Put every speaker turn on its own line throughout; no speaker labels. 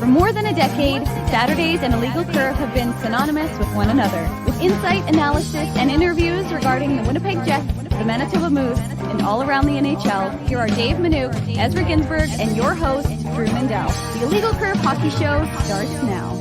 For more than a decade, Saturdays and Illegal Curve have been synonymous with one another. With insight, analysis, and interviews regarding the Winnipeg Jets, the Manitoba Moose, and all around the NHL, here are Dave Minuk, Ezra Ginsburg, and your host, Drew Mindell. The Illegal Curve Hockey Show starts now.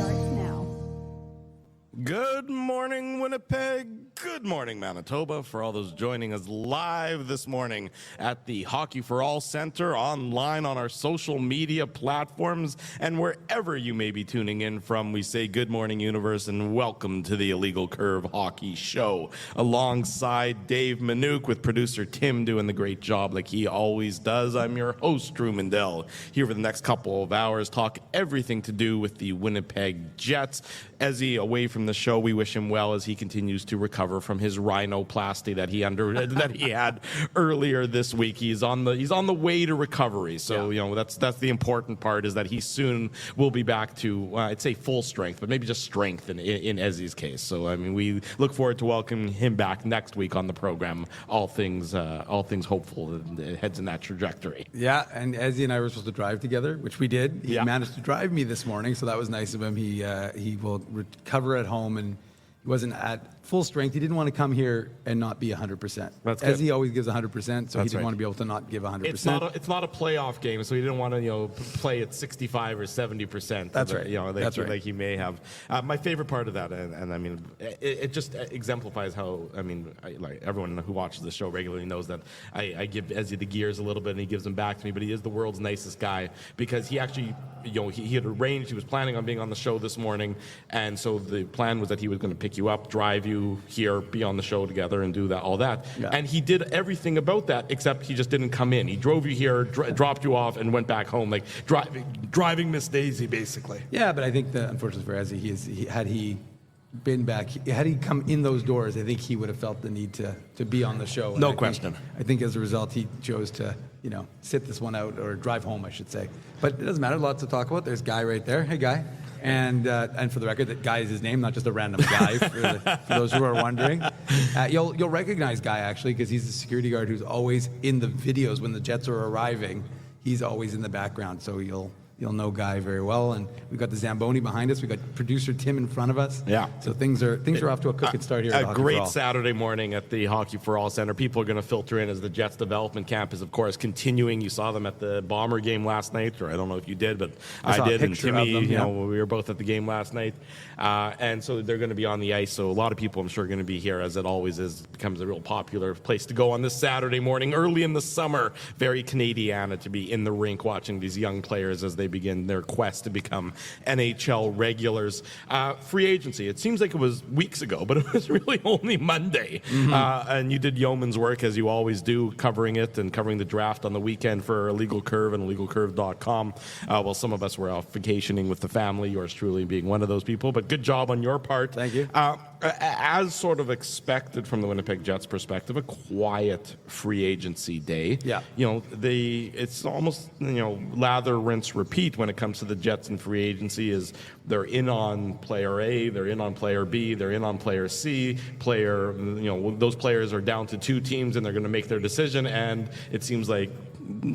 Good morning, Winnipeg. Good morning, Manitoba. For all those joining us live this morning at the Hockey for All Center, online on our social media platforms, and wherever you may be tuning in from, we say good morning, universe, and welcome to the Illegal Curve Hockey Show. Alongside Dave Minuk, with producer Tim doing the great job like he always does, I'm your host, Drew Mindell, here for the next couple of hours, talk everything to do with the Winnipeg Jets. Ezzy, away from the show, we wish him well as he continues to recover from his rhinoplasty that he had earlier this week. He's on the way to recovery. So that's the important part, is that he soon will be back to I'd say full strength, but maybe just strength in Ezzy's case. So I mean, we look forward to welcoming him back next week on the program. All things hopeful, it heads in that trajectory.
Yeah, and Ezzy and I were supposed to drive together, which we did. He managed to drive me this morning, so that was nice of him. He will recover at home, and he wasn't at full strength. He didn't want to come here and not be 100%.
That's
As
good.
he always gives 100%, so
That's
he didn't
right.
want to be able to not give 100%.
It's not a playoff game, so he didn't want to play at 65 or 70%.
That's right.
Like he may have. My favorite part of that, and I mean, it just exemplifies how, I mean, like everyone who watches the show regularly knows that I give Ezzy the gears a little bit, and he gives them back to me. But he is the world's nicest guy, because he actually, he had arranged. He was planning on being on the show this morning, and so the plan was that he was going to pick you up, drive you here, be on the show together, and do all that.
Yeah.
And he did everything about that, except he just didn't come in. He drove you here, dropped you off, and went back home, like driving Miss Daisy, basically.
Yeah, but I think that, unfortunately for Ezzy, had he come in those doors, I think he would have felt the need to be on the show.
No question.
I think as a result, he chose to, sit this one out, or drive home, I should say. But it doesn't matter. Lots to talk about. There's Guy right there. Hey, Guy. And for the record, that Guy is his name, not just a random guy, for those who are wondering. You'll recognize Guy, actually, because he's the security guard who's always in the videos when the Jets are arriving. He's always in the background, so you'll know Guy very well. And we've got the Zamboni behind us. We've got producer Tim in front of us.
Yeah.
So things are off to a cooking start here.
A great Saturday morning at the Hockey for All Center. People are going to filter in as the Jets development camp is, of course, continuing. You saw them at the Bomber game last night, or I don't know if you did, but I did. And Timmy, we were both at the game last night. And so they're going to be on the ice. So a lot of people, I'm sure, are going to be here, as it always is. It becomes a real popular place to go on this Saturday morning, early in the summer. Very Canadiana to be in the rink watching these young players as they begin their quest to become NHL regulars. Free agency. It seems like it was weeks ago, but it was really only Monday. And you did yeoman's work, as you always do, covering it and covering the draft on the weekend for Illegal Curve and illegalcurve.com. Well, some of us were out vacationing with the family, yours truly being one of those people, but good job on your part.
Thank you.
As sort of expected from the Winnipeg Jets perspective, a quiet free agency day.
Yeah.
It's almost, lather, rinse, repeat when it comes to the Jets and free agency. Is they're in on player A, they're in on player B, they're in on player C. Those players are down to two teams, and they're going to make their decision. And it seems like,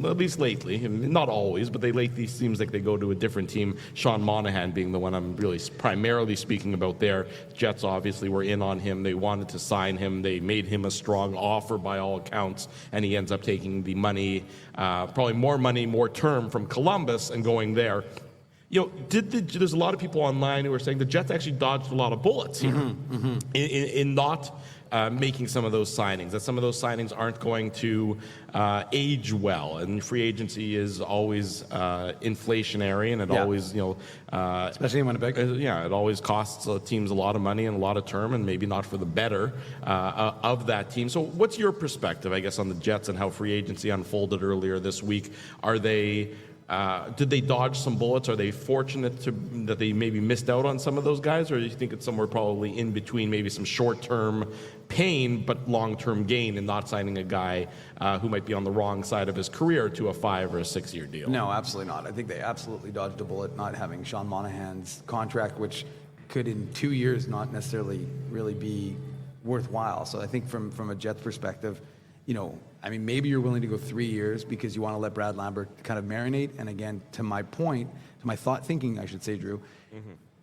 at least lately, not always, but lately seems like they go to a different team. Sean Monahan being the one I'm really primarily speaking about there. Jets obviously were in on him. They wanted to sign him. They made him a strong offer by all accounts, and he ends up taking the money, probably more money, more term from Columbus, and going there. There's a lot of people online who are saying the Jets actually dodged a lot of bullets here in not making some of those signings, that some of those signings aren't going to age well. And free agency is always inflationary, and it always,
especially in Winnipeg.
It always costs teams a lot of money and a lot of term, and maybe not for the better of that team. So what's your perspective, I guess, on the Jets and how free agency unfolded earlier this week? Are they... did they dodge some bullets? Are they fortunate that they maybe missed out on some of those guys? Or do you think it's somewhere probably in between, maybe some short-term pain but long-term gain in not signing a guy who might be on the wrong side of his career to a 5 or a 6 year deal?
No, absolutely not. I think they absolutely dodged a bullet not having Sean Monahan's contract, which could in 2 years not necessarily really be worthwhile. So I think from a Jets perspective, I mean, maybe you're willing to go 3 years because you want to let Brad Lambert kind of marinate. And again, to my point, to my thinking, I should say, Drew,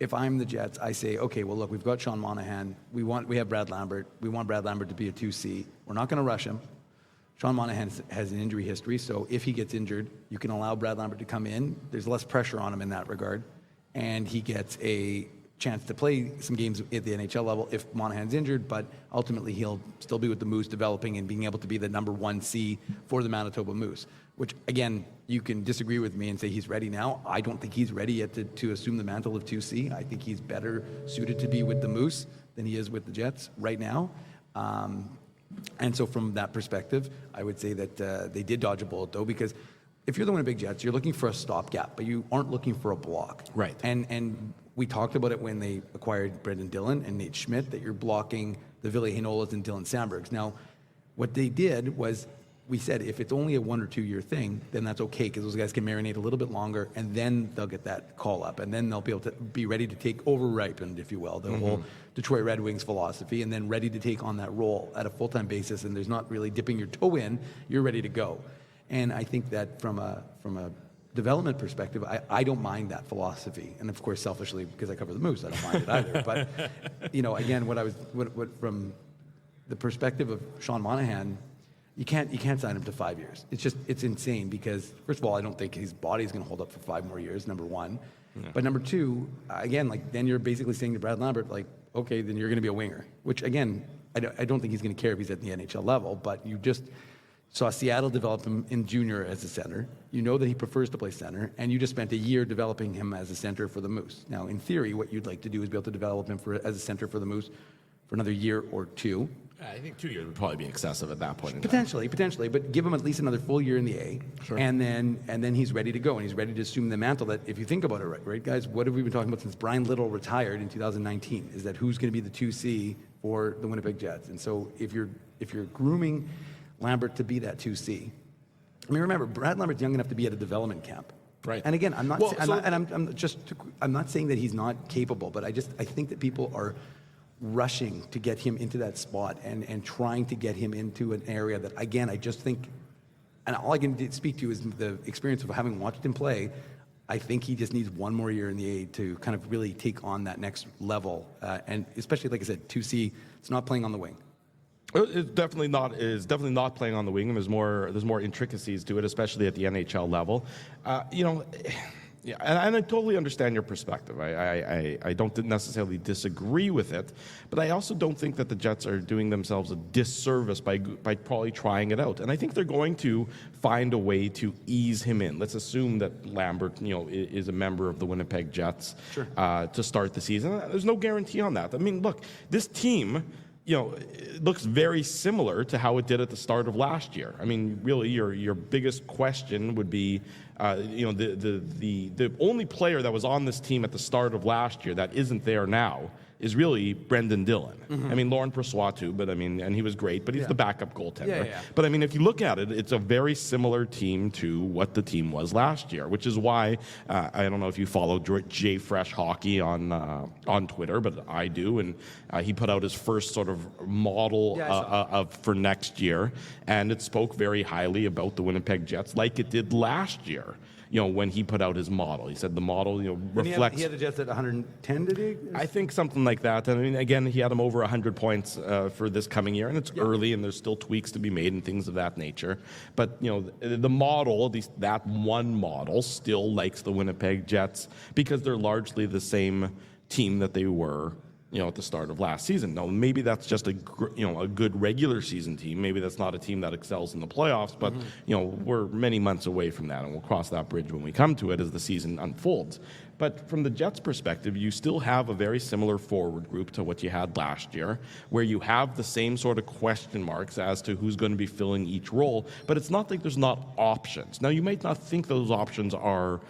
if I'm the Jets, I say, okay, well, look, we've got Sean Monahan. We have Brad Lambert. We want Brad Lambert to be a 2C. We're not going to rush him. Sean Monahan has an injury history, so if he gets injured, you can allow Brad Lambert to come in. There's less pressure on him in that regard, and he gets a chance to play some games at the NHL level if Monahan's injured, but ultimately he'll still be with the Moose developing and being able to be the number 1C for the Manitoba Moose, which, again, you can disagree with me and say he's ready now. I don't think he's ready yet to assume the mantle of 2C. I think he's better suited to be with the Moose than he is with the Jets right now. And so from that perspective, I would say that they did dodge a bullet, though, because if you're the Winnipeg Jets, you're looking for a stopgap, but you aren't looking for a block.
Right.
And we talked about it when they acquired Brendan Dillon and Nate Schmidt, that you're blocking the Ville Heinolas and Dylan Sandbergs. Now, what they did was, we said if it's only a 1 or 2 year thing, then that's okay, because those guys can marinate a little bit longer, and then they'll get that call up, and then they'll be able to be ready to take over-ripened, if you will, the whole Detroit Red Wings philosophy, and then ready to take on that role at a full-time basis, and there's not really dipping your toe in, you're ready to go. And I think that from a development perspective, I don't mind that philosophy, and of course, selfishly, because I cover the Moose, I don't mind it either. But again, what from the perspective of Sean Monahan, you can't sign him to 5 years. It's insane, because first of all, I don't think his body is going to hold up for 5 more years. Number one, but number two, again, then you're basically saying to Brad Lambert, okay, then you're going to be a winger. Which again, I don't think he's going to care if he's at the NHL level. But you just saw Seattle develop him in junior as a center. You know that he prefers to play center, and you just spent a year developing him as a center for the Moose. Now, in theory, what you'd like to do is be able to develop him as a center for the Moose for another year or two.
I think 2 years would probably be excessive at that point in time.
Potentially, but give him at least another full year in the A,
Sure.
and then he's ready to go, and he's ready to assume the mantle. That, if you think about it, right, guys, what have we been talking about since Brian Little retired in 2019? Is that who's going to be the 2C for the Winnipeg Jets? And so if you're grooming Lambert to be that 2C, I mean, remember, Brad Lambert's young enough to be at a development camp.
Right.
And again, I'm not saying that he's not capable, but I think that people are rushing to get him into that spot and trying to get him into an area that, again, I just think, and all I can speak to is the experience of having watched him play. I think he just needs 1 more year in the A to kind of really take on that next level, and especially, like I said, 2C. It's not playing on the wing.
It's definitely not playing on the wing, and there's more intricacies to it, especially at the NHL level. Yeah, and I totally understand your perspective. I don't necessarily disagree with it, but I also don't think that the Jets are doing themselves a disservice by probably trying it out. And I think they're going to find a way to ease him in. Let's assume that Lambert, is a member of the Winnipeg Jets to start the season. There's no guarantee on that. I mean, look, this team, it looks very similar to how it did at the start of last year. I mean, really, your biggest question would be, the only player that was on this team at the start of last year that isn't there now is really Brendan Dillon.
Mm-hmm.
I mean, Lauren Brossoit too, but and he was great, but he's the backup goaltender.
Yeah.
But I mean, if you look at it, it's a very similar team to what the team was last year, which is why I don't know if you follow Jay Fresh Hockey on Twitter, but I do, and he put out his first sort of model for next year, and it spoke very highly about the Winnipeg Jets, like it did last year. When he put out his model, he said the model, reflects.
He had the Jets at 110, did he?
I think something like that. I mean, again, he had them over 100 points for this coming year, and it's early, and there's still tweaks to be made and things of that nature. But the model, at least that one model, still likes the Winnipeg Jets because they're largely the same team that they were, at the start of last season. Now, maybe that's just a good regular season team. Maybe that's not a team that excels in the playoffs, but, we're many months away from that, and we'll cross that bridge when we come to it as the season unfolds. But from the Jets' perspective, you still have a very similar forward group to what you had last year, where you have the same sort of question marks as to who's going to be filling each role, but it's not like there's not options. Now, you might not think those options are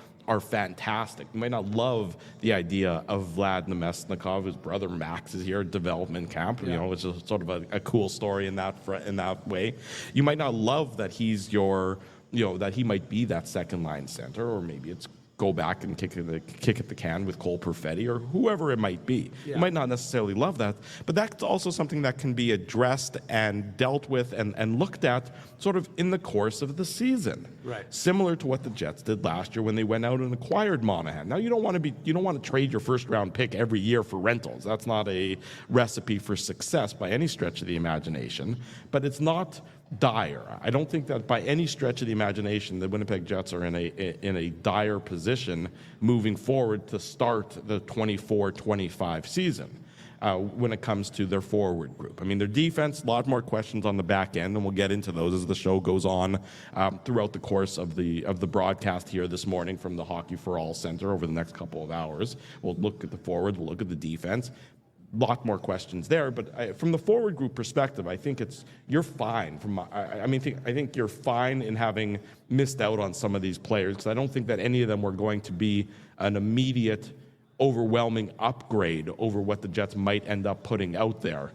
fantastic. You might not love the idea of Vlad Namestnikov. His brother Max is here at development camp, which is sort of a cool story in that way. You might not love that he's that he might be that second line center, or maybe it's go back and kick at the can with Cole Perfetti or whoever it might be.
Yeah.
You might not necessarily love that, but that's also something that can be addressed and dealt with and looked at sort of in the course of the season.
Right.
Similar to what the Jets did last year when they went out and acquired Monahan. Now you don't want to trade your first round pick every year for rentals. That's not a recipe for success by any stretch of the imagination, but it's not dire. I don't think that by any stretch of the imagination the Winnipeg Jets are in a dire position moving forward to start the 24-25 season when it comes to their forward group. I mean, their defense, a lot more questions on the back end, and we'll get into those as the show goes on throughout the course of the broadcast here this morning from the Hockey for All Center over the next couple of hours. We'll look at the forwards, we'll look at the defense. Lot more questions there, but from the forward group perspective, I think you're fine. I think you're fine in having missed out on some of these players because I don't think that any of them were going to be an immediate, overwhelming upgrade over what the Jets might end up putting out there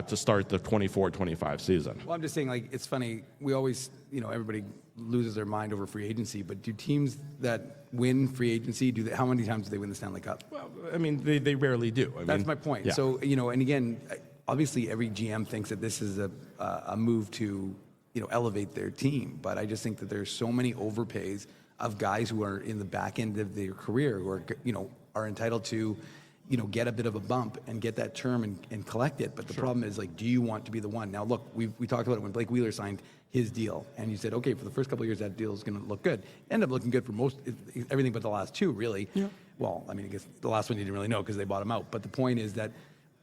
to start the 24-25 season.
Well, I'm just saying, like, it's funny. We always, everybody loses their mind over free agency, but do teams that win free agency, how many times do they win the Stanley Cup?
Well, I mean, they rarely do.
That's my point.
Yeah.
So, and again, obviously every GM thinks that this is a move to, elevate their team, but I just think that there's so many overpays of guys who are in the back end of their career who are entitled to, get a bit of a bump and get that term and collect it. But the problem is, like, do you want to be the one? Now, look, we talked about it when Blake Wheeler signed his deal, and you said, okay, for the first couple of years, that deal is going to look good. Ended up looking good for everything but the last two, really. Yeah. Well, I mean, I guess the last one you didn't really know because they bought him out. But the point is that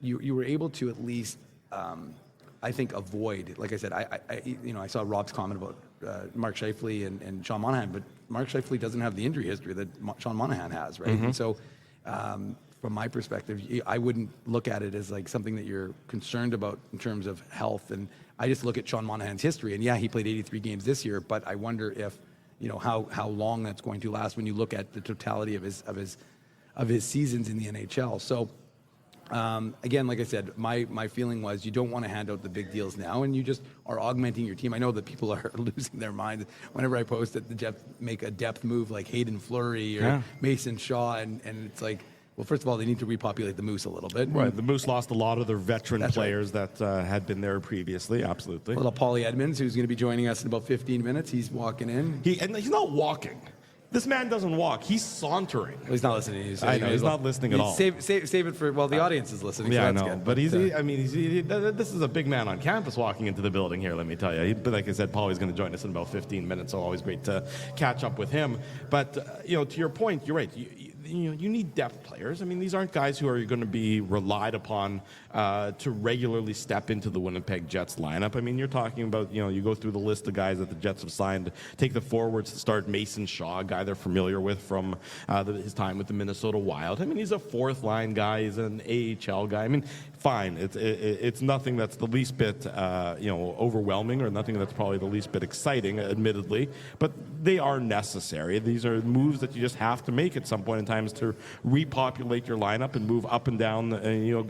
you were able to at least, I think, avoid. Like I said, I saw Rob's comment about Mark Scheifele and Sean Monahan, but Mark Scheifele doesn't have the injury history that Sean Monahan has, right? And so, from my perspective, I wouldn't look at it as like something that you're concerned about in terms of health. And I just look at Sean Monahan's history, and yeah, he played 83 games this year, but I wonder if, how long that's going to last when you look at the totality of his seasons in the NHL. So, again, like I said, my feeling was you don't want to hand out the big deals now, and you just are augmenting your team. I know that people are losing their minds whenever I post that the Jets make a depth move like Hayden Fleury or Mason Shaw, and it's like, well, first of all, they need to repopulate the Moose a little bit.
Right, the Moose lost a lot of their veteran players that had been there previously, absolutely.
Well, Paulie Edmonds, who's going to be joining us in about 15 minutes, he's walking in.
And he's not walking. This man doesn't walk. He's sauntering.
Well, he's not listening.
I know, he's not listening at all.
Save it for, the audience is listening.
Yeah,
so
I
that's
know.
good.
But this is a big man on campus walking into the building here, let me tell you. But like I said, Paulie's going to join us in about 15 minutes, so always great to catch up with him. But, to your point, you're right. You need depth players. I mean, these aren't guys who are going to be relied upon to regularly step into the Winnipeg Jets lineup. I mean, you're talking about, you go through the list of guys that the Jets have signed. Take the forwards to start. Mason Shaw, a guy they're familiar with from his time with the Minnesota Wild. I mean, he's a fourth line guy. He's an AHL guy. I mean, fine. It's nothing that's the least bit overwhelming, or nothing that's probably the least bit exciting, admittedly. But they are necessary. These are moves that you just have to make at some point in time to repopulate your lineup and move up and down.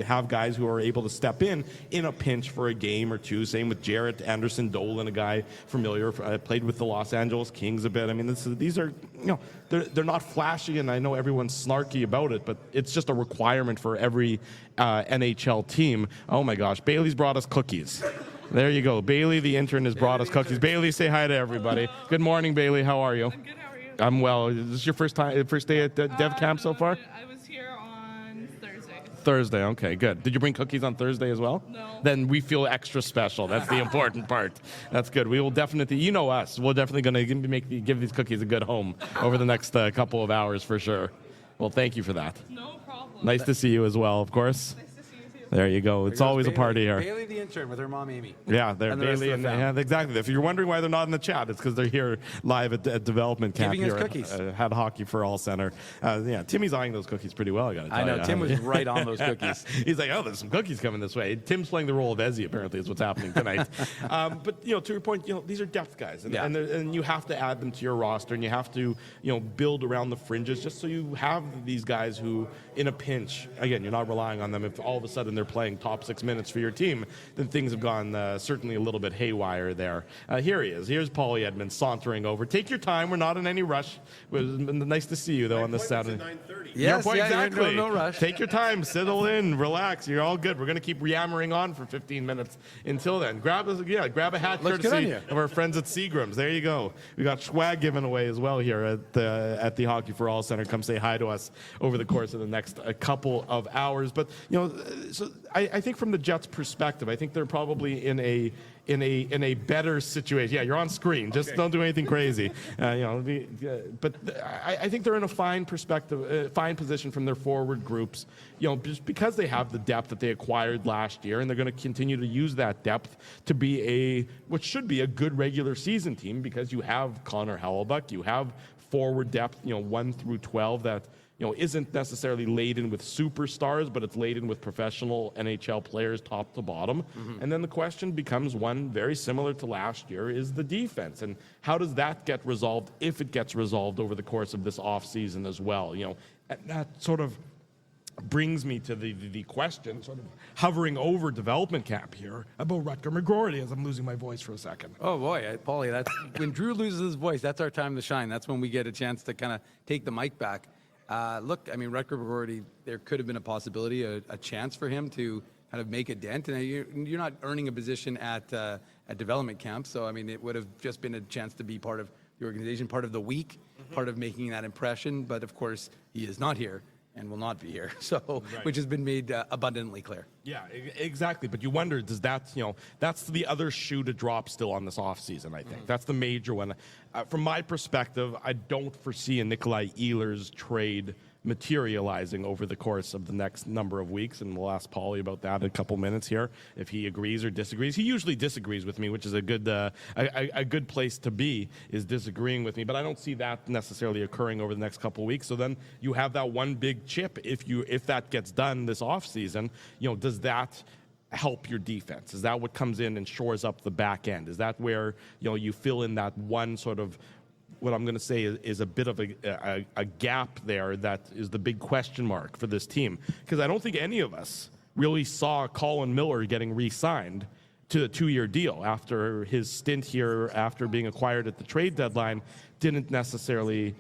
Have guys who are able to step in a pinch for a game or two. Same with Jarrett Anderson Dolan, a guy familiar, played with the Los Angeles Kings a bit. I mean, these are, they're not flashy, and I know everyone's snarky about it, but it's just a requirement for every NHL team. Oh my gosh, Bailey's brought us cookies. There you go. Bailey, the intern, has brought us cookies. Bailey, say hi to everybody. Good morning, Bailey. How are you?
I'm good. How are you?
I'm well. Is this your first day at Dev Camp so far?
I was here on Thursday.
Thursday, okay, good. Did you bring cookies on Thursday as well?
No.
Then we feel extra special. That's the important part. That's good. We will definitely, you know us, we're definitely going to give these cookies a good home over the next couple of hours for sure. Well, thank you for that.
No problem.
Nice to see you as well, of course.
Nice to see you too.
There you go. It's always a party here.
Bailey the intern with her mom, Amy.
Yeah, they're
And the rest
Bailey
of
and
the family.
exactly. If you're wondering why they're not in the chat, it's because they're here live at development camp
Giving us
here
cookies.
at Hockey for All Center. Timmy's eyeing those cookies pretty well. I got to tell you.
I know. Tim was right on those cookies.
He's like, oh, there's some cookies coming this way. Tim's playing the role of Ezzy, apparently, is what's happening tonight. But to your point, these are depth guys, and you have to add them to your roster, and you have to build around the fringes, just so you have these guys who, in a pinch, again, you're not relying on them if all of a sudden they're playing top 6 minutes for your team, then things have gone certainly a little bit haywire there. Here he is. Here's Paulie Edmonds sauntering over. Take your time. We're not in any rush. It was nice to see you, though, on this Saturday.
Yes,
Exactly.
no rush.
Take your time. Settle in. Relax. You're all good. We're going to keep yammering on for 15 minutes until then. Grab a hat
Looks good on
courtesy
you.
of our friends at Seagram's. There you go. We got swag given away as well here at the Hockey for All Center. Come say hi to us over the course of the next couple of hours. But so I think from the Jets' perspective, I think they're probably in a better situation. Yeah, you're on screen. Just don't do anything crazy. But I think they're in a fine position from their forward groups. Just because they have the depth that they acquired last year, and they're going to continue to use that depth to be what should be a good regular season team, because you have Connor Hellebuyck, you have forward depth, 1 through 12 that isn't necessarily laden with superstars, but it's laden with professional NHL players top to bottom. And then the question becomes one very similar to last year, is the defense. And how does that get resolved, if it gets resolved over the course of this offseason as well? And that sort of brings me to the question, sort of hovering over development camp here, about Rutger McGroarty, as I'm losing my voice for a second.
Oh boy, Paulie, that's when Drew loses his voice, that's our time to shine. That's when we get a chance to kind of take the mic back. Look, I mean, Rutger McGroarty, there could have been a possibility, a chance for him to kind of make a dent. And you're not earning a position at development camp, so I mean, it would have just been a chance to be part of the organization, part of the week, part of making that impression. But of course, he is not here and will not be here, which has been made abundantly clear.
Yeah, exactly. But you wonder, does that, that's the other shoe to drop still on this offseason, I think. That's the major one. From my perspective, I don't foresee a Nikolai Ehlers trade materializing over the course of the next number of weeks, and we'll ask Paulie about that in a couple minutes here, if he agrees or disagrees. He usually disagrees with me, which is a good place to be, is disagreeing with me, but I don't see that necessarily occurring over the next couple of weeks. So then you have that one big chip. If that gets done this offseason, does that help your defense? Is that what comes in and shores up the back end? Is that where you fill in that one sort of, what I'm going to say is a bit of a gap there that is the big question mark for this team? Because I don't think any of us really saw Colin Miller getting re-signed to a 2-year deal after his stint here, after being acquired at the trade deadline, didn't necessarily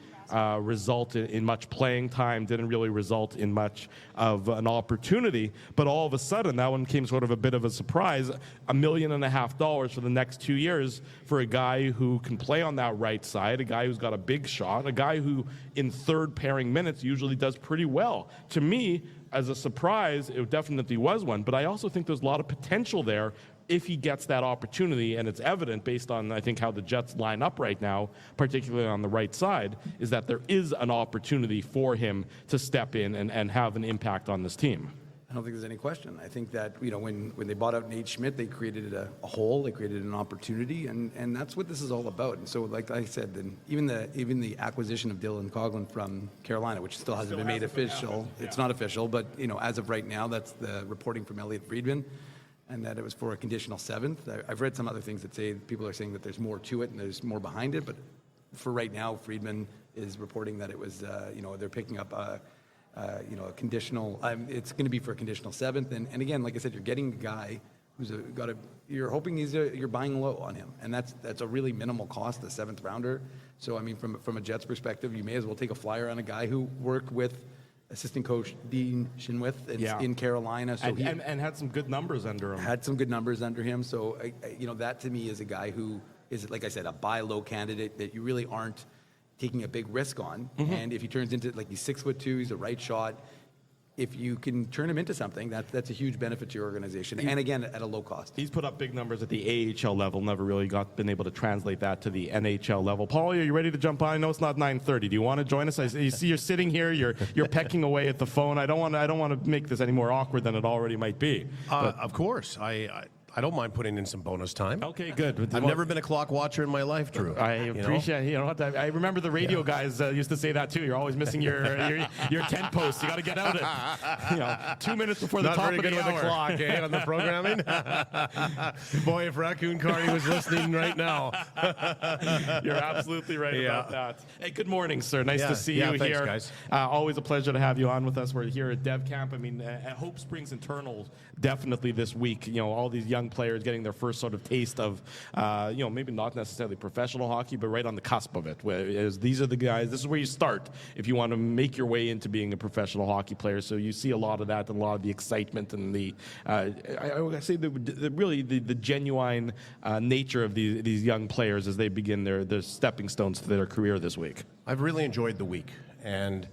result in much playing time, didn't really result in much of an opportunity. But all of a sudden, that one came sort of a bit of a surprise. $1.5 million for the next 2 years for a guy who can play on that right side, a guy who's got a big shot, a guy who in third pairing minutes usually does pretty well. To me, as a surprise, it definitely was one, but I also think there's a lot of potential there if he gets that opportunity, and it's evident based on, I think, how the Jets line up right now, particularly on the right side, is that there is an opportunity for him to step in and have an impact on this team.
I don't think there's any question. I think that, when they bought out Nate Schmidt, they created a hole, they created an opportunity, and that's what this is all about. And so, like I said, then even the acquisition of Dylan Coughlin from Carolina, which still hasn't been made official. It's not official, but, as of right now, that's the reporting from Elliot Friedman, and that it was for a conditional 7th. I've read some other things that say, people are saying that there's more to it and there's more behind it, but for right now, Friedman is reporting that it was, they're picking up a conditional, it's going to be for a conditional 7th. And again, like I said, you're getting a guy who's you're hoping you're buying low on him. And that's a really minimal cost, the 7th rounder. So, I mean, from a Jets perspective, you may as well take a flyer on a guy who worked with assistant coach Dean Shinwith in Carolina. So
and had some good numbers under him.
Had some good numbers under him. So, that to me is a guy who is, like I said, a buy low candidate that you really aren't taking a big risk on. And if he turns into, like, he's 6'2", he's a right shot. If you can turn him into something, that's a huge benefit to your organization. And again, at a low cost.
He's put up big numbers at the AHL level, never really been able to translate that to the NHL level. Paulie, are you ready to jump on? I know it's not 9:30. Do you want to join us? You see you're sitting here, you're pecking away at the phone. I don't want to make this any more awkward than it already might be.
Of course. I don't mind putting in some bonus time.
Okay, good.
I've never been a clock watcher in my life, Drew.
I appreciate. You know what? I remember the radio guys used to say that too. You're always missing your 10 posts. You got to get out at 2 minutes before the
Not
top
very
of the
good with
hour.
the clock, eh, on the programming. Boy, if Raccoon Carney was listening right now.
You're absolutely right about that. Hey, good morning, sir. Nice to see you
thanks,
here.
guys.
Always a pleasure to have you on with us. We're here at Dev Camp. I mean, at Hope Springs Internal, definitely this week. All these young players getting their first sort of taste of, maybe not necessarily professional hockey, but right on the cusp of it. Whereas these are the guys. This is where you start if you want to make your way into being a professional hockey player. So you see a lot of that, and a lot of the excitement and the, I say the genuine nature of these young players as they begin their stepping stones to their career this week.
I've really enjoyed the week, and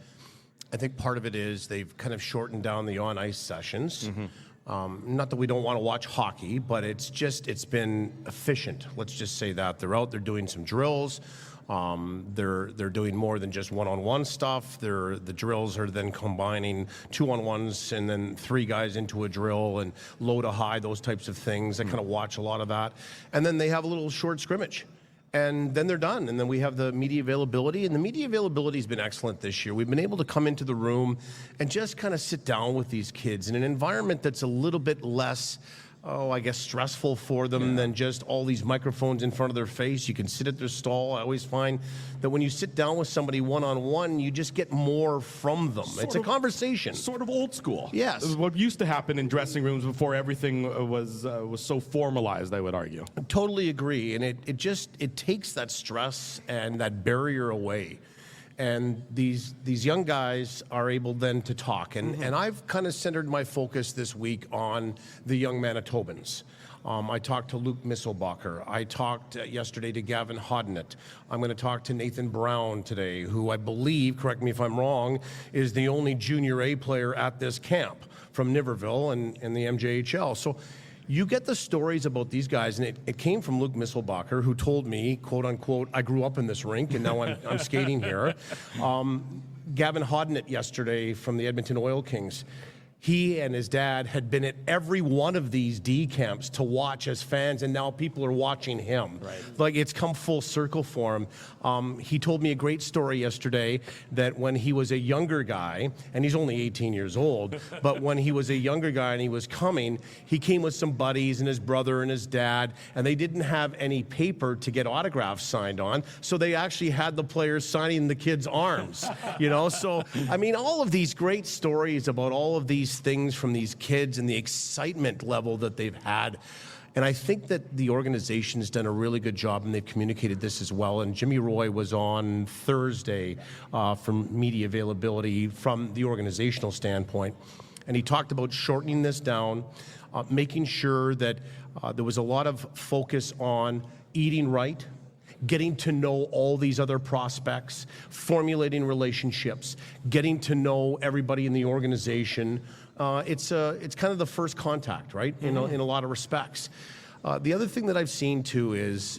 I think part of it is they've kind of shortened down the on-ice sessions. Not that we don't want to watch hockey, but it's been efficient. Let's just say that. They're out, they're doing some drills. They're doing more than just one-on-one stuff. The drills are then combining 2-on-1s and then 3 guys into a drill and low to high, those types of things. I kind of watch a lot of that. And then they have a little short scrimmage. And then they're done. And then we have the media availability. And the media availability has been excellent this year. We've been able to come into the room and just kind of sit down with these kids in an environment that's a little bit less, stressful for them than just all these microphones in front of their face. You can sit at their stall. I always find that when you sit down with somebody one-on-one, you just get more from them. It's a conversation.
Sort of old school.
Yes.
What used to happen in dressing rooms before everything was so formalized, I would argue.
I totally agree. And it takes that stress and that barrier away. And these young guys are able then to talk. And I've kind of centered my focus this week on the young Manitobans. I talked to Luke Misselbacher. I talked yesterday to Gavin Hodnett. I'm going to talk to Nathan Brown today, who I believe, correct me if I'm wrong, is the only junior A player at this camp from Niverville and the MJHL. So you get the stories about these guys, and it came from Luke Misselbacher, who told me, quote unquote, I grew up in this rink and now I'm skating here. Gavin Hodnett yesterday from the Edmonton Oil Kings. He and his dad had been at every one of these D camps to watch as fans, and now people are watching him. Right. Like, it's come full circle for him. He told me a great story yesterday that when he was a younger guy, and he's only 18 years old, but when he was a younger guy and he was coming, he came with some buddies and his brother and his dad, and they didn't have any paper to get autographs signed on, so they actually had the players signing the kids' arms. So, I mean, all of these great stories about all of these things from these kids and the excitement level that they've had. And I think that the organization has done a really good job, and they've communicated this as well. And Jimmy Roy was on Thursday from media availability from the organizational standpoint. And he talked about shortening this down, making sure that there was a lot of focus on eating right, getting to know all these other prospects, formulating relationships, getting to know everybody in the organization. It's kind of the first contact, right? In a lot of respects. The other thing that I've seen too is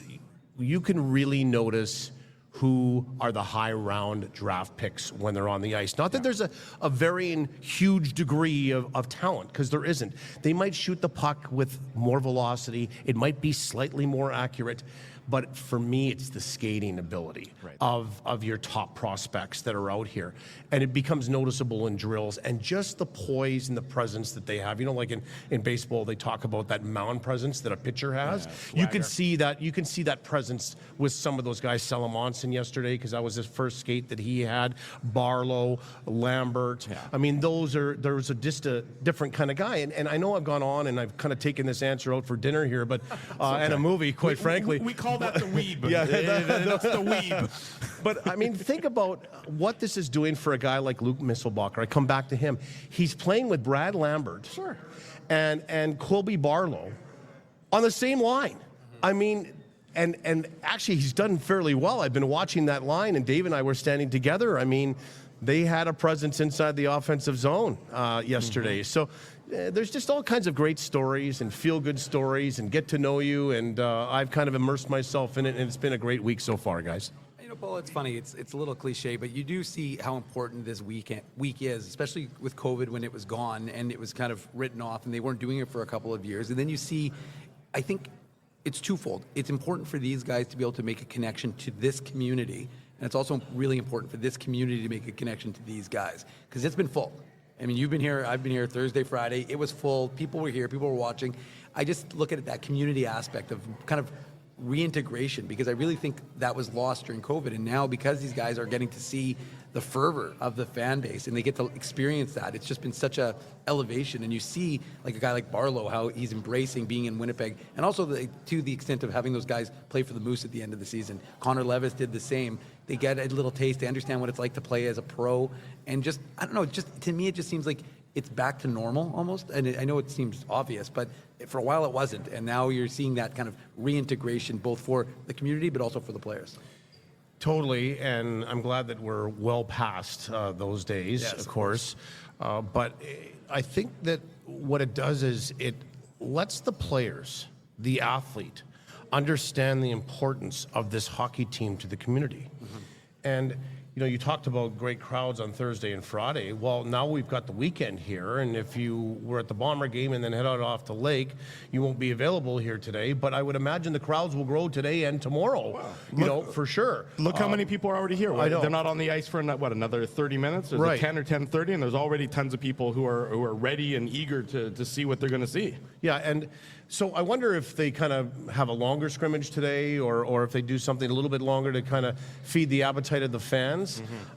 you can really notice who are the high round draft picks when they're on the ice. Not that there's a varying huge degree of talent, because there isn't. They might shoot the puck with more velocity. It might be slightly more accurate. But for me, it's the skating ability of your top prospects that are out here. And it becomes noticeable in drills, and just the poise and the presence that they have. Like in baseball, they talk about that mound presence that a pitcher has. You can see that presence with some of those guys. Salamonson yesterday, because that was his first skate that he had. Barlow, Lambert. Yeah. I mean, there's just a different kind of guy. And I know I've gone on and I've kind of taken this answer out for dinner here, but and a movie, quite frankly.
We call that the weeb.
Yeah,
that's the weeb.
But I mean, think about what this is doing for a guy like Luke Misselbacher. I come back to him. He's playing with Brad Lambert and Colby Barlow on the same line. I mean, and actually he's done fairly well. I've been watching that line, and Dave and I were standing together. I mean, they had a presence inside the offensive zone yesterday. So there's just all kinds of great stories and feel-good stories and get to know you, and I've kind of immersed myself in it, and it's been a great week so far, guys.
Paul, it's funny. It's a little cliche, but you do see how important this week is, especially with COVID when it was gone and it was kind of written off and they weren't doing it for a couple of years. And then you see I think it's twofold. It's important for these guys to be able to make a connection to this community, and it's also really important for this community to make a connection to these guys, because it's been full. I mean, you've been here, I've been here Thursday, Friday. It was full. People were here. People were watching. I just look at it, that community aspect of kind of reintegration, because I really think that was lost during COVID. And now, because these guys are getting to see the fervor of the fan base and they get to experience that, it's just been such a elevation. And you see, like a guy like Barlow, how he's embracing being in Winnipeg, and also to the extent of having those guys play for the Moose at the end of the season. Connor Levis did the same. They get a little taste. They understand what it's like to play as a pro. And just, I don't know, just to me, it just seems like it's back to normal almost. And I know it seems obvious, but for a while it wasn't. And now you're seeing that kind of reintegration, both for the community, but also for the players.
Totally, and I'm glad that we're well past those days,
Yes,
of course. But I think that what it does is it lets the players, the athlete, understand the importance of this hockey team to the community. And you know, you talked about great crowds on Thursday and Friday. Well, now we've got the weekend here, and if you were at the Bomber game and then head out off to Lake, you won't be available here today. But I would imagine the crowds will grow today and tomorrow. You know, for sure.
Look how many people are already here.
I know.
They're not on the ice for another 30 minutes? There's
Right.
10 or 10:30, and there's already tons of people who are ready and eager to see what they're going to see.
Yeah, and so I wonder if they kind of have a longer scrimmage today, or if they do something a little bit longer to kind of feed the appetite of the fans.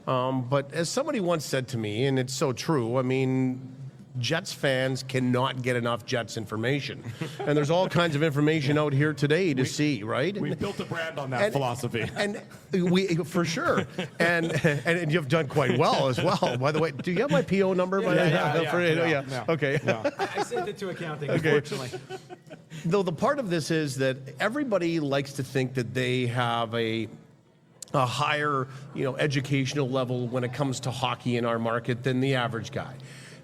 But as somebody once said to me, and it's so true, I mean, Jets fans cannot get enough Jets information. And there's all kinds of information out here today to see, right?
We've built a brand on that philosophy.
And we, for sure. And you've done quite well as well. By the way, do you have my PO number?
Yeah.
Okay.
I sent it to accounting, unfortunately.
Though the part of this is that everybody likes to think that they have a higher, educational level when it comes to hockey in our market than the average guy.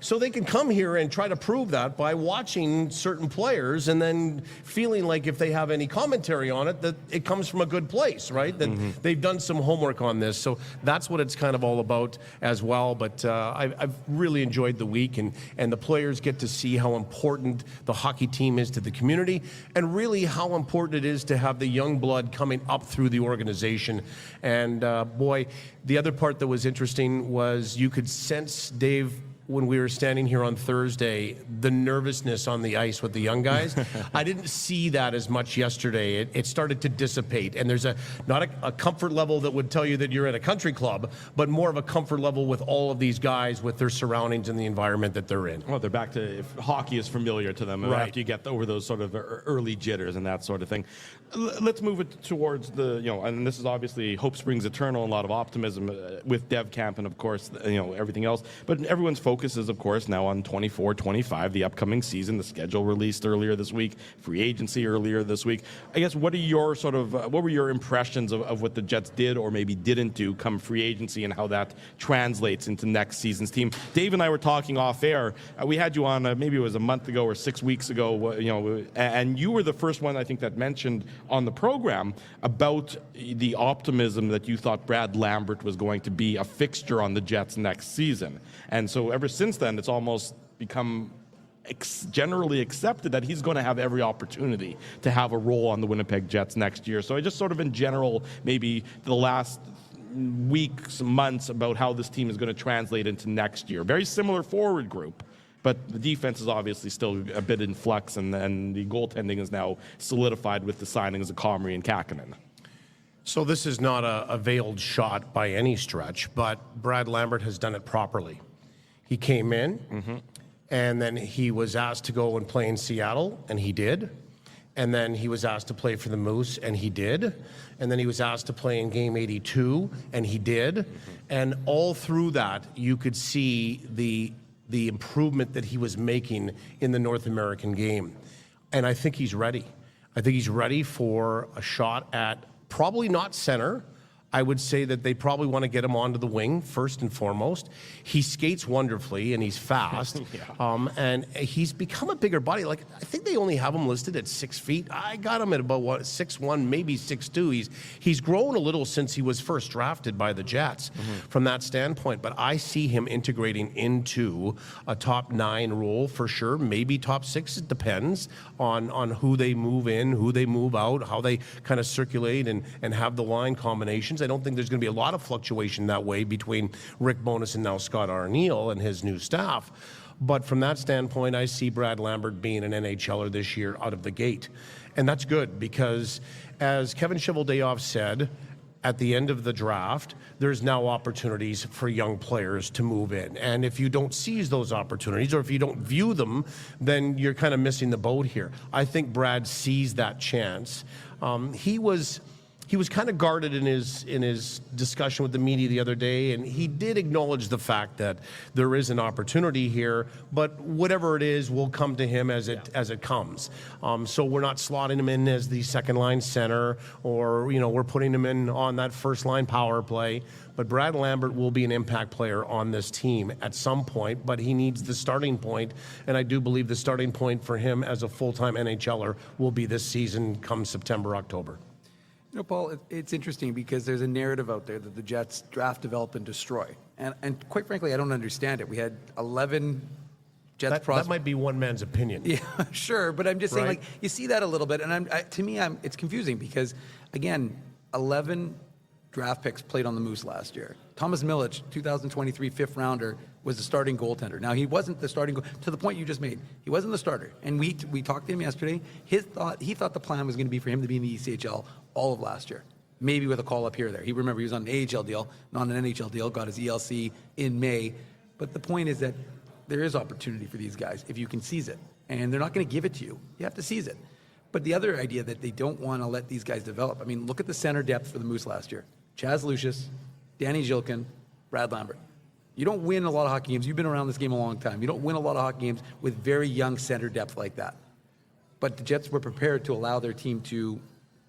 So they can come here and try to prove that by watching certain players and then feeling like if they have any commentary on it, that it comes from a good place, right? That they've done some homework on this. So that's what it's kind of all about as well. But I've really enjoyed the week, and the players get to see how important the hockey team is to the community, and really how important it is to have the young blood coming up through the organization. And boy, the other part that was interesting was you could sense, Dave, when we were standing here on Thursday, the nervousness on the ice with the young guys. I didn't see that as much yesterday. It started to dissipate, and there's not a comfort level that would tell you that you're at a country club, but more of a comfort level with all of these guys, with their surroundings and the environment that they're in.
Well, they're back to if hockey is familiar to them
Right.
after you get over those sort of early jitters and that sort of thing. Let's move it towards and this is obviously hope springs eternal, and a lot of optimism with Dev Camp and, of course, everything else. But everyone's focus is, of course, now on 24-25, the upcoming season. The schedule released earlier this week, free agency earlier this week. I guess what are your what were your impressions of what the Jets did or maybe didn't do come free agency, and how that translates into next season's team? Dave and I were talking off air. We had you on maybe it was a month ago or 6 weeks ago, and you were the first one I think that mentioned on the program about the optimism that you thought Brad Lambert was going to be a fixture on the Jets next season. And so ever since then, it's almost become generally accepted that he's going to have every opportunity to have a role on the Winnipeg Jets next year. So I just sort of in general, maybe the last weeks, months, about how this team is going to translate into next year. Very similar forward group, but the defense is obviously still a bit in flux, and the goaltending is now solidified with the signings of Comrie and Kakinen.
So this is not a veiled shot by any stretch, but Brad Lambert has done it properly. He came in, and then he was asked to go and play in Seattle, and he did. And then he was asked to play for the Moose, and he did. And then he was asked to play in Game 82, and he did. And all through that, you could see the improvement that he was making in the North American game. And I think he's ready. I think he's ready for a shot at probably not center, I would say that they probably want to get him onto the wing first and foremost. He skates wonderfully and he's fast, and he's become a bigger body. Like I think they only have him listed at 6 feet. I got him at about 6'1", maybe 6'2". He's grown a little since he was first drafted by the Jets from that standpoint. But I see him integrating into a top 9 role for sure. Maybe top 6. It depends on who they move in, who they move out, how they kind of circulate and have the line combinations. I don't think there's going to be a lot of fluctuation that way between Rick Bowness and now Scott Arniel and his new staff. But from that standpoint, I see Brad Lambert being an NHLer this year out of the gate. And that's good because, as Kevin Cheveldayoff said, at the end of the draft, there's now opportunities for young players to move in. And if you don't seize those opportunities or if you don't view them, then you're kind of missing the boat here. I think Brad sees that chance. He was kind of guarded in his discussion with the media the other day, and he did acknowledge the fact that there is an opportunity here, but whatever it is will come to him as it comes. So we're not slotting him in as the second line center, or we're putting him in on that first line power play. But Brad Lambert will be an impact player on this team at some point, but he needs the starting point, and I do believe the starting point for him as a full-time NHLer will be this season come September, October.
Paul, it's interesting because there's a narrative out there that the Jets draft, develop, and destroy. And quite frankly, I don't understand it. We had 11 Jets prospects.
That might be one man's opinion.
Yeah, sure. But I'm just saying,
Right.
you see that a little bit. And to me, it's confusing because, again, 11 draft picks played on the Moose last year. Thomas Milic, 2023 fifth rounder, was the starting goaltender. Now, he wasn't the starting to the point you just made. He wasn't the starter. And we talked to him yesterday. He thought the plan was going to be for him to be in the ECHL all of last year, maybe with a call-up here or there. He was on an AHL deal, not an NHL deal, got his ELC in May. But the point is that there is opportunity for these guys if you can seize it. And they're not going to give it to you. You have to seize it. But the other idea that they don't want to let these guys develop. I mean, look at the center depth for the Moose last year. Chaz Lucius, Danny Zhilkin, Brad Lambert. You don't win a lot of hockey games. You've been around this game a long time. You don't win a lot of hockey games with very young center depth like that. But the Jets were prepared to allow their team to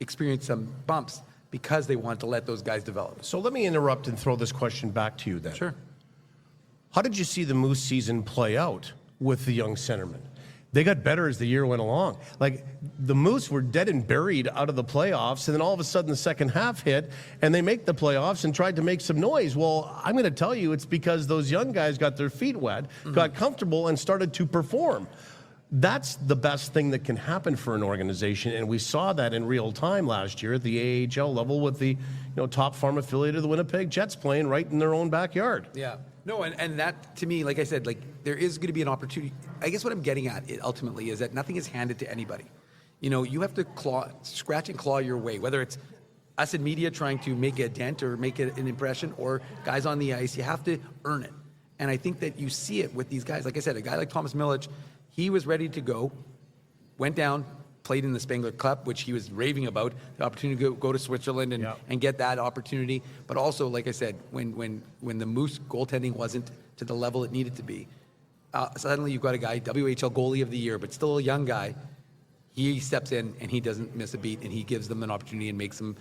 experience some bumps because they wanted to let those guys develop.
So let me interrupt and throw this question back to you then.
Sure.
How did you see the Moose season play out with the young centermen? They got better as the year went along. Like, the Moose were dead and buried out of the playoffs, and then all of a sudden the second half hit, and they make the playoffs and tried to make some noise. Well, I'm going to tell you it's because those young guys got their feet wet, got comfortable, and started to perform. That's the best thing that can happen for an organization, and we saw that in real time last year at the AHL level with the top farm affiliate of the Winnipeg Jets playing right in their own backyard.
Yeah. No, and that, to me, like I said, there is going to be an opportunity. I guess what I'm getting at ultimately is that nothing is handed to anybody. You have to scratch and claw your way, whether it's us in media trying to make a dent or make an impression, or guys on the ice. You have to earn it. And I think that you see it with these guys. Like I said, a guy like Thomas Milic, he was ready to go, went down, played in the Spengler Cup, which he was raving about, the opportunity to go to Switzerland and get that opportunity. But also, like I said, when the Moose goaltending wasn't to the level it needed to be, suddenly you've got a guy, WHL goalie of the year, but still a young guy. He steps in and he doesn't miss a beat, and he gives them an opportunity and makes them,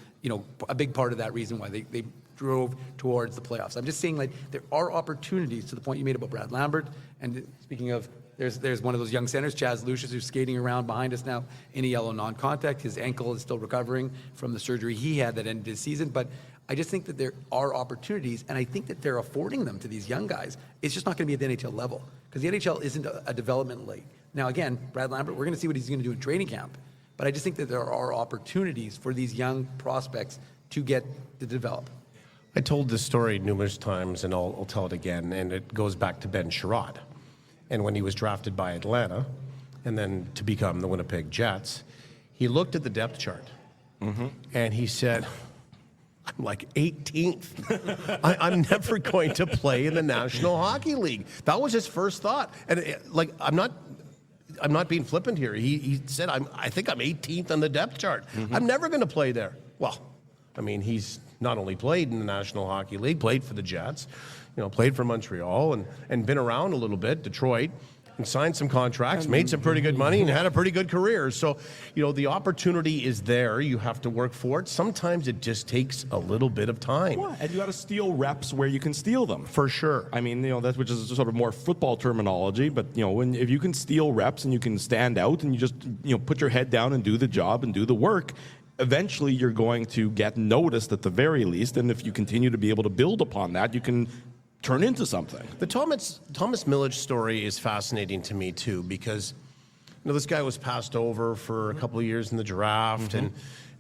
a big part of that reason why they drove towards the playoffs. I'm just saying, there are opportunities, to the point you made about Brad Lambert. And speaking of, there's one of those young centers, Chaz Lucius, who's skating around behind us now in a yellow non-contact. His ankle is still recovering from the surgery he had that ended his season. But I just think that there are opportunities, and I think that they're affording them to these young guys. It's just not going to be at the NHL level, because the NHL isn't a development league. Now, again, Brad Lambert, we're going to see what he's going to do in training camp. But I just think that there are opportunities for these young prospects to develop.
I told this story numerous times, and I'll tell it again, and it goes back to Ben Sherrod. And when he was drafted by Atlanta, and then to become the Winnipeg Jets, he looked at the depth chart, and he said, I'm like 18th. I'm never going to play in the National Hockey League. That was his first thought. And I'm not being flippant here. He said, I think I'm 18th on the depth chart. I'm never going to play there. Well, I mean, he's not only played in the National Hockey League, played for the Jets, played for Montreal, and been around a little bit, Detroit. and signed some contracts, made some pretty good money, and had a pretty good career. So, the opportunity is there. You have to work for it. Sometimes it just takes a little bit of time.
Yeah, and you got to steal reps where you can steal them.
For sure.
I mean, that's which is sort of more football terminology, but if you can steal reps and you can stand out and you just put your head down and do the job and do the work, eventually you're going to get noticed at the very least. And if you continue to be able to build upon that, you can turn into something.
The Thomas Milic story is fascinating to me too, because this guy was passed over for a couple of years in the draft, and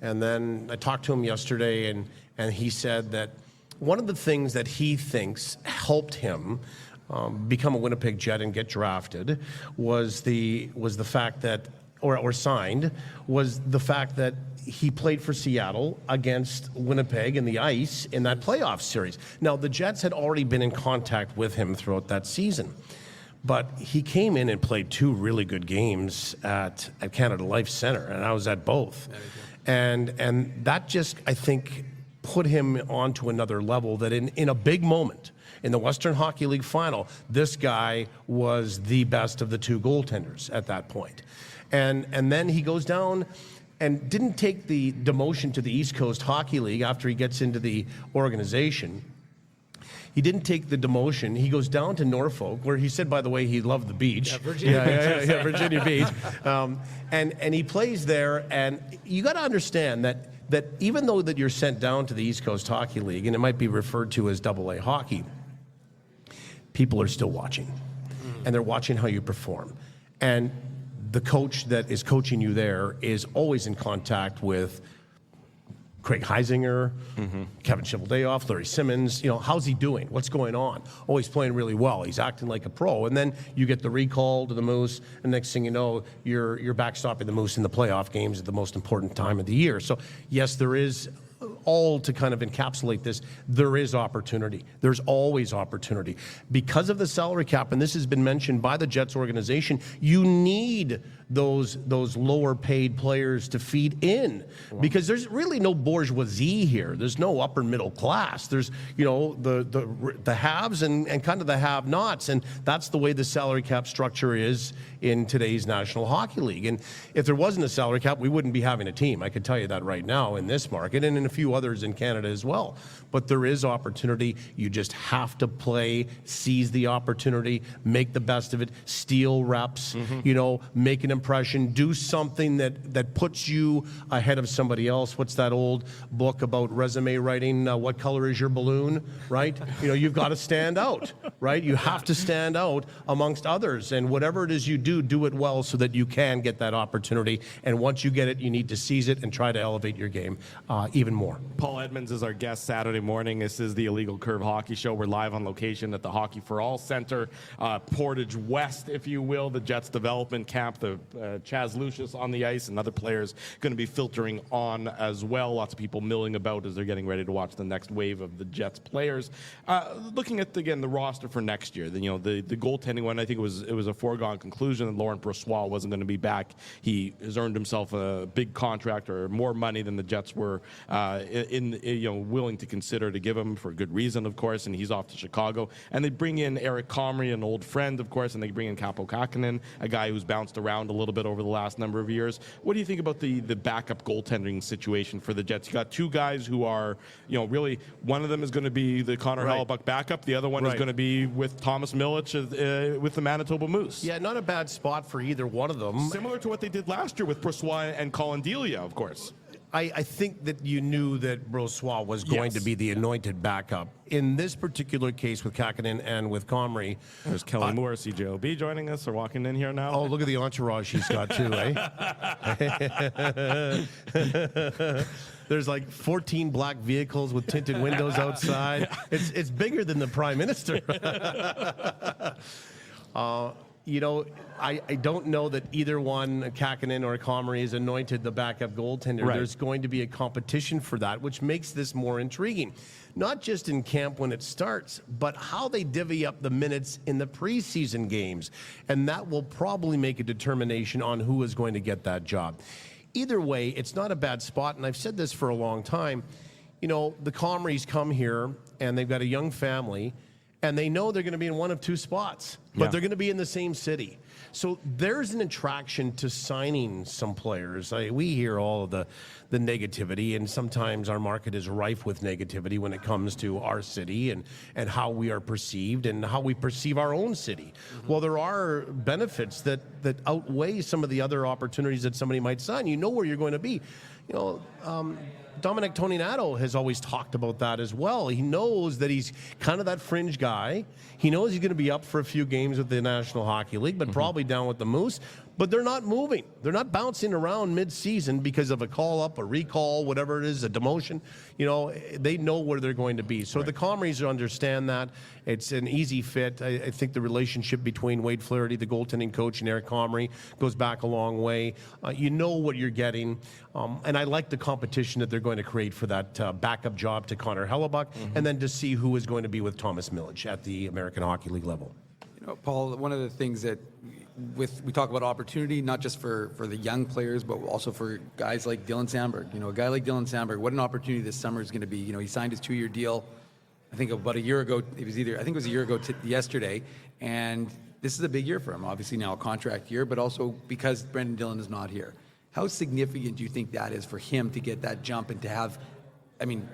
then I talked to him yesterday, and he said that one of the things that he thinks helped him become a Winnipeg Jet and get drafted was the fact that, or signed, was the fact that he played for Seattle against Winnipeg in the ice in that playoff series. Now, the Jets had already been in contact with him throughout that season, but he came in and played 2 really good games at Canada Life Center, and I was at both. And that just, I think, put him onto another level, that in a big moment, in the Western Hockey League final, this guy was the best of the 2 goaltenders at that point. And then he goes down and didn't take the demotion to the East Coast Hockey League after he gets into the organization. He didn't take the demotion. He goes down to Norfolk, where he said, by the way, he loved the beach.
Yeah, Virginia.
Yeah, Virginia Beach. And he plays there, and you got to understand that even though that you're sent down to the East Coast Hockey League, and it might be referred to as AA hockey, people are still watching, and they're watching how you perform. And the coach that is coaching you there is always in contact with Craig Heisinger, Kevin Cheveldayoff, Larry Simmons. How's he doing? What's going on? Oh, he's playing really well. He's acting like a pro. And then you get the recall to the Moose, and next thing you know, you're backstopping the Moose in the playoff games at the most important time of the year. So, yes, there is, all to kind of encapsulate this, there is opportunity. There's always opportunity. Because of the salary cap, and this has been mentioned by the Jets organization, you need those lower paid players to feed in, because there's really no bourgeoisie here. There's no upper middle class. There's the haves and kind of the have-nots, and that's the way the salary cap structure is in today's National Hockey League. And if there wasn't a salary cap, we wouldn't be having a team. I could tell you that right now in this market, and in a few others in Canada as well. But there is opportunity. You just have to play, seize the opportunity, make the best of it, steal reps, make an impression, do something that puts you ahead of somebody else. What's that old book about resume writing? What color is your balloon, right? You've got to stand out, right? You have to stand out amongst others, and whatever it is you do it well so that you can get that opportunity. And once you get it, you need to seize it and try to elevate your game even more.
Paul Edmonds is our guest Saturday morning. This is the Illegal Curve Hockey Show. We're live on location at the Hockey for All Center, Portage West, if you will, the Jets development camp. The Chaz Lucius on the ice, and other players going to be filtering on as well. Lots of people milling about as they're getting ready to watch the next wave of the Jets players. Looking at, again, the roster for next year, the goaltending one, I think it was a foregone conclusion that Laurent Brossoit wasn't going to be back. He has earned himself a big contract, or more money than the Jets were willing to consider to give him, for good reason, of course, and he's off to Chicago. And they bring in Eric Comrie, an old friend, of course, and they bring in Kaapo Kähkönen, a guy who's bounced around a little bit over the last number of years. What do you think about the backup goaltending situation for the Jets? You got 2 guys who are, really, one of them is going to be the Connor Hellebuyck backup. The other one is going to be with Thomas Milic with the Manitoba Moose.
Yeah, not a bad spot for either one of them.
Similar to what they did last year with Brossoit and Colin Delia, of course.
I think that you knew that Brossoit was going to be the anointed backup. In this particular case with Kähkönen and with Comrie.
There's Kelly Moore, CJOB, joining us, or walking in here now.
Oh, look at the entourage he's got too, eh? There's like 14 black vehicles with tinted windows outside. It's bigger than the Prime Minister. I don't know that either one, Kähkönen or Comrie, is anointed the backup goaltender.
Right.
There's going to be a competition for that, which makes this more intriguing. Not just in camp when it starts, but how they divvy up the minutes in the preseason games. And that will probably make a determination on who is going to get that job. Either way, it's not a bad spot, and I've said this for a long time. The Comries come here, and they've got a young family, and they know they're going to be in one of two spots, but
Yeah.
they're going to be in the same city. So there's an attraction to signing some players. We hear all of the negativity, and sometimes our market is rife with negativity when it comes to our city and how we are perceived and how we perceive our own city. Well, there are benefits that outweigh some of the other opportunities that somebody might sign. You know where you're going to be. You know, Dominic Toninato has always talked about that as well. He knows that he's kind of that fringe guy. He knows he's going to be up for a few games with the National Hockey League, but probably down with the Moose. But they're not moving. They're not bouncing around mid-season because of a call-up, a recall, whatever it is, a demotion. You know, they know where they're going to be. So the Comries understand that. It's an easy fit. I think the relationship between Wade Flaherty, the goaltending coach, and Eric Comrie goes back a long way. You know what you're getting. And I like the competition that they're going to create for that backup job to Connor Hellebuck, and then to see who is going to be with Thomas Milic at the American Hockey League level.
You know, Paul, one of the things that we talk about opportunity, not just for the young players, but also for guys like Dylan Sandberg. You know, a guy like Dylan Sandberg, what an opportunity this summer is going to be. You know, he signed his 2-year deal, I think about a year ago. It was a year ago yesterday, and this is a big year for him. Obviously now a contract year, but also because Brendan Dillon is not here. How significant do you think that is for him to get that jump and to have, I mean,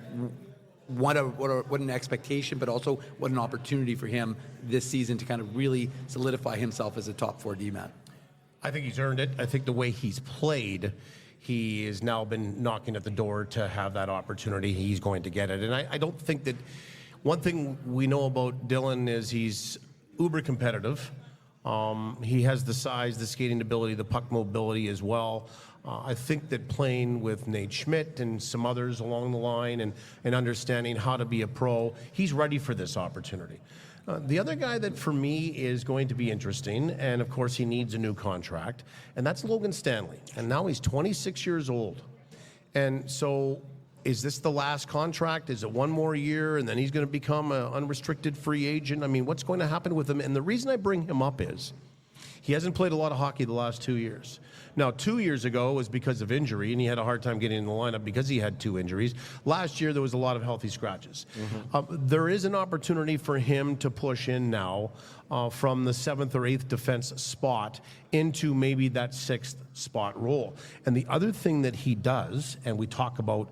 what an expectation, but also what an opportunity for him this season to kind of really solidify himself as a top 4 D-man?
I think he's earned it. I think the way he's played, he has now been knocking at the door to have that opportunity. He's going to get it. And I don't think that one thing we know about Dylan is he's uber competitive. He has the size, the skating ability, the puck mobility as well. I think that playing with Nate Schmidt and some others along the line and understanding how to be a pro, he's ready for this opportunity. The other guy that for me is going to be interesting, and of course he needs a new contract, and that's Logan Stanley. And now he's 26 years old. And so is this the last contract? Is it one more year and then he's going to become an unrestricted free agent? I mean, what's going to happen with him? And the reason I bring him up is he hasn't played a lot of hockey the last 2 years. Now, 2 years ago was because of injury, and he had a hard time getting in the lineup because he had 2 injuries. Last year, there was a lot of healthy scratches. There is an opportunity for him to push in now from the 7th or 8th defense spot into maybe that 6th spot role. And the other thing that he does, and we talk about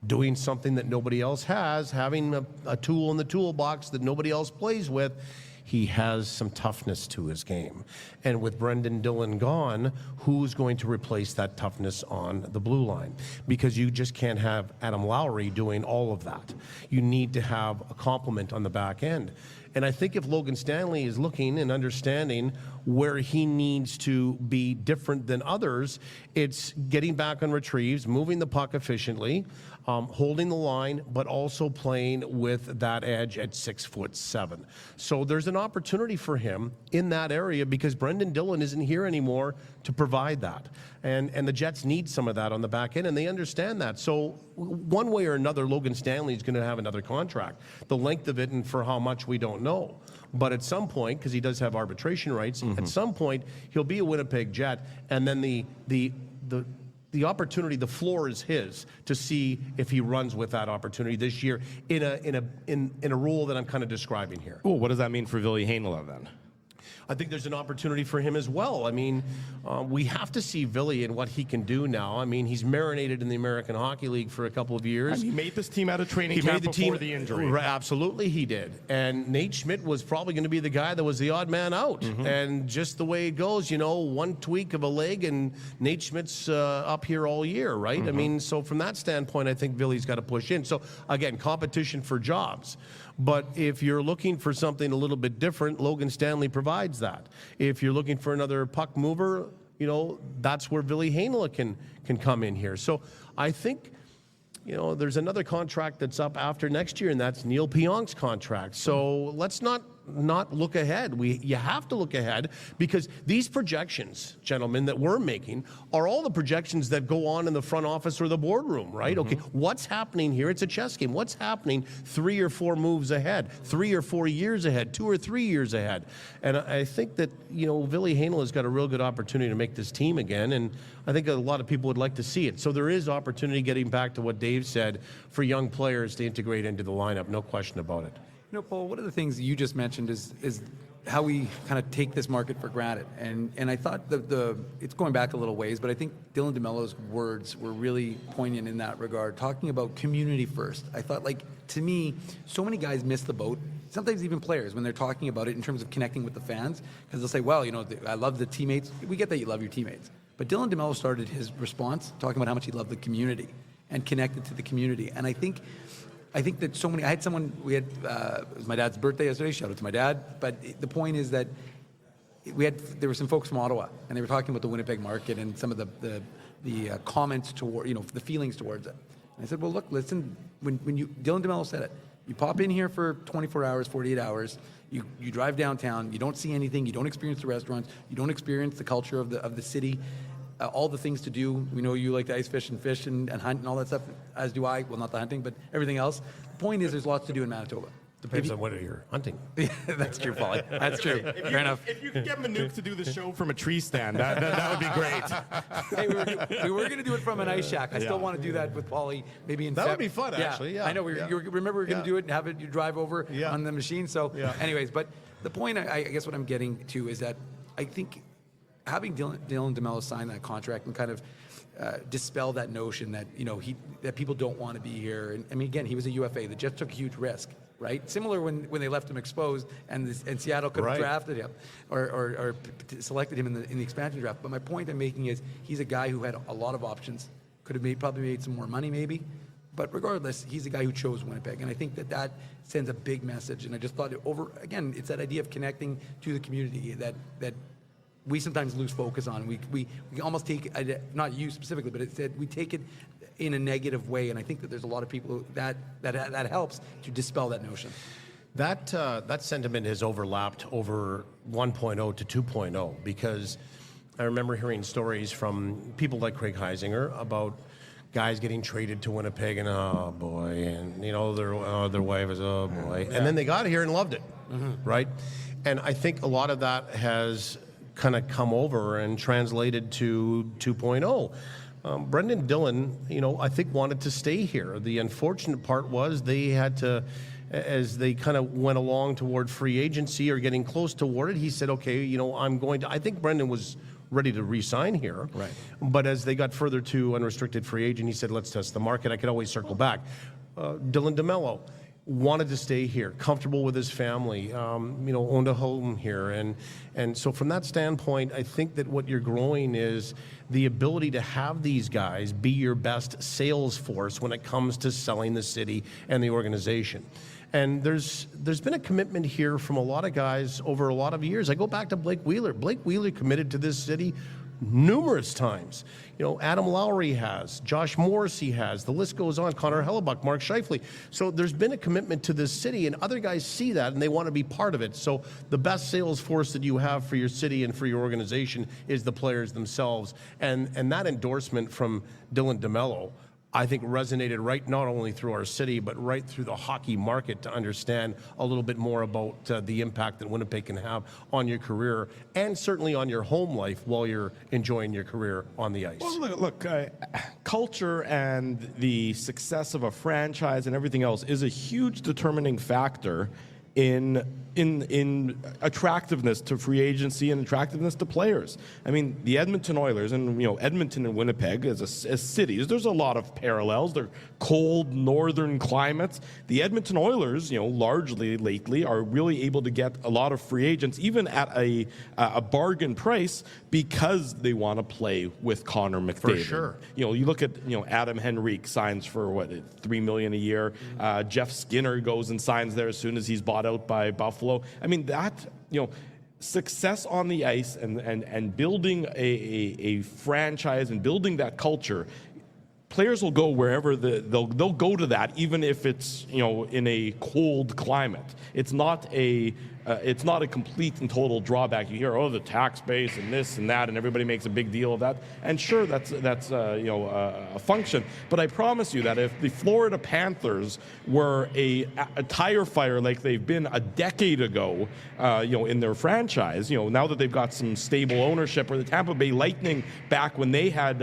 doing something that nobody else has, having a tool in the toolbox that nobody else plays with, he has some toughness to his game. And with Brendan Dillon gone, who's going to replace that toughness on the blue line? Because you just can't have Adam Lowry doing all of that. You need to have a complement on the back end. And I think if Logan Stanley is looking and understanding where he needs to be different than others, it's getting back on retrieves, moving the puck efficiently, holding the line, but also playing with that edge at 6'7". So there's an opportunity for him in that area because Brendan Dillon isn't here anymore to provide that. And the Jets need some of that on the back end, and they understand that. So one way or another, Logan Stanley is going to have another contract. The length of it and for how much, we don't know. But at some point, because he does have arbitration rights, at some point he'll be a Winnipeg Jet, and then the opportunity, the floor is his to see if he runs with that opportunity this year in a role that I'm kind of describing here.
Well, what does that mean for Ville Heinola then?
I think there's an opportunity for him as well. I mean, we have to see Ville and what he can do now. I mean, he's marinated in the American Hockey League for a couple of years.
And he made this team out of training camp before the injury.
Right, absolutely, he did. And Nate Schmidt was probably going to be the guy that was the odd man out. And just the way it goes, you know, one tweak of a leg and Nate Schmidt's up here all year, right? I mean, so from that standpoint, I think Ville's got to push in. So, again, competition for jobs. But if you're looking for something a little bit different, Logan Stanley provides that. If you're looking for another puck mover, you know, that's where Ville Heinola can come in here. So I think, you know, there's another contract that's up after next year, and that's Neil Pionk's contract. So let's not look ahead. You have to look ahead because these projections, gentlemen, that we're making are all the projections that go on in the front office or the boardroom, right? Okay, what's happening here? It's a chess game. What's happening 3 or 4 moves ahead, 3 or 4 years ahead, 2 or 3 years ahead? And I think that, you know, Ville Heinola's got a real good opportunity to make this team again, and I think a lot of people would like to see it. So there is opportunity, getting back to what Dave said, for young players to integrate into the lineup, no question about it.
Paul, one of the things you just mentioned is how we kind of take this market for granted. And I thought it's going back a little ways, but I think Dylan DeMello's words were really poignant in that regard, talking about community first. I thought, like, to me, so many guys miss the boat, sometimes even players, when they're talking about it in terms of connecting with the fans, because they'll say, well, I love the teammates. We get that you love your teammates. But Dylan DeMello started his response talking about how much he loved the community and connected to the community. And I think that so many, I had someone, it was my dad's birthday yesterday, shout out to my dad, but the point is that there were some folks from Ottawa, and they were talking about the Winnipeg market and some of the comments toward, the feelings towards it. And I said, well, look, listen, when Dylan DeMello said it, you pop in here for 24 hours, 48 hours, you drive downtown, you don't see anything, you don't experience the restaurants, you don't experience the culture of the city, all the things to do. We know you like to ice fish and hunt and all that stuff, as do I. Well, not the hunting, but everything else. The point is, there's lots to do in Manitoba.
Depends on what you're hunting.
Yeah, that's true, Paulie. That's true. Fair enough.
If you could get Manuk to do the show from a tree stand, that would be great.
Hey, we were going to do it from an ice shack. I still want to do that with Paulie, maybe in
That would be fun, actually, yeah.
I know. You remember we were going to do it and have it, you drive over on the machine. So, anyways, but the point, I guess what I'm getting to is that I think having Dylan DeMello sign that contract and kind of dispel that notion that that people don't want to be here. And I mean, again, he was a UFA. The Jets took a huge risk, right? Similar when they left him exposed, and Seattle could have drafted him or selected him in the expansion draft. But my point I'm making is he's a guy who had a lot of options. Could have probably made some more money, maybe. But regardless, he's a guy who chose Winnipeg, and I think that sends a big message. And I just thought again, it's that idea of connecting to the community that we sometimes lose focus on. We almost take, not you specifically, but we take it in a negative way, and I think that there's a lot of people that helps to dispel that notion.
That sentiment has overlapped over 1.0 to 2.0, because I remember hearing stories from people like Craig Heisinger about guys getting traded to Winnipeg, and oh boy, and their wife is oh boy, and then they got here and loved it, right? And I think a lot of that has kind of come over and translated to 2.0. Brendan Dillon, I think wanted to stay here. The unfortunate part was they had to, as they kind of went along toward free agency or getting close toward it, he said, okay, I think Brendan was ready to re-sign here. Right. But as they got further to unrestricted free agent, he said, let's test the market. I could always circle back. Dylan DeMello wanted to stay here, comfortable with his family, owned a home here. And so from that standpoint, I think that what you're growing is the ability to have these guys be your best sales force when it comes to selling the city and the organization. And there's been a commitment here from a lot of guys over a lot of years. I go back to Blake Wheeler. Blake Wheeler committed to this city numerous times. Adam Lowry has, Josh Morrissey has, the list goes on, Connor Hellebuck, Mark Scheifele. So there's been a commitment to this city, and other guys see that and they want to be part of it. So the best sales force that you have for your city and for your organization is the players themselves. And that endorsement from Dylan DeMello, I think, resonated right not only through our city, but right through the hockey market to understand a little bit more about the impact that Winnipeg can have on your career and certainly on your home life while you're enjoying your career on the ice.
Well, look, culture and the success of a franchise and everything else is a huge determining factor in attractiveness to free agency and attractiveness to players. I mean, the Edmonton Oilers and Edmonton and Winnipeg as cities, there's a lot of parallels. They're cold northern climates. The Edmonton Oilers, largely lately are really able to get a lot of free agents, even at a bargain price, because they want to play with Connor McDavid.
For sure.
You look at Adam Henrique signs for $3 million a year. Jeff Skinner goes and signs there as soon as he's bought out by Buffalo. I mean, that, success on the ice and building a franchise and building that culture, players will go wherever they'll go to that, even if it's in a cold climate. It's not a it's not a complete and total drawback. You hear, oh, the tax base and this and that, and everybody makes a big deal of that. And sure, that's a function. But I promise you that if the Florida Panthers were a tire fire like they've been a decade ago, in their franchise, now that they've got some stable ownership, or the Tampa Bay Lightning back when they had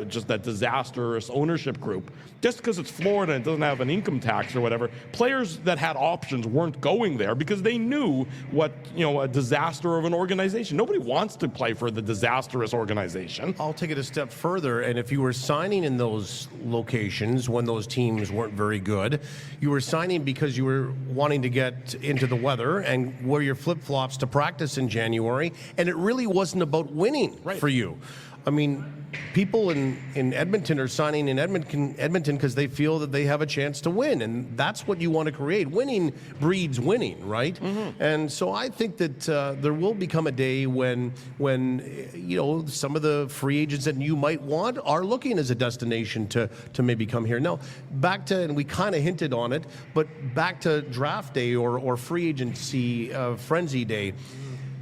just that disastrous ownership group, just because it's Florida and it doesn't have an income tax or whatever, players that had options weren't going there because they knew what, a disaster of an organization. Nobody wants to play for the disastrous organization.
I'll take it a step further, and if you were signing in those locations when those teams weren't very good, you were signing because you were wanting to get into the weather and wear your flip-flops to practice in January, and it really wasn't about winning for you. I mean, people in Edmonton are signing in Edmonton because they feel that they have a chance to win, and that's what you want to create. Winning breeds winning, right? Mm-hmm. And so I think that there will become a day when some of the free agents that you might want are looking as a destination to maybe come here. Now, back to, and we kind of hinted on it, but back to draft day or free agency frenzy day.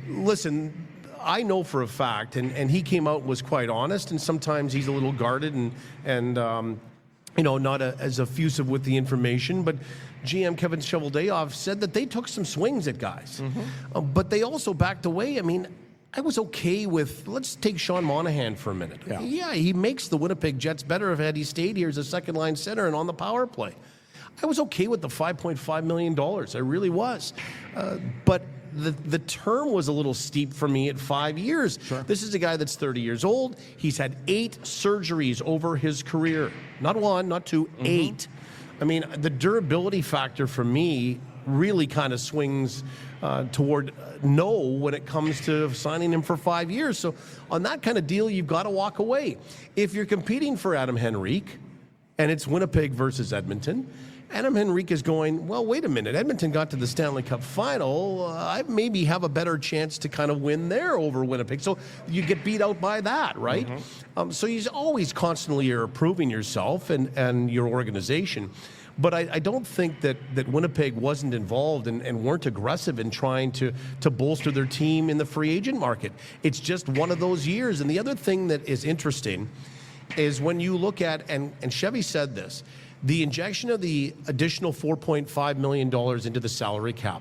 Listen, I know for a fact, and he came out and was quite honest, and sometimes he's a little guarded and not as effusive with the information, but GM Kevin Cheveldayoff said that they took some swings at guys, but they also backed away. I mean, I was okay with, let's take Sean Monahan for a minute. Yeah, he makes the Winnipeg Jets better if had he stayed here as a second-line center and on the power play. I was okay with the $5.5 million. I really was. But the term was a little steep for me at 5 years. Sure. This is a guy that's 30 years old. He's had 8 surgeries over his career. Not 1, not 2, 8. I mean, the durability factor for me really kind of swings toward no when it comes to signing him for 5 years. So on that kind of deal, you've got to walk away. If you're competing for Adam Henrique, and it's Winnipeg versus Edmonton, Adam Henrique is going, well, wait a minute. Edmonton got to the Stanley Cup final. I maybe have a better chance to kind of win there over Winnipeg. So you get beat out by that, right? So he's always constantly improving yourself and your organization. But I don't think that Winnipeg wasn't involved and weren't aggressive in trying to bolster their team in the free agent market. It's just one of those years. And the other thing that is interesting is when you look at, and Chevy said this, the injection of the additional $4.5 million into the salary cap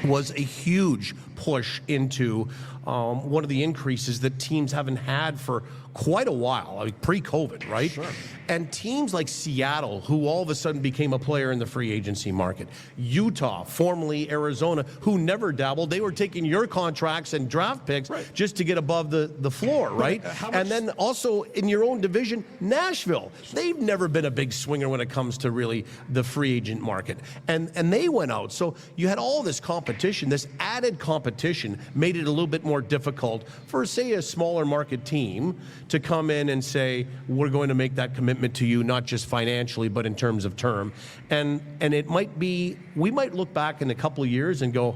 was a huge push into one of the increases that teams haven't had for quite a while, I mean, pre-COVID, right? Sure. And teams like Seattle, who all of a sudden became a player in the free agency market, Utah, formerly Arizona, who never dabbled, they were taking your contracts and draft picks just to get above the floor, right? And then also in your own division, Nashville, they've never been a big swinger when it comes to really the free agent market. And they went out. So you had all this competition, this added competition made it a little bit more difficult for, say, a smaller market team to come in and say, we're going to make that commitment to you, not just financially, but in terms of term. And it might be, we might look back in a couple of years and go,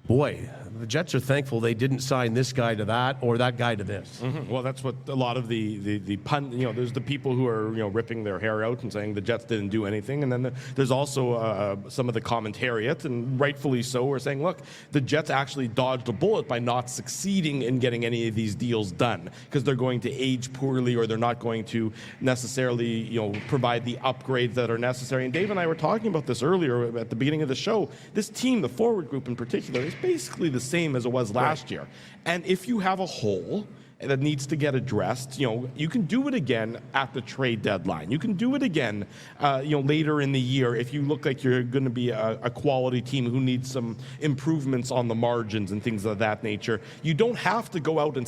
boy, the Jets are thankful they didn't sign this guy to that or that guy to this.
Well, that's what a lot of the pun, there's the people who are, ripping their hair out and saying the Jets didn't do anything. And then there's also some of the commentariat, and rightfully so, are saying, look, the Jets actually dodged a bullet by not succeeding in getting any of these deals done because they're going to age poorly or they're not going to necessarily, provide the upgrades that are necessary. And Dave and I were talking about this earlier at the beginning of the show. This team, the forward group in particular, is basically the same as it was last year. And if you have a hole that needs to get addressed, you can do it again at the trade deadline. You can do it again, later in the year if you look like you're going to be a quality team who needs some improvements on the margins and things of that nature. You don't have to go out and,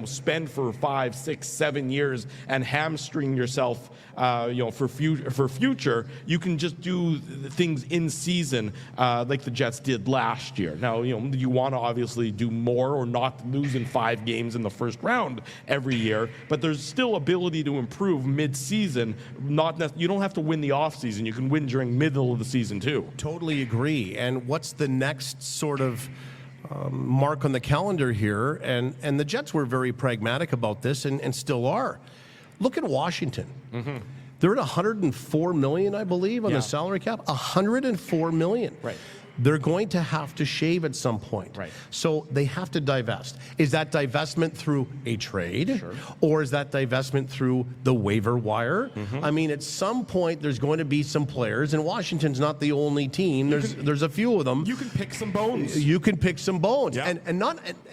spend for 5, 6, 7 years and hamstring yourself, for future. You can just do things in season, like the Jets did last year. Now, you want to obviously do more or not lose in 5 games in the first round every year, but there's still ability to improve mid-season. You don't have to win the offseason. You can win during middle of the season too.
Totally agree. And what's the next sort of mark on the calendar here? And the Jets were very pragmatic about this and still are. Look at Washington. They're at $104 million, I believe, on the salary cap. $104 million.
Right.
they're going to have to shave at some point.
Right.
So they have to divest. Is that divestment through a trade? Or is that divestment through the waiver wire? I mean, at some point, there's going to be some players, and Washington's not the only team. There's a few of them.
You can pick some bones.
You can pick some bones.
Yeah.
And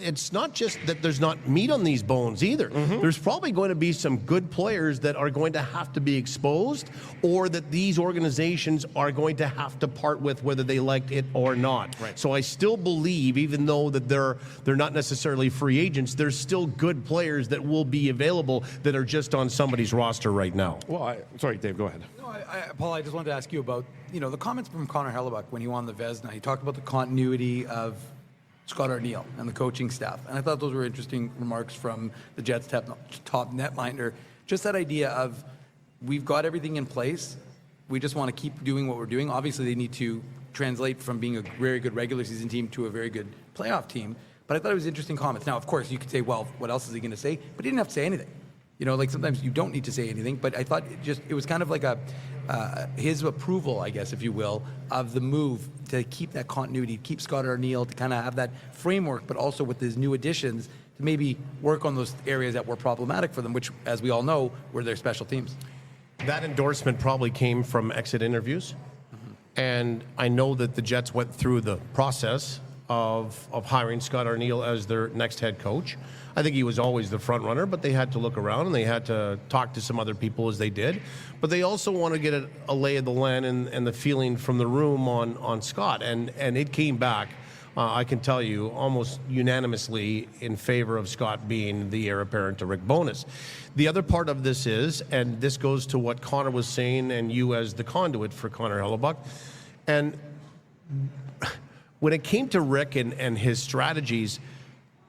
it's not just that there's not meat on these bones either. There's probably going to be some good players that are going to have to be exposed, or that these organizations are going to have to part with, whether they liked it or not.
Right.
So I still believe, even though that they're not necessarily free agents, there's still good players that will be available that are just on somebody's roster right now.
Well, sorry, Dave, go ahead.
No, Paul, I just wanted to ask you about, the comments from Connor Hellebuck when he won the Vezina. He talked about the continuity of Scott Arniel and the coaching staff. And I thought those were interesting remarks from the Jets top netminder. Just that idea of, we've got everything in place. We just want to keep doing what we're doing. Obviously, they need to translate from being a very good regular season team to a very good playoff team. But I thought it was interesting comments. Now, of course, you could say, well, what else is he going to say? But he didn't have to say anything. Like sometimes you don't need to say anything. But I thought it was kind of like his approval, I guess, if you will, of the move to keep that continuity, to keep Scott Arniel, to kind of have that framework, but also with his new additions, to maybe work on those areas that were problematic for them, which, as we all know, were their special teams.
That endorsement probably came from exit interviews. And I know that the Jets went through the process of hiring Scott Arniel as their next head coach. I think he was always the front runner, but they had to look around and they had to talk to some other people as they did. But they also want to get a lay of the land and the feeling from the room on Scott. And it came back, I can tell you, almost unanimously in favor of Scott being the heir apparent to Rick Bowness. The other part of this is, and this goes to what Connor was saying and you as the conduit for Connor Hellebuck, and when it came to Rick and his strategies,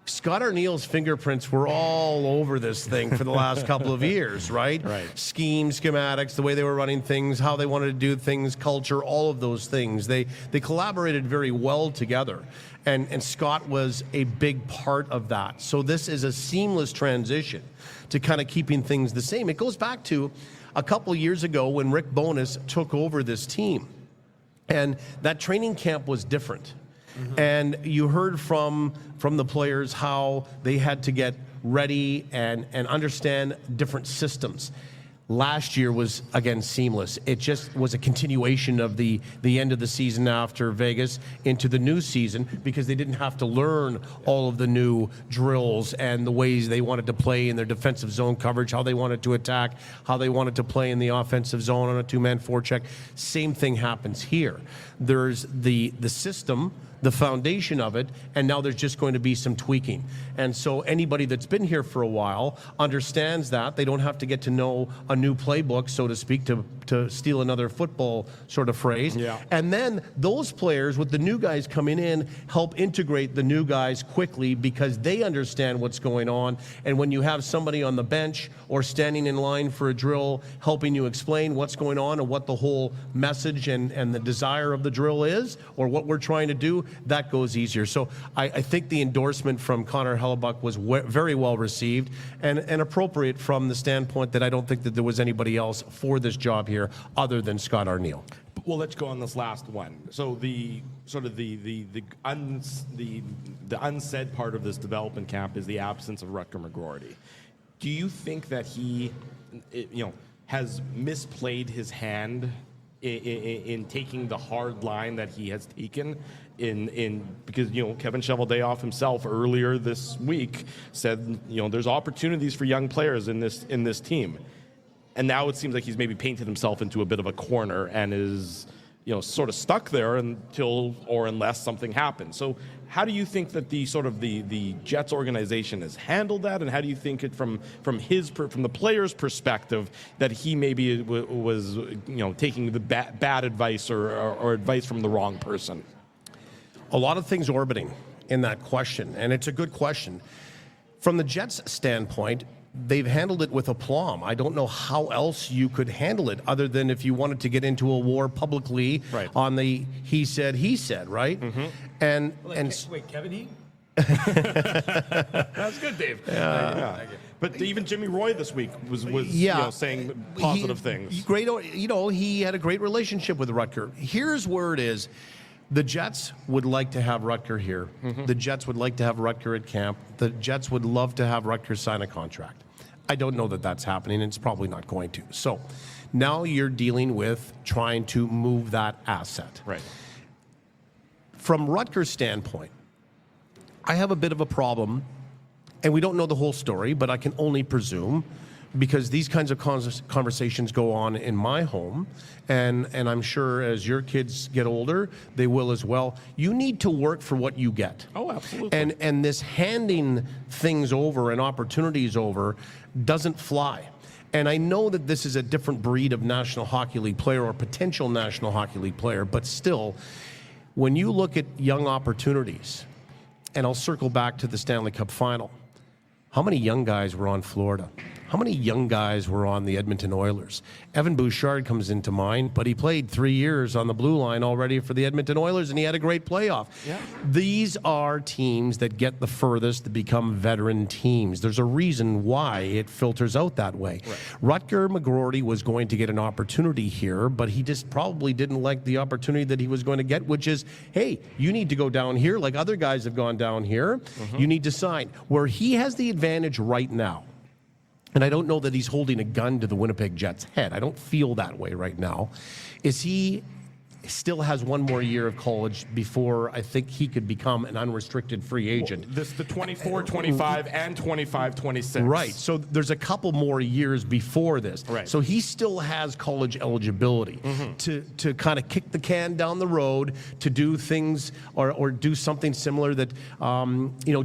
Scott Arniel's fingerprints were all over this thing for the last couple of years, right?
Right.
Schemes, schematics, the way they were running things, how they wanted to do things, culture, all of those things. They collaborated very well together. And Scott was a big part of that. So this is a seamless transition to kind of keeping things the same. It goes back to a couple of years ago when Rick Bowness took over this team. And that training camp was different. And you heard from the players how they had to get ready and understand different systems. Last year was, again, seamless. It just was a continuation of the end of the season after Vegas into the new season, because they didn't have to learn all of the new drills and the ways they wanted to play in their defensive zone coverage, how they wanted to attack, how they wanted to play in the offensive zone on a two-man forecheck. Same thing happens here. There's the system, the foundation of it, and now there's just going to be some tweaking. And so anybody that's been here for a while understands that. They don't have to get to know a new playbook, so to speak, to steal another football sort of phrase.
Yeah.
And then those players with the new guys coming in help integrate the new guys quickly, because they understand what's going on. And when you have somebody on the bench or standing in line for a drill helping you explain what's going on and what the whole message and the desire of the drill is, or what we're trying to do, that goes easier. So I think the endorsement from Connor Hellebuck was very well received and appropriate from the standpoint that I don't think that there was anybody else for this job here other than Scott Arniel.
Well, let's go on this last one. So the unsaid part of this development camp is the absence of Rutger McGroarty. Do you think that he, has misplayed his hand in taking the hard line that he has taken because Kevin Cheveldayoff himself earlier this week said there's opportunities for young players in this team, and now it seems like he's maybe painted himself into a bit of a corner and is sort of stuck there until or unless something happens. So how do you think that the Jets organization has handled that, and how do you think it from the player's perspective that he maybe was taking the bad advice or advice from the wrong person?
A lot of things orbiting in that question, and it's a good question. From the Jets' standpoint, they've handled it with aplomb. I don't know how else you could handle it other than if you wanted to get into a war publicly on the he said, right? Mm-hmm. And
wait, Kevin He?
That's good, Dave. Yeah. But even Jimmy Roy this week was saying positive things.
Great, he had a great relationship with Rutger. Here's where it is. The Jets would like to have Rutger here. The Jets would like to have Rutger at camp. The Jets would love to have Rutger sign a contract. I don't know that that's happening, and it's probably not going to. So now you're dealing with trying to move that asset.
Right.
From Rutger's standpoint, I have a bit of a problem, and we don't know the whole story, but I can only presume, because these kinds of conversations go on in my home, and I'm sure as your kids get older, they will as well. You need to work for what you get.
Oh, absolutely.
And this handing things over and opportunities over doesn't fly. And I know that this is a different breed of National Hockey League player or potential National Hockey League player, but still, when you look at young opportunities, and I'll circle back to the Stanley Cup final, how many young guys were on Florida? How many young guys were on the Edmonton Oilers? Evan Bouchard comes into mind, but he played 3 years on the blue line already for the Edmonton Oilers, and he had a great playoff.
Yeah.
These are teams that get the furthest to become veteran teams. There's a reason why it filters out that way. Right. Rutger McGroarty was going to get an opportunity here, but he just probably didn't like the opportunity that he was going to get, which is, hey, you need to go down here like other guys have gone down here. You need to sign. Where he has the advantage right now, and I don't know that he's holding a gun to the Winnipeg Jets' head. I don't feel that way right now. Is he still has one more year of college before I think he could become an unrestricted free agent.
This the 24, 25, and 25, 26.
Right. So there's a couple more years before this.
Right.
So he still has college eligibility to kind of kick the can down the road, to do things or do something similar that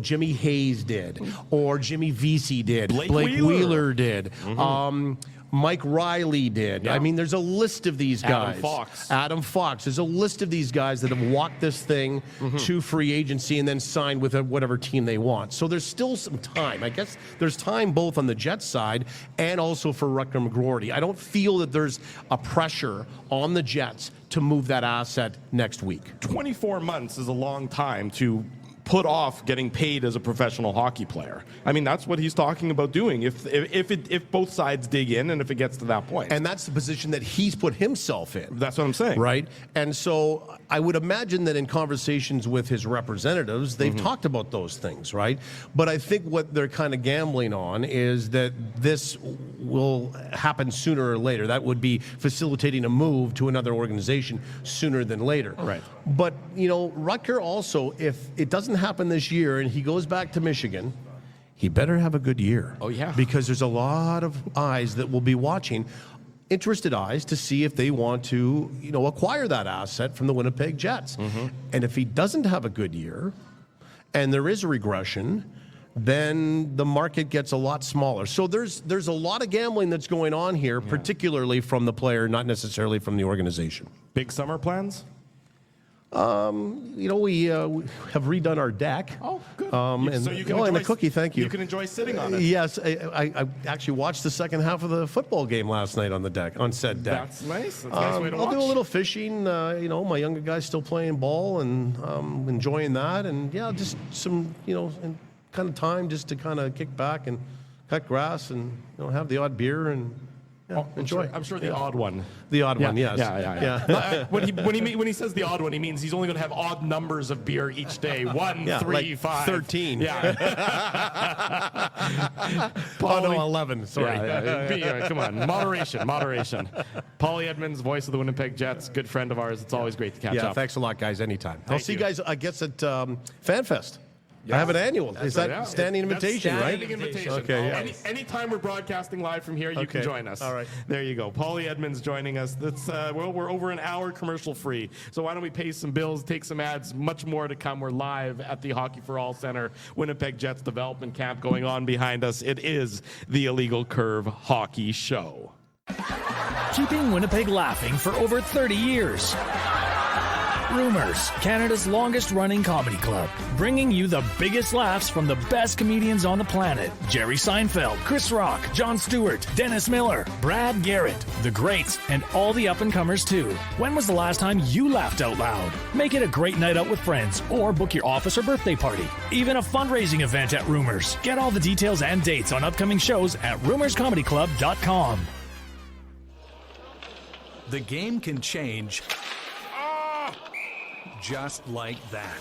Jimmy Hayes did or Jimmy Vesey did,
Blake
Wheeler did. Mike Riley did.
Yeah.
I mean, there's a list of these guys. Adam Fox. There's a list of these guys that have walked this thing to free agency and then signed with whatever team they want. So there's still some time. I guess there's time both on the Jets side and also for Rutger McGroarty. I don't feel that there's a pressure on the Jets to move that asset next week.
24 months is a long time to put off getting paid as a professional hockey player. I mean, that's what he's talking about doing if both sides dig in and if it gets to that point.
And that's the position that he's put himself in.
That's what I'm saying.
Right? And so I would imagine that in conversations with his representatives, they've talked about those things, right? But I think what they're kind of gambling on is that this will happen sooner or later. That would be facilitating a move to another organization sooner than later.
Right.
But, Rutger also, if it doesn't happen this year and he goes back to Michigan, he better have a good year.
Oh, yeah.
Because there's a lot of eyes that will be watching, interested eyes, to see if they want to, acquire that asset from the Winnipeg Jets. And if he doesn't have a good year and there is a regression, then the market gets a lot smaller. So there's a lot of gambling that's going on here, particularly from the player, not necessarily from the organization.
Big summer plans?
We have redone our deck.
Oh, good.
So
you can
and
enjoy
a cookie, thank you.
You can enjoy sitting on it.
Yes, I actually watched the second half of the football game last night on said deck.
That's nice. That's a nice way to
I'll
watch.
do a little fishing. My younger guy's still playing ball and enjoying that. And just some, and kind of time just to kind of kick back and cut grass and have the odd beer and enjoy.
I'm sure the odd one.
The odd one, yes.
Yeah. When he says the odd one, he means he's only going to have odd numbers of beer each day. 1, 3,
like
5.
13.
Yeah.
Oh, no, 11. Sorry.
Yeah, come on. Moderation. Paulie Edmonds, voice of the Winnipeg Jets, good friend of ours. It's always great to catch up.
Thanks a lot, guys. Anytime. I'll see
you.
you guys, I guess, at FanFest. I have an annual. Is that standing invitation, right?
Standing invitation.
Okay, yeah.
Anytime we're broadcasting live from here, you can join us.
All right.
There you go. Paulie Edmonds joining us. That's we're over an hour commercial free. So why don't we pay some bills, take some ads, much more to come. We're live at the Hockey for All Center, Winnipeg Jets development camp going on behind us. It is the Illegal Curve Hockey Show.
Keeping Winnipeg laughing for over 30 years. Rumors, Canada's longest-running comedy club, bringing you the biggest laughs from the best comedians on the planet. Jerry Seinfeld, Chris Rock, Jon Stewart, Dennis Miller, Brad Garrett, the greats, and all the up-and-comers too. When was the last time you laughed out loud? Make it a great night out with friends, or book your office or birthday party. Even a fundraising event at Rumors. Get all the details and dates on upcoming shows at rumorscomedyclub.com.
The game can change just like that.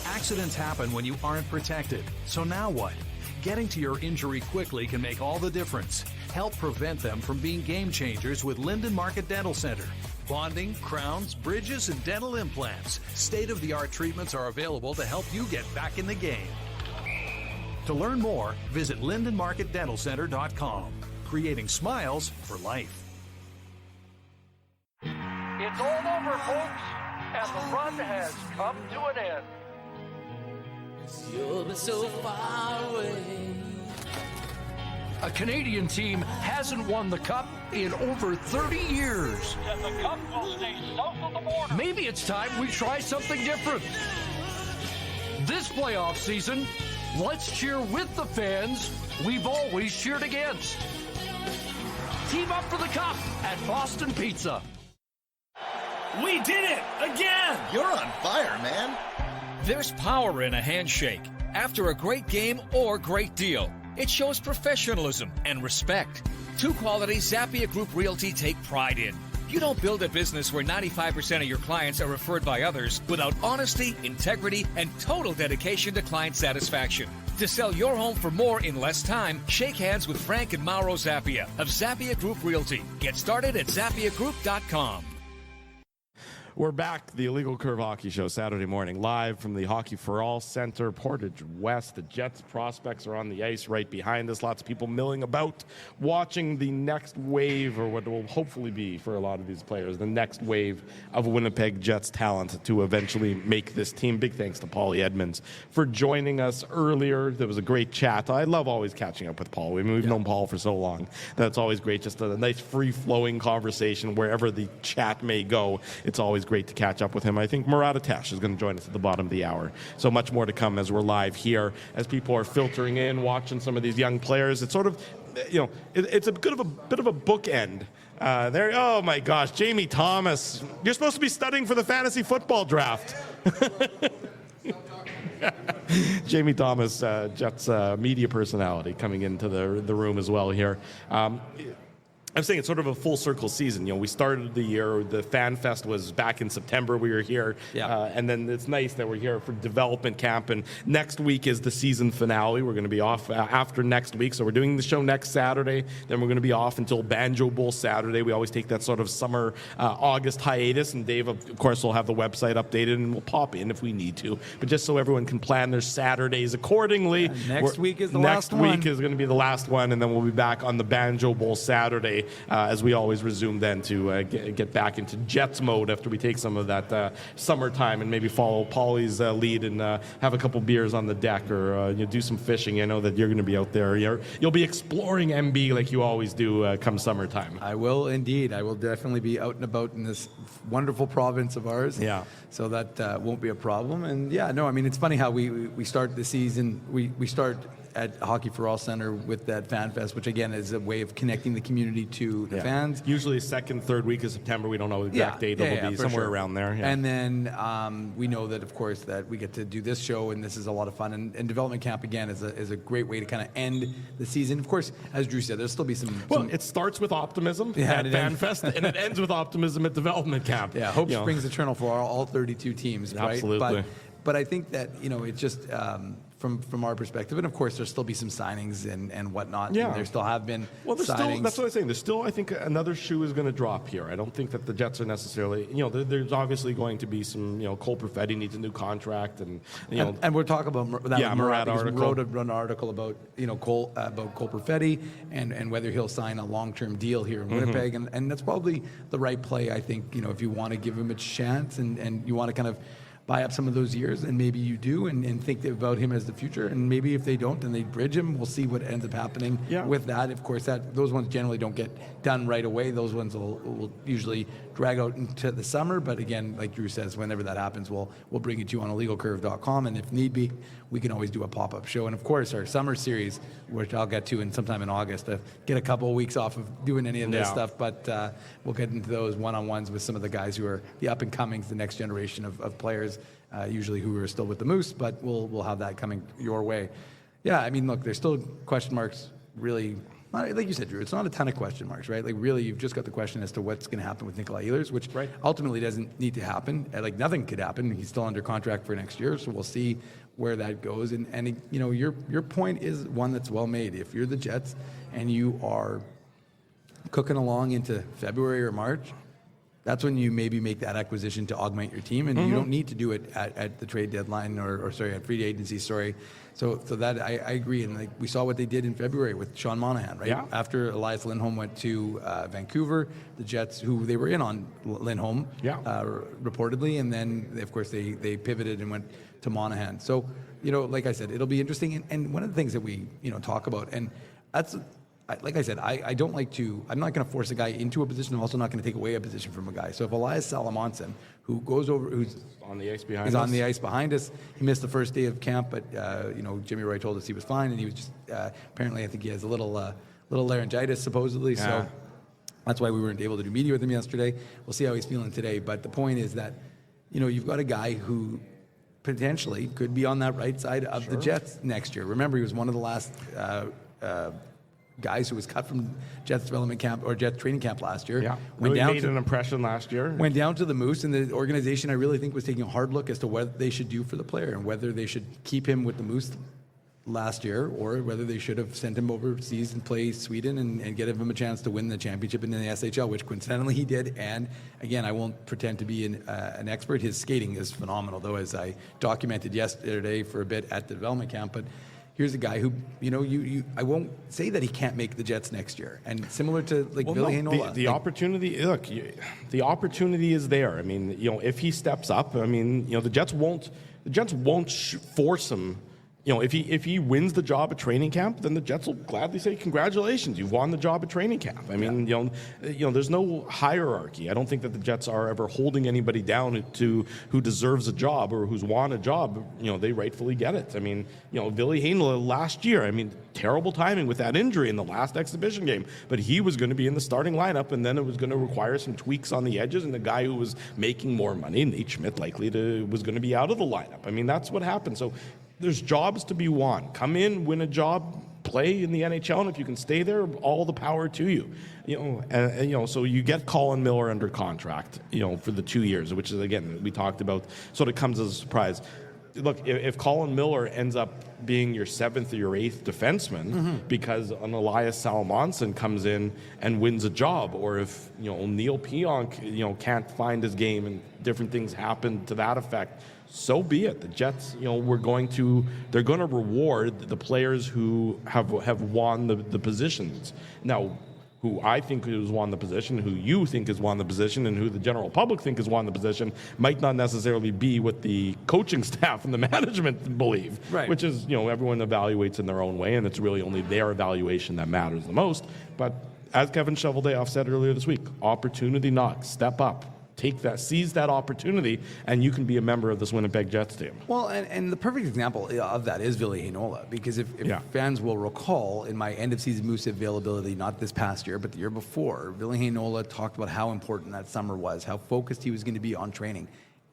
Accidents happen when you aren't protected. So now what? Getting to your injury quickly can make all the difference. Help prevent them from being game changers with Linden Market Dental Center. Bonding, crowns, bridges, and dental implants. State-of-the-art treatments are available to help you get back in the game. To learn more, visit LindenMarketDentalCenter.com. Creating smiles for life.
It's all over, folks, and the run has come to an end.
You'll be so far away.
A Canadian team hasn't won the Cup in over 30 years.
And the Cup will stay south of the border.
Maybe it's time we try something different. This playoff season, let's cheer with the fans we've always cheered against. Team up for the Cup at Boston Pizza. We did it again!
You're on fire, man.
There's power in a handshake after a great game or great deal. It shows professionalism and respect. Two qualities Zappia Group Realty take pride in. You don't build a business where 95% of your clients are referred by others without honesty, integrity, and total dedication to client satisfaction. To sell your home for more in less time, shake hands with Frank and Mauro Zappia of Zappia Group Realty. Get started at ZappiaGroup.com.
We're back, the Illegal Curve Hockey Show, Saturday morning, live from the Hockey for All Center, Portage West. The Jets prospects are on the ice right behind us. Lots of people milling about, watching the next wave, or what will hopefully be for a lot of these players, the next wave of Winnipeg Jets talent to eventually make this team. Big thanks to Paulie Edmonds for joining us earlier. There was a great chat. I love always catching up with Paul. I mean, we've known Paul for so long. That's always great. Just a nice free-flowing conversation wherever the chat may go. It's always great to catch up with him. I think Murat Atesh is going to join us at the bottom of the hour. So much more to come as we're live here, as people are filtering in, watching some of these young players. It's sort of, it's a bit of a bookend. There, oh my gosh, Jamie Thomas. You're supposed to be studying for the fantasy football draft. Jamie Thomas, Jets media personality, coming into the room as well here. I'm saying it's sort of a full circle season. We started the year, the Fan Fest was back in September. We were here. And then it's nice that we're here for development camp. And next week is the season finale. We're going to be off after next week. So we're doing the show next Saturday. Then we're going to be off until Banjo Bowl Saturday. We always take that sort of summer, August hiatus. And Dave, of course, will have the website updated and we'll pop in if we need to. But just so everyone can plan their Saturdays accordingly.
Next week is the last one.
Next week is going to be the last one. And then we'll be back on the Banjo Bowl Saturday. As we always resume then to get back into Jets mode after we take some of that summertime and maybe follow Paulie's lead and have a couple beers on the deck or do some fishing. I know that you're going to be out there. You'll be exploring MB like you always do come summertime.
I will indeed. I will definitely be out and about in this wonderful province of ours.
Yeah.
So that won't be a problem. And it's funny how we start the season. We start at Hockey for All Center with that Fan Fest, which again is a way of connecting the community to the fans.
Usually second, third week of September. We don't know the exact date. It'll be somewhere around there. Yeah.
And then we know that, of course, that we get to do this show, and this is a lot of fun. And development camp again is a great way to kind of end the season. Of course, as Drew said, there'll still be some.
It starts with optimism at Fan Fest, and it ends with optimism at development camp.
Yeah, hope springs eternal for all 32 teams. Right?
Absolutely.
But I think that it's just. From our perspective, and of course there'll still be some signings and whatnot.
Yeah,
and there still have been signings.
That's what I'm saying. There's still, I think, another shoe is going to drop here. I don't think that the Jets are necessarily, there's obviously going to be some, Cole Perfetti needs a new contract, and
we're talking about that.
Murat article.
Wrote an article about Cole Perfetti and whether he'll sign a long-term deal here in Winnipeg, and that's probably the right play. I think if you want to give him a chance and you want to kind of buy up some of those years, and maybe you do, and think about him as the future. And maybe if they don't, then they bridge him. We'll see what ends up happening with that. Of course, those ones generally don't get done right away. Those ones will usually drag out into the summer. But again, like Drew says, whenever that happens, we'll bring it to you on illegalcurve.com. And if need be, we can always do a pop-up show. And of course, our summer series, which I'll get to sometime in August, to get a couple of weeks off of doing any of this stuff. But we'll get into those one-on-ones with some of the guys who are the up-and-comings, the next generation of players. Usually who are still with the Moose, but we'll have that coming your way. Yeah, look, there's still question marks, really, like you said, Drew, it's not a ton of question marks, right? Like really, you've just got the question as to what's going to happen with Nikolai Ehlers, which ultimately doesn't need to happen. Like nothing could happen. He's still under contract for next year, so we'll see where that goes. And you know, your point is one that's well made. If you're the Jets and you are cooking along into February or March, that's when you maybe make that acquisition to augment your team, and you don't need to do it at the trade deadline or at free agency. So that I agree, and like we saw what they did in February with Sean Monahan, right?
Yeah.
After Elias Lindholm went to Vancouver, the Jets, who they were in on Lindholm, reportedly, and then of course they pivoted and went to Monahan. So you know, like I said, it'll be interesting, and one of the things that we talk about, and that's. Like I said, I don't like to. I'm not going to force a guy into a position. I'm also not going to take away a position from a guy. So if Elias Salamonson, who's
on the ice behind
us,
on
the ice behind us, he missed the first day of camp, but Jimmy Roy told us he was fine, and he was just apparently I think he has a little laryngitis supposedly.
Yeah.
So that's why we weren't able to do media with him yesterday. We'll see how he's feeling today. But the point is that you've got a guy who potentially could be on that right side of the Jets next year. Remember, he was one of the last. Guys who was cut from Jets development camp or Jets training camp last year.
Yeah, really made an impression last year.
Went down to the Moose, and the organization I really think was taking a hard look as to what they should do for the player and whether they should keep him with the Moose last year or whether they should have sent him overseas and play Sweden and give him a chance to win the championship in the SHL, which coincidentally he did. And again, I won't pretend to be an expert. His skating is phenomenal, though, as I documented yesterday for a bit at the development camp. But here's a guy who, I won't say that he can't make the Jets next year. And similar to Ville Heinola.
The opportunity, look, the opportunity is there. I mean, if he steps up, I mean, the Jets won't force him. If he wins the job at training camp, then the Jets will gladly say, congratulations, you've won the job at training camp. I mean, there's no hierarchy. I don't think that the Jets are ever holding anybody down to who deserves a job or who's won a job. They rightfully get it. I mean, Ville Heinola last year, I mean, terrible timing with that injury in the last exhibition game, but he was going to be in the starting lineup, and then it was going to require some tweaks on the edges, and the guy who was making more money, Nate Schmidt, was going to be out of the lineup. I mean, that's what happened. So there's jobs to be won. Come in, win a job, play in the NHL, and if you can stay there, all the power to you. So you get Colin Miller under contract, for the 2 years, which is, again, we talked about, sort of comes as a surprise. Look, if Colin Miller ends up being your 7th or your 8th defenseman because an Elias Salamonson comes in and wins a job, or if Neil Pionk can't find his game and different things happen to that effect, so be it. The Jets, they're going to reward the players who have won the positions. Now, who I think has won the position, who you think has won the position, and who the general public think has won the position might not necessarily be what the coaching staff and the management believe.
Right.
Which is, everyone evaluates in their own way, and it's really only their evaluation that matters the most. But as Kevin Cheveldayoff said earlier this week, opportunity knocks, step up. Seize that opportunity, and you can be a member of this Winnipeg Jets team. Well,
and the perfect example of that is Ville Heinola, because if fans will recall, in my end-of-season Moose availability, not this past year, but the year before, Ville Heinola talked about how important that summer was, how focused he was going to be on training.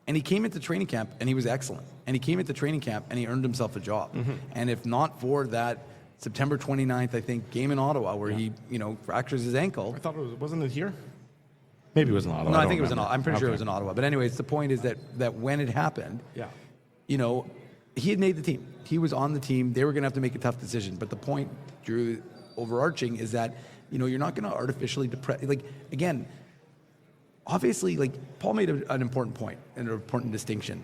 And he came into training camp, and he was excellent. And he came into training camp, and he earned himself a job. And if not for that September 29th, I think, game in Ottawa, where he, fractures his ankle.
I thought wasn't it here? Maybe it was in Ottawa.
No, I think it was in Ottawa. I'm pretty sure it was in Ottawa. But anyways, the point is that when it happened, he had made the team. He was on the team. They were going to have to make a tough decision. But the point, Drew, overarching, is that, you're not going to artificially depress. Like, again, obviously, like, Paul made an important point, an important distinction.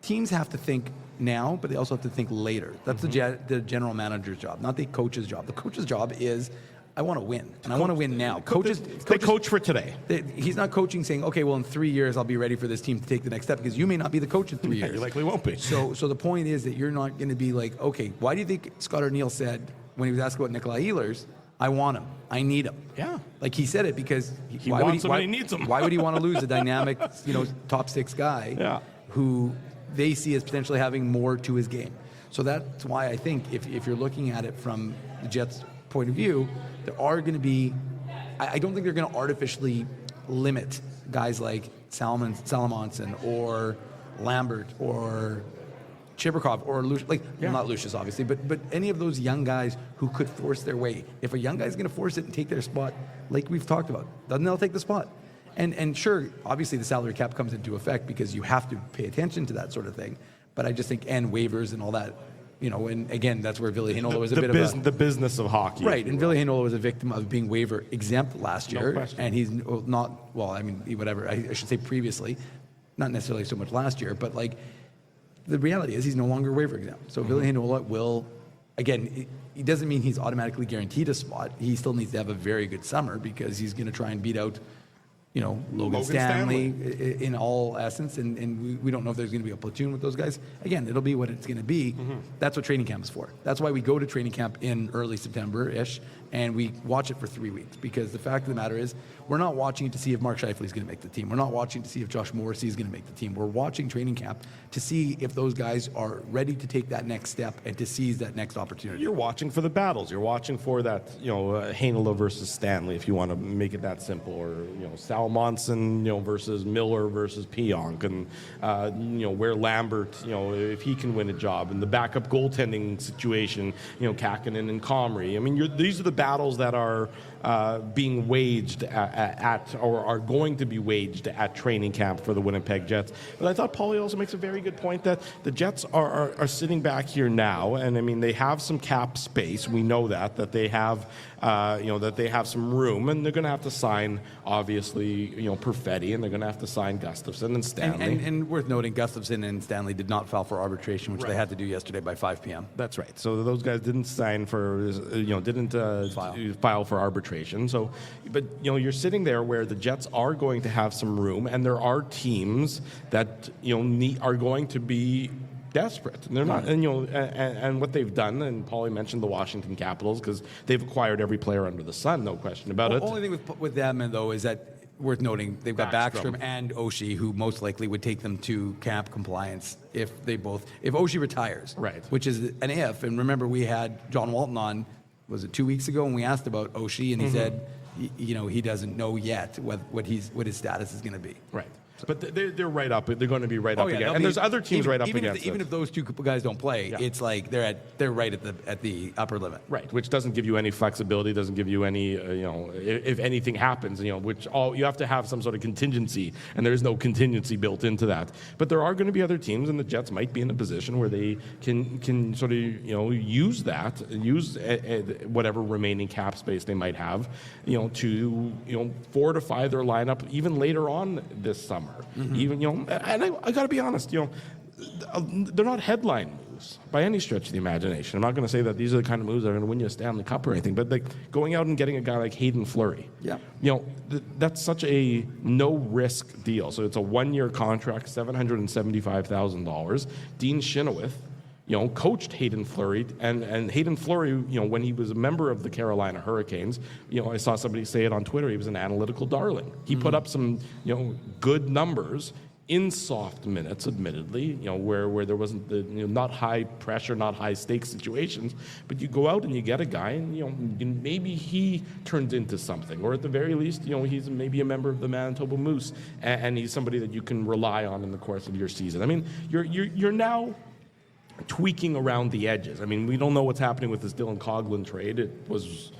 Teams have to think now, but they also have to think later. That's the general manager's job, not the coach's job. The coach's job is, I want to win, and I want to win now. Coaches
coach for today.
He's not coaching saying, okay, well, in 3 years, I'll be ready for this team to take the next step, because you may not be the coach in 3 years.
You likely won't be.
So the point is that you're not going to be like, okay, why do you think Scott O'Neill said when he was asked about Nikolai Ehlers, I want him, I need him?
Yeah.
Like, he said it because
he wants him and he needs him.
Why would he want to lose a dynamic, top 6 guy who they see as potentially having more to his game? So that's why I think if you're looking at it from the Jets' point of view, there are going to be, I don't think they're going to artificially limit guys like Salamonson or Lambert or Chibrikov or not Lucius obviously, but any of those young guys who could force their way. If a young guy's going to force it and take their spot, like we've talked about, then they'll take the spot. And sure, obviously the salary cap comes into effect because you have to pay attention to that sort of thing. But I just think, and waivers and all that, and again, that's where Ville Heinola was
the business of hockey.
Right, and Ville Heinola was a victim of being waiver exempt last year.
question.
And he's not, whatever, I should say previously, not necessarily so much last year, but the reality is he's no longer waiver exempt. So Ville Heinola will, again, it doesn't mean he's automatically guaranteed a spot. He still needs to have a very good summer because he's going to try and beat out, Logan Stanley in all essence, and we don't know if there's going to be a platoon with those guys. Again, it'll be what it's going to be. That's what training camp is for. That's why we go to training camp in early September-ish, and we watch it for 3 weeks, because the fact of the matter is we're not watching it to see if Mark Scheifele is going to make the team. We're not watching to see if Josh Morrissey is going to make the team. We're watching training camp to see if those guys are ready to take that next step and to seize that next opportunity.
You're watching for the battles. You're watching for that, Heinola versus Stanley, if you want to make it that simple, or Sal Monson, versus Miller versus Pionk, and where Lambert, if he can win a job, and the backup goaltending situation, Kakinen and Comrie. I mean, these are the battles that are being waged at or are going to be waged at training camp for the Winnipeg Jets. But I thought Paulie also makes a very good point that the Jets are sitting back here now, and I mean, they have some cap space. We know that they have that they have some room, and they're going to have to sign, obviously, Perfetti, and they're going to have to sign Gustafsson and Stanley.
And worth noting, Gustafsson and Stanley did not file for arbitration, which they had to do yesterday by 5 p.m.
That's right. So those guys didn't sign for, didn't file for arbitration. So, but you're sitting there where the Jets are going to have some room, and there are teams that are going to be desperate, and they're not. And what they've done, and Paulie mentioned the Washington Capitals, because they've acquired every player under the sun, no question about it.
The only thing with them, though, is that worth noting, they've got Backstrom and Oshie, who most likely would take them to camp compliance if Oshie retires, right? Which is an if. And remember, we had John Walton on, was it 2 weeks ago, and we asked about Oshie, and he said, he doesn't know yet what his status is going to be.
Right. But they're right up. They're going to be right up again. And there's other teams right up against
even if those two guys don't play, it's like they're right at the upper limit.
Right, which doesn't give you any flexibility, doesn't give you any, if anything happens, which you have to have some sort of contingency, and there's no contingency built into that. But there are going to be other teams, and the Jets might be in a position where they can sort of, use whatever remaining cap space they might have, to, fortify their lineup even later on this summer. Even, and I got to be honest, they're not headline moves by any stretch of the imagination. I'm not going to say that these are the kind of moves that are going to win you a Stanley Cup or anything, but going out and getting a guy like Hayden Fleury, that's such a no-risk deal. So it's a 1-year contract, $775,000. Dean Chenoweth, coached Hayden Fleury, and Hayden Fleury, when he was a member of the Carolina Hurricanes, I saw somebody say it on Twitter, he was an analytical darling. He put up some, good numbers in soft minutes, admittedly, where there wasn't the, not high pressure, not high stakes situations, but you go out and you get a guy, and maybe he turns into something, or at the very least, he's maybe a member of the Manitoba Moose, and he's somebody that you can rely on in the course of your season. I mean, you're now tweaking around the edges. I mean, we don't know what's happening with this Dylan Coghlan trade. It was,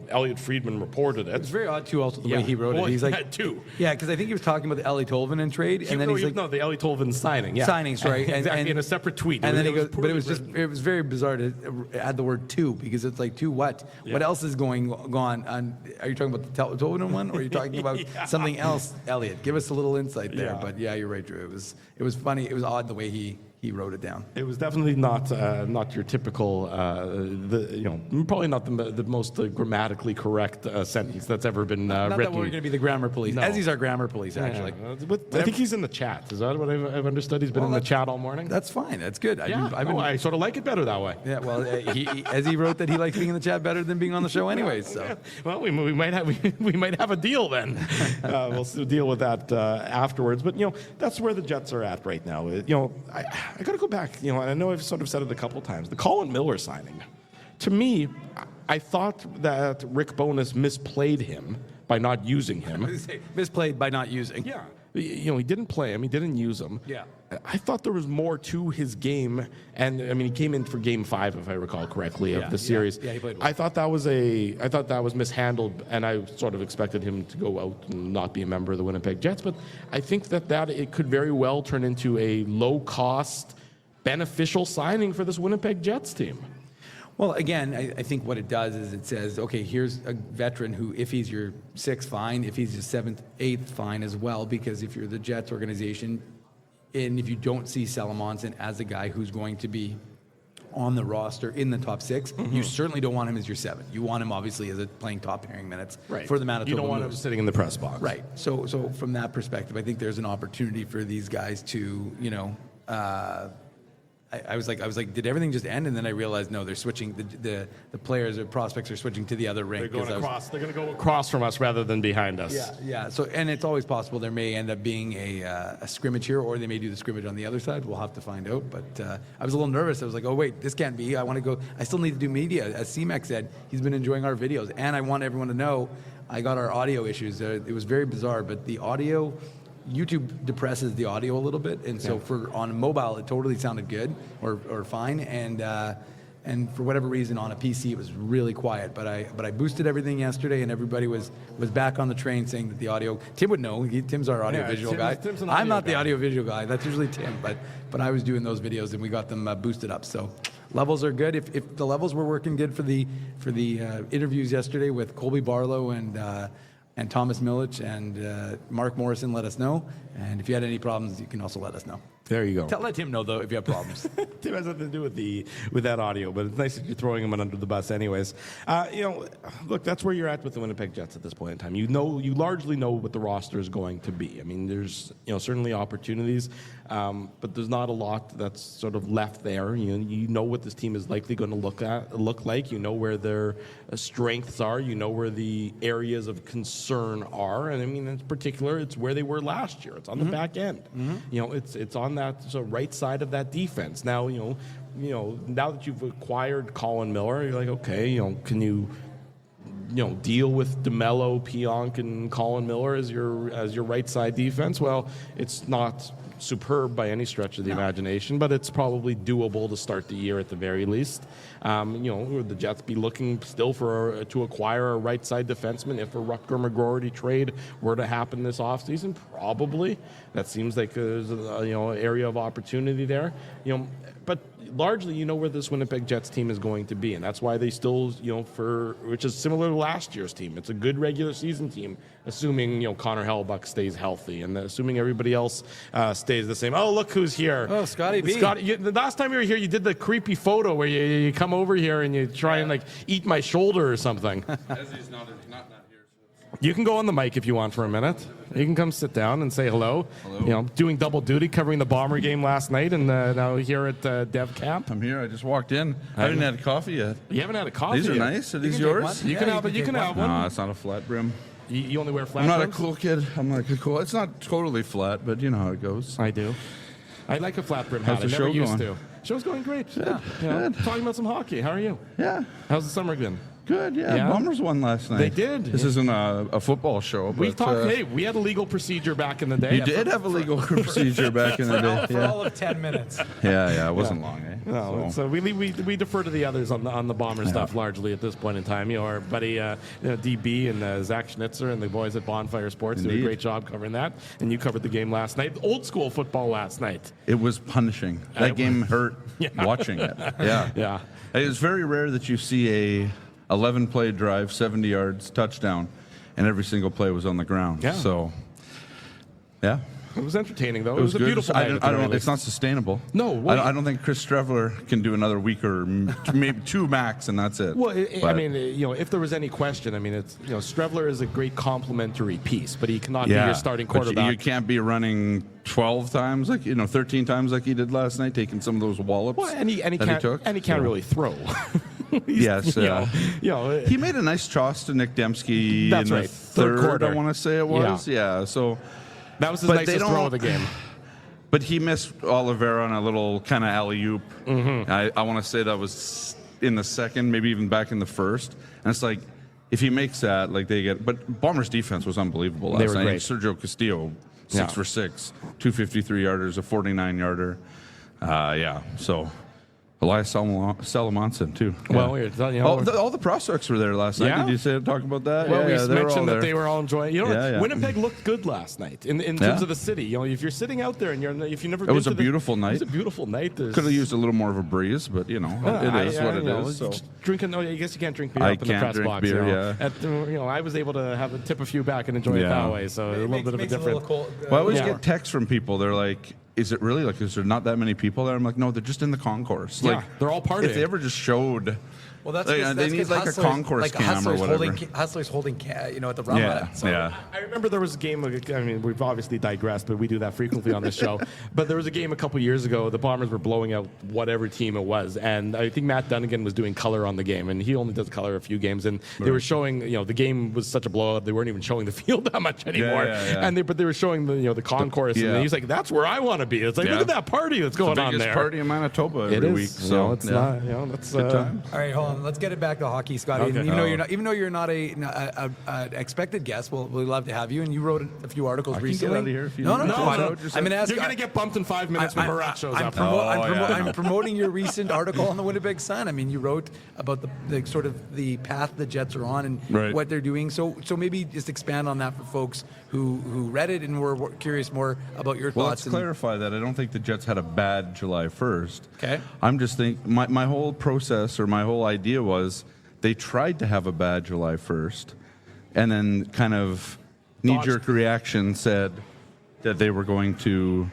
Elliot Friedman reported it.
It's very odd, too, also, the way he wrote it. He's like,
that too.
Yeah, because I think he was talking about the Ellie Tolvanen trade, and then he's like,
no, the Ellie Tolvanen signing. Yeah.
Signing, sorry.
Exactly, in a separate tweet.
And then he goes, but it was very bizarre to add the word "to," because it's like, to what? Yeah. What else is going on? Are you talking about the Tolvanen one, or are you talking about something else, Elliot? Give us a little insight there. Yeah. But yeah, you're right, Drew. It was funny. It was odd the way he wrote it down.
It was definitely not your typical, probably not the most grammatically correct sentence that's ever been
not
written.
Not that we're going to be the grammar police. No. As he's our grammar police, actually.
Yeah. I think he's in the chat. Is that what I've understood? He's been in the chat all morning?
That's fine. That's good.
I sort of like it better that way.
Yeah, well, as he wrote that he likes being in the chat better than being on the show anyways. So.
Yeah. Well, we might have a deal then. We'll deal with that afterwards. But, that's where the Jets are at right now. I got to go back, and I know I've sort of said it a couple times. The Colin Miller signing, to me, I thought that Rick Bowness misplayed him by not using him.
Misplayed by not using.
Yeah. You know, he didn't play him. He didn't use him.
Yeah.
I thought there was more to his game, and I mean, he came in for Game 5, if I recall correctly, of the series.
Yeah, he played well.
I thought that was mishandled, and I sort of expected him to go out and not be a member of the Winnipeg Jets. But I think that it could very well turn into a low-cost, beneficial signing for this Winnipeg Jets team.
Well, again, I think what it does is it says, okay, here's a veteran who, if he's your 6th, fine. If he's your 7th, 8th, fine as well. Because if you're the Jets organization, and if you don't see Salamonson as a guy who's going to be on the roster in the top 6, you certainly don't want him as your 7th. You want him, obviously, as playing top pairing minutes for the Manitoba
You don't want him
Moose.
sitting in the press box.
Right. So from that perspective, I think there's an opportunity for these guys to, you know, I was like, did everything just end? And then I realized, no, they're switching. The players or prospects are switching to the other rink.
They're going across. They're going to go across from us rather than behind us.
Yeah. So, and it's always possible there may end up being a scrimmage here, or they may do the scrimmage on the other side. We'll have to find out. But I was a little nervous. I was like, oh wait, this can't be. I want to go. I still need to do media. As C-Mac said, he's been enjoying our videos, and I want everyone to know I got our audio issues. It was very bizarre, but the audio. YouTube depresses the audio a little bit, and so on mobile it totally sounded good or fine, and for whatever reason on a PC it was really quiet. But I boosted everything yesterday, and everybody was back on the train saying that the audio. Tim would know. Tim's our audio visual guy.
Tim's an
I'm
audio
not the
guy.
audio visual guy. That's usually Tim. But I was doing those videos, and we got them boosted up. So levels are good. If the levels were working good for the interviews yesterday with Colby Barlow and Thomas Milich and Mark Morrison, let us know. And if you had any problems, you can also let us know.
There you go.
Let Tim know, though, if you have problems.
Tim has nothing to do with that audio, but it's nice that you're throwing him under the bus anyways. You know, look, that's where you're at with the Winnipeg Jets at this point in time. You largely know what the roster is going to be. I mean, there's, you know, certainly opportunities, but there's not a lot that's sort of left there. You know what this team is likely going to look like. You know where their strengths are. You know where the areas of concern are. And I mean, in particular, it's where they were last year. It's on the back end. You know, it's on that right side of that defense. Now, you know, now that you've acquired Colin Miller, you're like, okay, you know, can you deal with DeMello, Pionk, and Colin Miller as your right side defense? Well, it's not superb by any stretch of the imagination, but it's probably doable to start the year at the very least. Would the Jets be looking still to acquire a right side defenseman if a Rutger McGroarty trade were to happen this offseason? Probably. That seems like there's an area of opportunity there. But largely, you know where this Winnipeg Jets team is going to be, and that's why they still, which is similar to last year's team. It's a good regular season team, assuming Connor Hellebuyck stays healthy, and assuming everybody else stays the same. Oh, look who's here!
Oh, Scotty B.
The last time you were here, you did the creepy photo where you come over here and you try and eat my shoulder or something.
As he's not here.
You can go on the mic if you want for a minute. You can come sit down and say hello.
Hello.
Doing double duty, covering the Bomber game last night, and now here at Dev Camp.
I'm here. I just walked in. I haven't had coffee yet.
You haven't had a coffee
These are
yet.
nice. Are these yours?
You can have one.
No, it's not a flat brim.
You only wear flat
I'm not
brims?
a cool kid. I'm like a cool. It's not totally flat, but you know how it goes.
I do. I like a flat brim
How's
hat.
the
I never
show
used
going?
to. Show's going great.
Good, good.
Talking about some hockey. How are you?
Yeah.
How's the summer been?
Good, yeah. Bombers won last night.
They did.
This isn't a football show.
We
but,
talked. Hey, we had a legal procedure back in the day.
You did have a legal procedure back in the day.
For all of 10 minutes.
Yeah, it wasn't long, eh?
No, so we defer to the others on the Bomber stuff largely at this point in time. Our buddy DB and Zach Schnitzer and the boys at Bonfire Sports do a great job covering that. And you covered the game last night. Old school football last night.
It was punishing. That game hurt watching it. Yeah.
Yeah.
It's very rare that you see a 11-play drive, 70 yards, touchdown, and every single play was on the ground.
Yeah.
So, yeah.
It was entertaining, though.
It was
a
good.
beautiful night.
It's not sustainable.
No.
I don't think Chris Streveler can do another week or maybe two max, and that's it.
Well, if there was any question, it's Streveler is a great complementary piece, but he cannot be your starting quarterback.
But you can't be running 12 times, 13 times like he did last night, taking some of those wallops.
Well, and he can't really throw.
Yes, he made a nice toss to Nick Dembski in the third quarter. I want to say it was. Yeah, so
that was his nicest throw of the game.
But he missed Oliveira on a little kind of alley-oop. Mm-hmm. I want to say that was in the second, maybe even back in the first. And it's like, if he makes that, they get. But Bombers' defense was unbelievable last night.
Great.
Sergio Castillo 6 for 6, 253 yarders, a 49 yarder. So Elias Salamonson, too.
Well,
all the prospects were there last night.
Yeah.
Did you talk about that?
Well, we
they were all
mentioned that
there.
they were all enjoying. Winnipeg looked good last night in terms
Yeah.
of the city. If you're sitting out there and if you've never,
It was a beautiful night.
It was a beautiful night.
Could have used a little more of a breeze, but it is what it is. So.
Drinking, I guess you can't drink beer
I
up in the
can't
press
drink
box.
beer, yeah.
I was able to have a tip a few back and enjoy it that way. So a little bit of a different.
Well, I always get texts from people. They're like, is it really is there not that many people there? I'm like, no, they're just in the concourse.
Yeah, they're all partying.
If they ever just showed,
Well, that's
they need like a concourse cam or whatever.
Hustlers holding, at the run.
Yeah.
I remember there was a game. I mean, we've obviously digressed, but we do that frequently on this show. But there was a game a couple years ago. The Bombers were blowing out whatever team it was, and I think Matt Dunnigan was doing color on the game, and he only does color a few games. And they were showing, the game was such a blowout. They weren't even showing the field that much anymore. But they were showing the concourse, and he's like, "That's where I want to be." It's like, look at that party that's going on there.
Biggest party in Manitoba every week.
So
it's
not. That's
All right, hold on. Let's get it back to hockey, Scotty.
Okay.
And even though you're not an expected guest, we'd love to have you. And you wrote a few articles
I can
recently.
get out of here if you
no.
need to.
I'm going to ask.
You're going to get bumped in 5 minutes when Murat shows up.
I'm promoting your recent article on the Winnipeg Sun. I mean, you wrote about the sort of the path the Jets are on and what they're doing. So maybe just expand on that for folks who read it and were curious more about your
Well,
thoughts.
let's clarify that. I don't think the Jets had a bad July 1st.
Okay.
I'm just thinking, my whole process or my whole idea was they tried to have a bad July 1st and then kind of knee-jerk reaction said that they were going to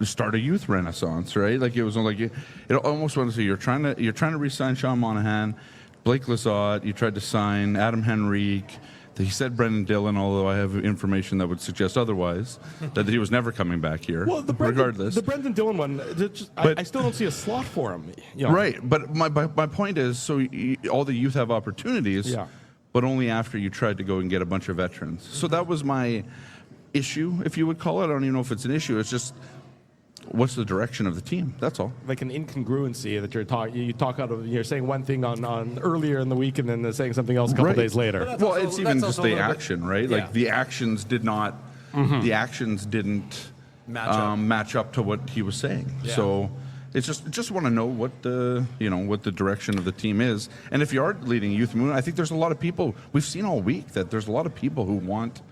start a youth renaissance, right? Like it was like it almost wanted to say you're trying to re-sign Sean Monahan, Blake Lizotte, you tried to sign Adam Henrique. He said Brendan Dillon, although I have information that would suggest otherwise, that he was never coming back here.
Well,
regardless.
The Brendan Dillon one, I still don't see a slot for him.
Right, but my point is, so all the youth have opportunities, but only after you tried to go and get a bunch of veterans. So that was my issue, if you would call it. I don't even know if it's an issue. It's just, what's the direction of the team? That's all.
Like an incongruency that you're saying one thing on earlier in the week and then saying something else a couple days later.
Well, it's even just the action, right? Like the actions did not, the actions didn't match up to what he was saying. Yeah. So it's just want to know what the direction of the team is. And if you are leading youth movement, I think there's a lot of people we've seen all week that there's a lot of people who want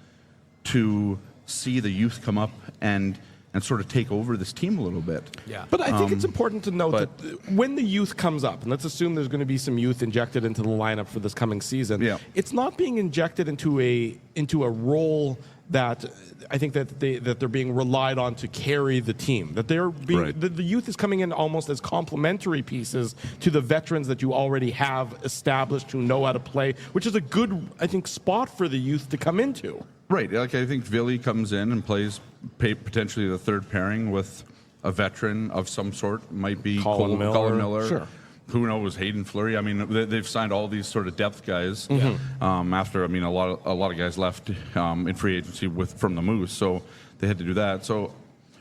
to see the youth come up and sort of take over this team a little bit.
Yeah. But I think it's important to note that when the youth comes up, and let's assume there's going to be some youth injected into the lineup for this coming season, it's not being injected into a role that I think that they're being relied on to carry the team. That they're being the youth is coming in almost as complementary pieces to the veterans that you already have established who know how to play, which is a good, I think, spot for the youth to come into.
Right. Like I think Villy comes in and plays potentially the third pairing with a veteran of some sort. Might be Colin Miller.
Sure.
Who knows? Hayden Fleury. I mean, they've signed all these sort of depth guys. After a lot of guys left in free agency from the Moose, so they had to do that. So,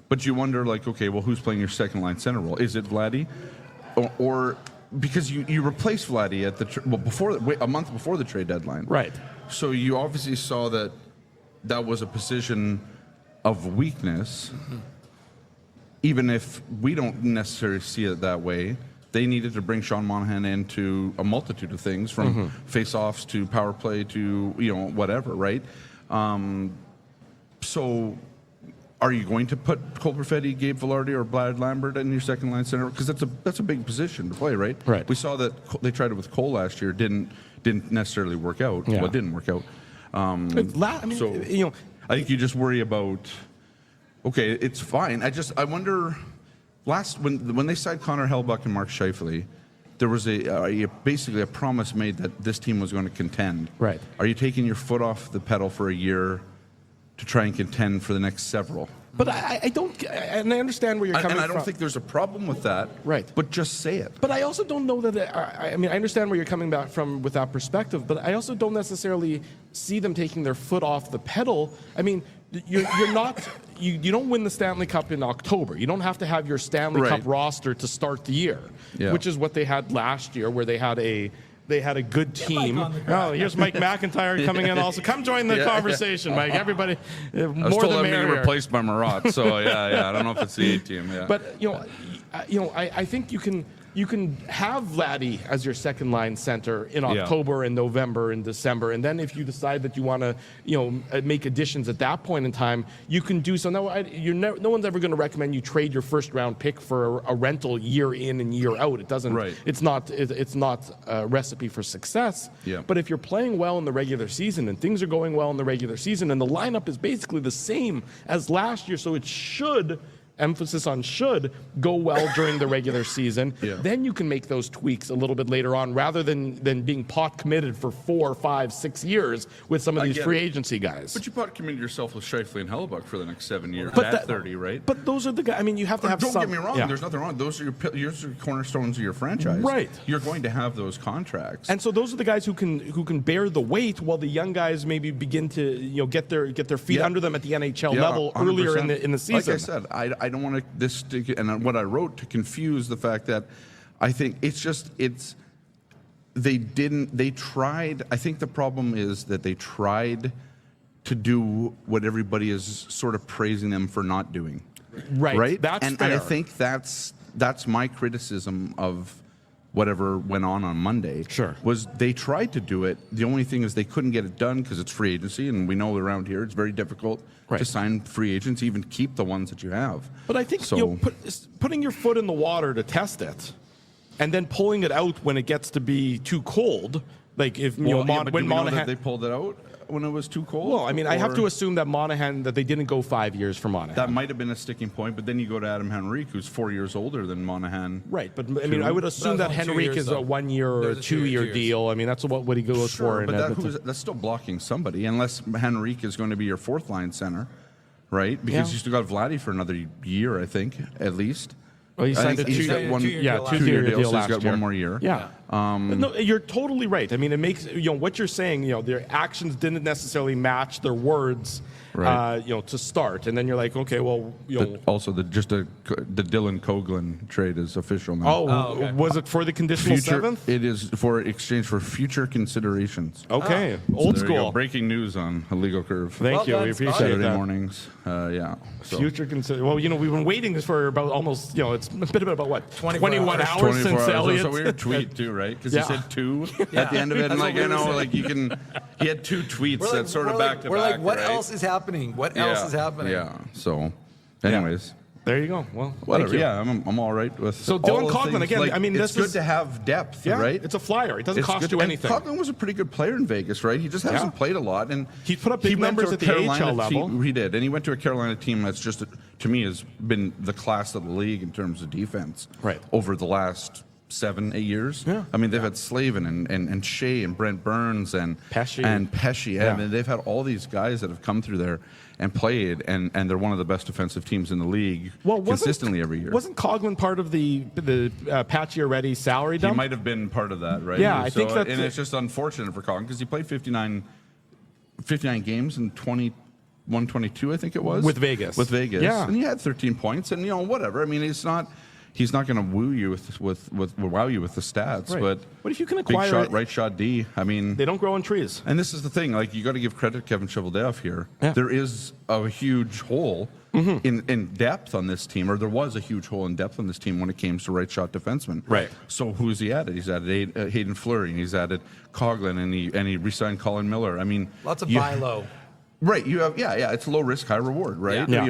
but you wonder, like, okay, well, who's playing your second line center role? Is it Vladdy, or because you replaced Vladdy at a month before the trade deadline,
right?
So you obviously saw that was a position of weakness, even if we don't necessarily see it that way. They needed to bring Sean Monahan into a multitude of things, from face-offs to power play to whatever, right? So, are you going to put Cole Perfetti, Gabe Vilardi, or Brad Lambert in your second line center? Because that's a big position to play, right?
Right.
We saw that they tried it with Cole last year, didn't necessarily work out.
Yeah.
Well, it didn't work out.
I
think you just worry about. Okay, it's fine. I wonder. When they signed Connor Hellbuck and Mark Scheifele, there was basically a promise made that this team was going to contend.
Right.
Are you taking your foot off the pedal for a year to try and contend for the next several?
But I don't, and I understand where you're coming from.
And I don't think there's a problem with that.
Right.
But just say it.
But I also don't know that, I understand where you're coming back from with that perspective, but I also don't necessarily see them taking their foot off the pedal. I mean, you're not, you don't win the Stanley Cup in October. You don't have to have your Stanley Cup roster to start the year, which is what they had last year, where they had they had a good team. Oh, here's Mike McIntyre coming in also. Come join the conversation, Mike. Everybody,
I was
more
told
than
I'm being
merrier.
replaced by Marat, so yeah. I don't know if it's the A team. Yeah.
But I think you can have Vladdy as your second line center in October and November and December, and then if you decide that you want to make additions at that point in time, you can do so. Now, no one's ever going to recommend you trade your first round pick for a rental year in and year out. It doesn't.
Right.
It's not a recipe for success.
Yeah.
But if you're playing well in the regular season and things are going well in the regular season and the lineup is basically the same as last year, so it should. Emphasis on should go well during the regular season. Then you can make those tweaks a little bit later on, rather than being pot committed for 4, 5, 6 years with some of these free agency guys.
But you pot committed yourself with Scheifele and Hellebuck for the next 7 years
But
at 30, right?
But those are the guys. I mean, you have to have.
Don't
some,
get me wrong. There's nothing wrong. Those are your cornerstones of your franchise.
Right.
You're going to have those contracts.
And so those are the guys who can bear the weight, while the young guys maybe begin to get their feet under them at the NHL level 100%. Earlier in the season.
Like I said, I don't want this to, and what I wrote to confuse the fact that I think they tried. I think the problem is that they tried to do what everybody is sort of praising them for not doing. Right.
That's
and,
fair.
and I think that's my criticism of whatever went on Monday.
Sure.
Was they tried to do it. The only thing is they couldn't get it done because it's free agency, and we know around here it's very difficult to sign free agents, even keep the ones that you have.
But I think putting your foot in the water to test it, and then pulling it out when it gets to be too cold, like if when Monahan,
they pulled it out when it was too cold.
Well, I mean, I have to assume that that they didn't go 5 years for Monahan.
That might have been a sticking point, but then you go to Adam Henrique, who's 4 years older than Monahan.
Right, but I mean, I would assume that Henrique is a 1 year or a 2 year deal. I mean, that's what he goes for.
But that's still blocking somebody, unless Henrique is going to be your fourth line center, right? Because you still got Vladdy for another year, I think, at least.
Well, he signed a two-year deal
so he's got one more year.
Yeah. No, you're totally right. I mean, it makes what you're saying. Their actions didn't necessarily match their words.
Right.
To start, and then you're like, okay, well,
also the Dylan Coghlan trade is official now.
Okay. Was it for the conditional seventh?
It is for exchange for future considerations.
Okay,
So
old
there you
school.
go. Breaking news on Illegal Curve.
Thank you. We appreciate
Saturday
that.
mornings. So.
Future Well, we've been waiting for about almost. It's been about what 21 hours since Elliott.
It's a weird tweet too, right? Because he said two at the end of it, and you can. He had two tweets that sort of back to back.
We're like, what
right?
else is happening? What else is happening?
Yeah. So, anyways.
There you go. Well,
whatever. Yeah, I'm all right with.
So Dylan Coghlan again.
Like,
I mean,
it's good to have depth, right?
It's a flyer. It doesn't cost you anything.
Coghlan was a pretty good player in Vegas, right? He just hasn't played a lot, and
he put up big numbers at the AHL level.
He did, and he went to a Carolina team that's just, to me, has been the class of the league in terms of defense.
Right.
Over the last 7-8 years.
Yeah.
I mean, they've had Slavin and Shea and Brent Burns and Pesce. I mean, they've had all these guys that have come through there and played, and they're one of the best defensive teams in the league consistently every year.
Wasn't Coghlan part of the Pacioretty salary dump?
He might have been part of that, right?
Yeah, I think that's...
And it's just unfortunate for Coghlan because he played 59 games in 21-22, I think it was.
With Vegas.
Yeah. And he had 13 points, and, whatever. I mean, he's not going to woo you wow you with the stats,
right.
But
if you can
big
acquire
shot, right shot D. I mean,
they don't grow on trees.
And this is the thing. Like, you got to give credit to Kevin Cheveldayoff here. Yeah. There is a huge hole in depth on this team, or there was a huge hole in depth on this team when it came to right shot defensemen.
Right.
So who's he added? He's added Hayden Fleury, and he's added Coghlan, and he re-signed Colin Miller. I mean,
lots of buy low.
Right, you have it's low risk, high reward, right?
Yeah.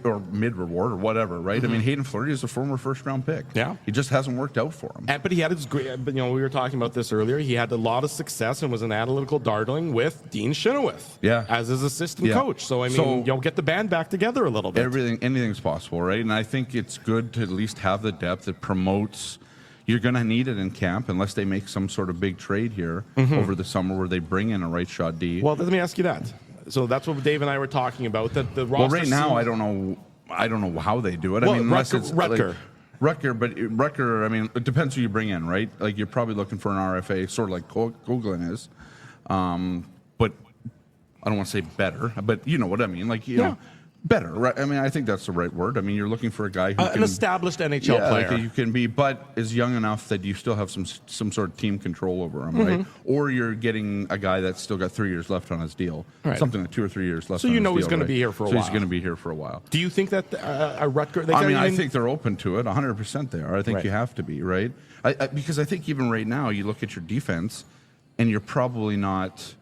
Or mid reward or whatever, right? I mean, Hayden Fleury is a former first round pick.
Yeah,
he just hasn't worked out for him.
But he had his great. But we were talking about this earlier. He had a lot of success and was an analytical darling with Dean Chenoweth. As his assistant coach. So I mean, get the band back together a little bit.
Anything's possible, right? And I think it's good to at least have the depth. It promotes. You're going to need it in camp unless they make some sort of big trade here over the summer where they bring in a right shot D.
Well, let me ask you that. So that's what Dave and I were talking about. That the roster.
Well, right now I don't know how they do it.
Well,
I mean, unless it's
Rutger.
Rutger. I mean, it depends who you bring in, right? Like, you're probably looking for an RFA, sort of like Coghlan is, but I don't want to say better, but you know what I mean. Like, you know, Better, right? I mean, I think that's the right word. I mean, you're looking for a guy who
an established NHL player.
Like you can be, but is young enough that you still have some sort of team control over him, right? Or you're getting a guy that's still got 3 years left on his deal, something like 2 or 3 years left.
So
on
you
his
know he's
deal,
going to
right?
be here for a
so
while.
He's going to be here for a while.
Do you think that a Rutger?
I think they're open to it. 100% they are. I think you have to be, right? Because I think even right now, you look at your defense, and you're probably not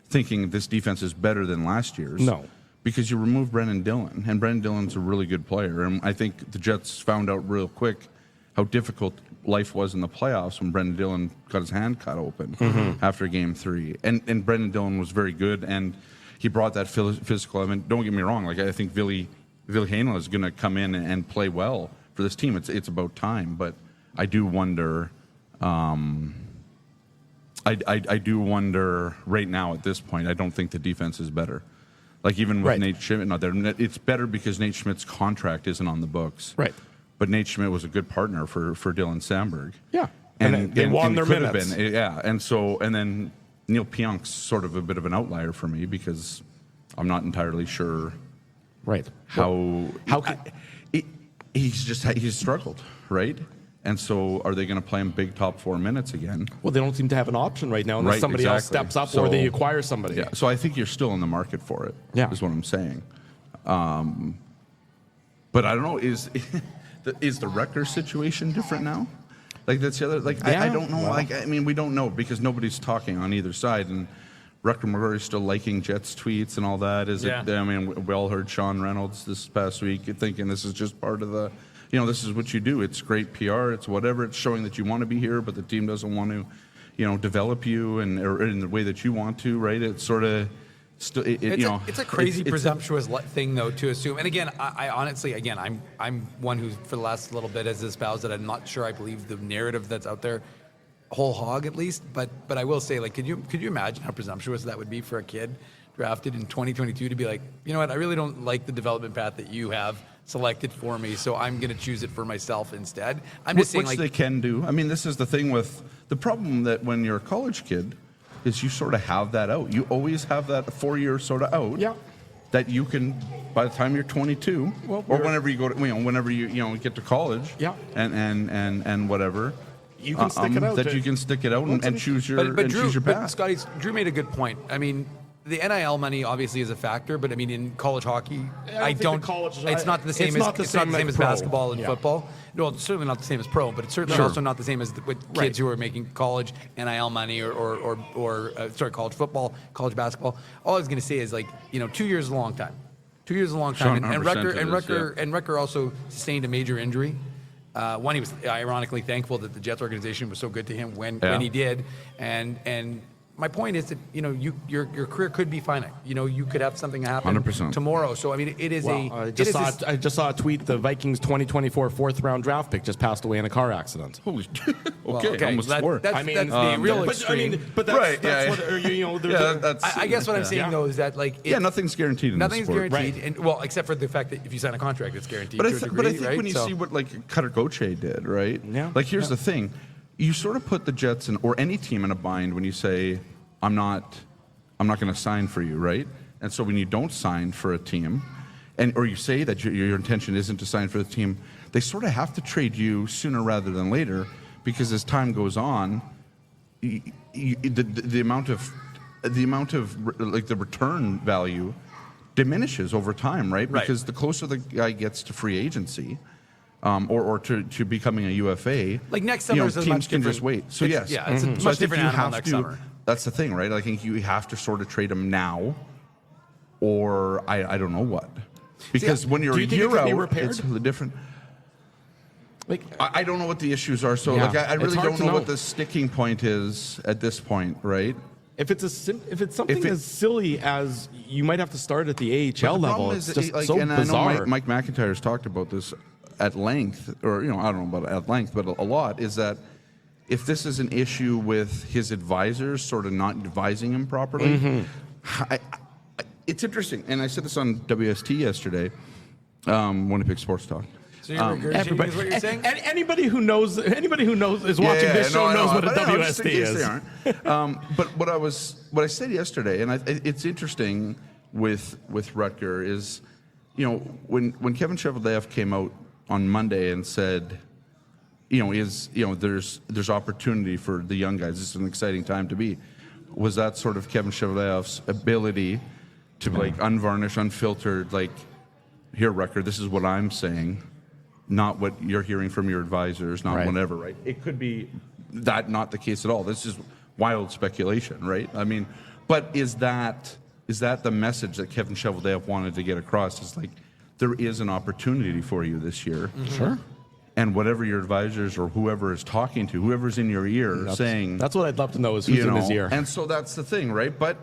thinking this defense is better than last year's.
No.
Because you remove Brendan Dillon, and Brendan Dillon's a really good player. And I think the Jets found out real quick how difficult life was in the playoffs when Brendan Dillon got his hand cut open after Game 3. And Brendan Dillon was very good, and he brought that physical element. Don't get me wrong. Like I think Ville Heinola is going to come in and play well for this team. It's about time, but I do wonder. I do wonder right now at this point. I don't think the defense is better. Like even with Nate Schmidt not there, it's better because Nate Schmidt's contract isn't on the books.
Right.
But Nate Schmidt was a good partner for Dylan Samberg.
Yeah. And they won their minutes.
Yeah. And then Neil Pionk's sort of a bit of an outlier for me because I'm not entirely sure.
Right.
He's struggled, right? And so are they going to play him big top 4 minutes again?
Well, they don't seem to have an option right now unless somebody else steps up or they acquire somebody.
Yeah, so I think you're still in the market for it, is what I'm saying. But I don't know, is the Rutger situation different now? Like that's the other, I don't know. Well, I mean, we don't know because nobody's talking on either side. And Rutger McGrory's still liking Jets tweets and all that. I mean, we all heard Sean Reynolds this past week thinking this is just part of the... this is what you do. It's great PR. It's whatever. It's showing that you want to be here, but the team doesn't want to, develop you or in the way that you want to, right? It's sort of,
it's a crazy presumptuous thing though to assume. And again, I honestly, I'm one who for the last little bit has espoused that I'm not sure I believe the narrative that's out there, whole hog at least. But I will say, like, could you imagine how presumptuous that would be for a kid drafted in 2022 to be like, you know what, I really don't like the development path that you have selected for me, so I'm going to choose it for myself instead. I'm just saying,
which they can do. I mean, this is the thing with the problem that when you're a college kid is you sort of have that out. You always have that 4-year sort of out.
Yeah.
That you can, by the time you're 22, or whenever you go to, whenever you get to college.
Yeah.
And whatever.
You can stick it out.
That you can stick it out and choose your choose your path.
But Scotty, Drew made a good point. I mean, the NIL money obviously is a factor, but I mean, in college hockey, it's not the same as basketball and football. No, it's certainly not the same as pro, but it's certainly also not the same as with kids who are making college NIL money or college football, college basketball. All I was going to say is 2 years is a long time. 2 years is a long time, and Rutger also sustained a major injury. One, he was ironically thankful that the Jets organization was so good to him when he did, and my point is that your career could be finite. You could have something happen
100%.
tomorrow. So I mean, it is
I just saw a tweet. The Vikings 2024 4th-round draft pick just passed away in a car accident.
Holy,
okay,
almost swore.
That's the real extreme.
But that's what
I guess what I'm saying though is that
nothing's guaranteed.
Nothing's guaranteed, and except for the fact that if you sign a contract, it's guaranteed.
But I think when you see what Cutter Gauthier did, right?
Yeah.
Here's the thing. You sort of put the Jets or any team in a bind when you say, I'm not going to sign for you, right? And so when you don't sign for a team, or you say that your intention isn't to sign for the team, they sort of have to trade you sooner rather than later, because as time goes on, the amount of the return value diminishes over time, right? Because the closer the guy gets to free agency. Or to becoming a UFA,
next summer,
teams can just wait. So yes,
it's a much different animal next summer.
That's the thing, right? I think you have to sort of trade them now, or I don't know what, because when you're a year out, it's different. I don't know what the issues are, so I really don't know what the sticking point is at this point, right?
If it's something as silly as you might have to start at the AHL level, it's just so bizarre.
I know Mike McIntyre's talked about this at length, or I don't know about at length, but a lot, is that if this is an issue with his advisors sort of not advising him properly, it's interesting. And I said this on WST yesterday, Winnipeg Sports Talk.
So you're regurgitating is what you're saying?
Anybody who knows is watching this show knows what a WST is.
But what I said yesterday, and it's interesting with Rutger is, you know, when Kevin Cheveldayoff came out on Monday and said, there's opportunity for the young guys. This is an exciting time to be. Was that sort of Kevin Cheveldayoff's ability to like unvarnished, unfiltered, like, here, record, this is what I'm saying, not what you're hearing from your advisors, not whatever, right? It could be that not the case at all. This is wild speculation, right? I mean, but is that the message that Kevin Cheveldayoff wanted to get across? Is like, there is an opportunity for you this year.
Sure.
And whatever your advisors or whoever is talking to, whoever's in your ear saying...
That's what I'd love to know is who's in his ear.
And so that's the thing, right? But,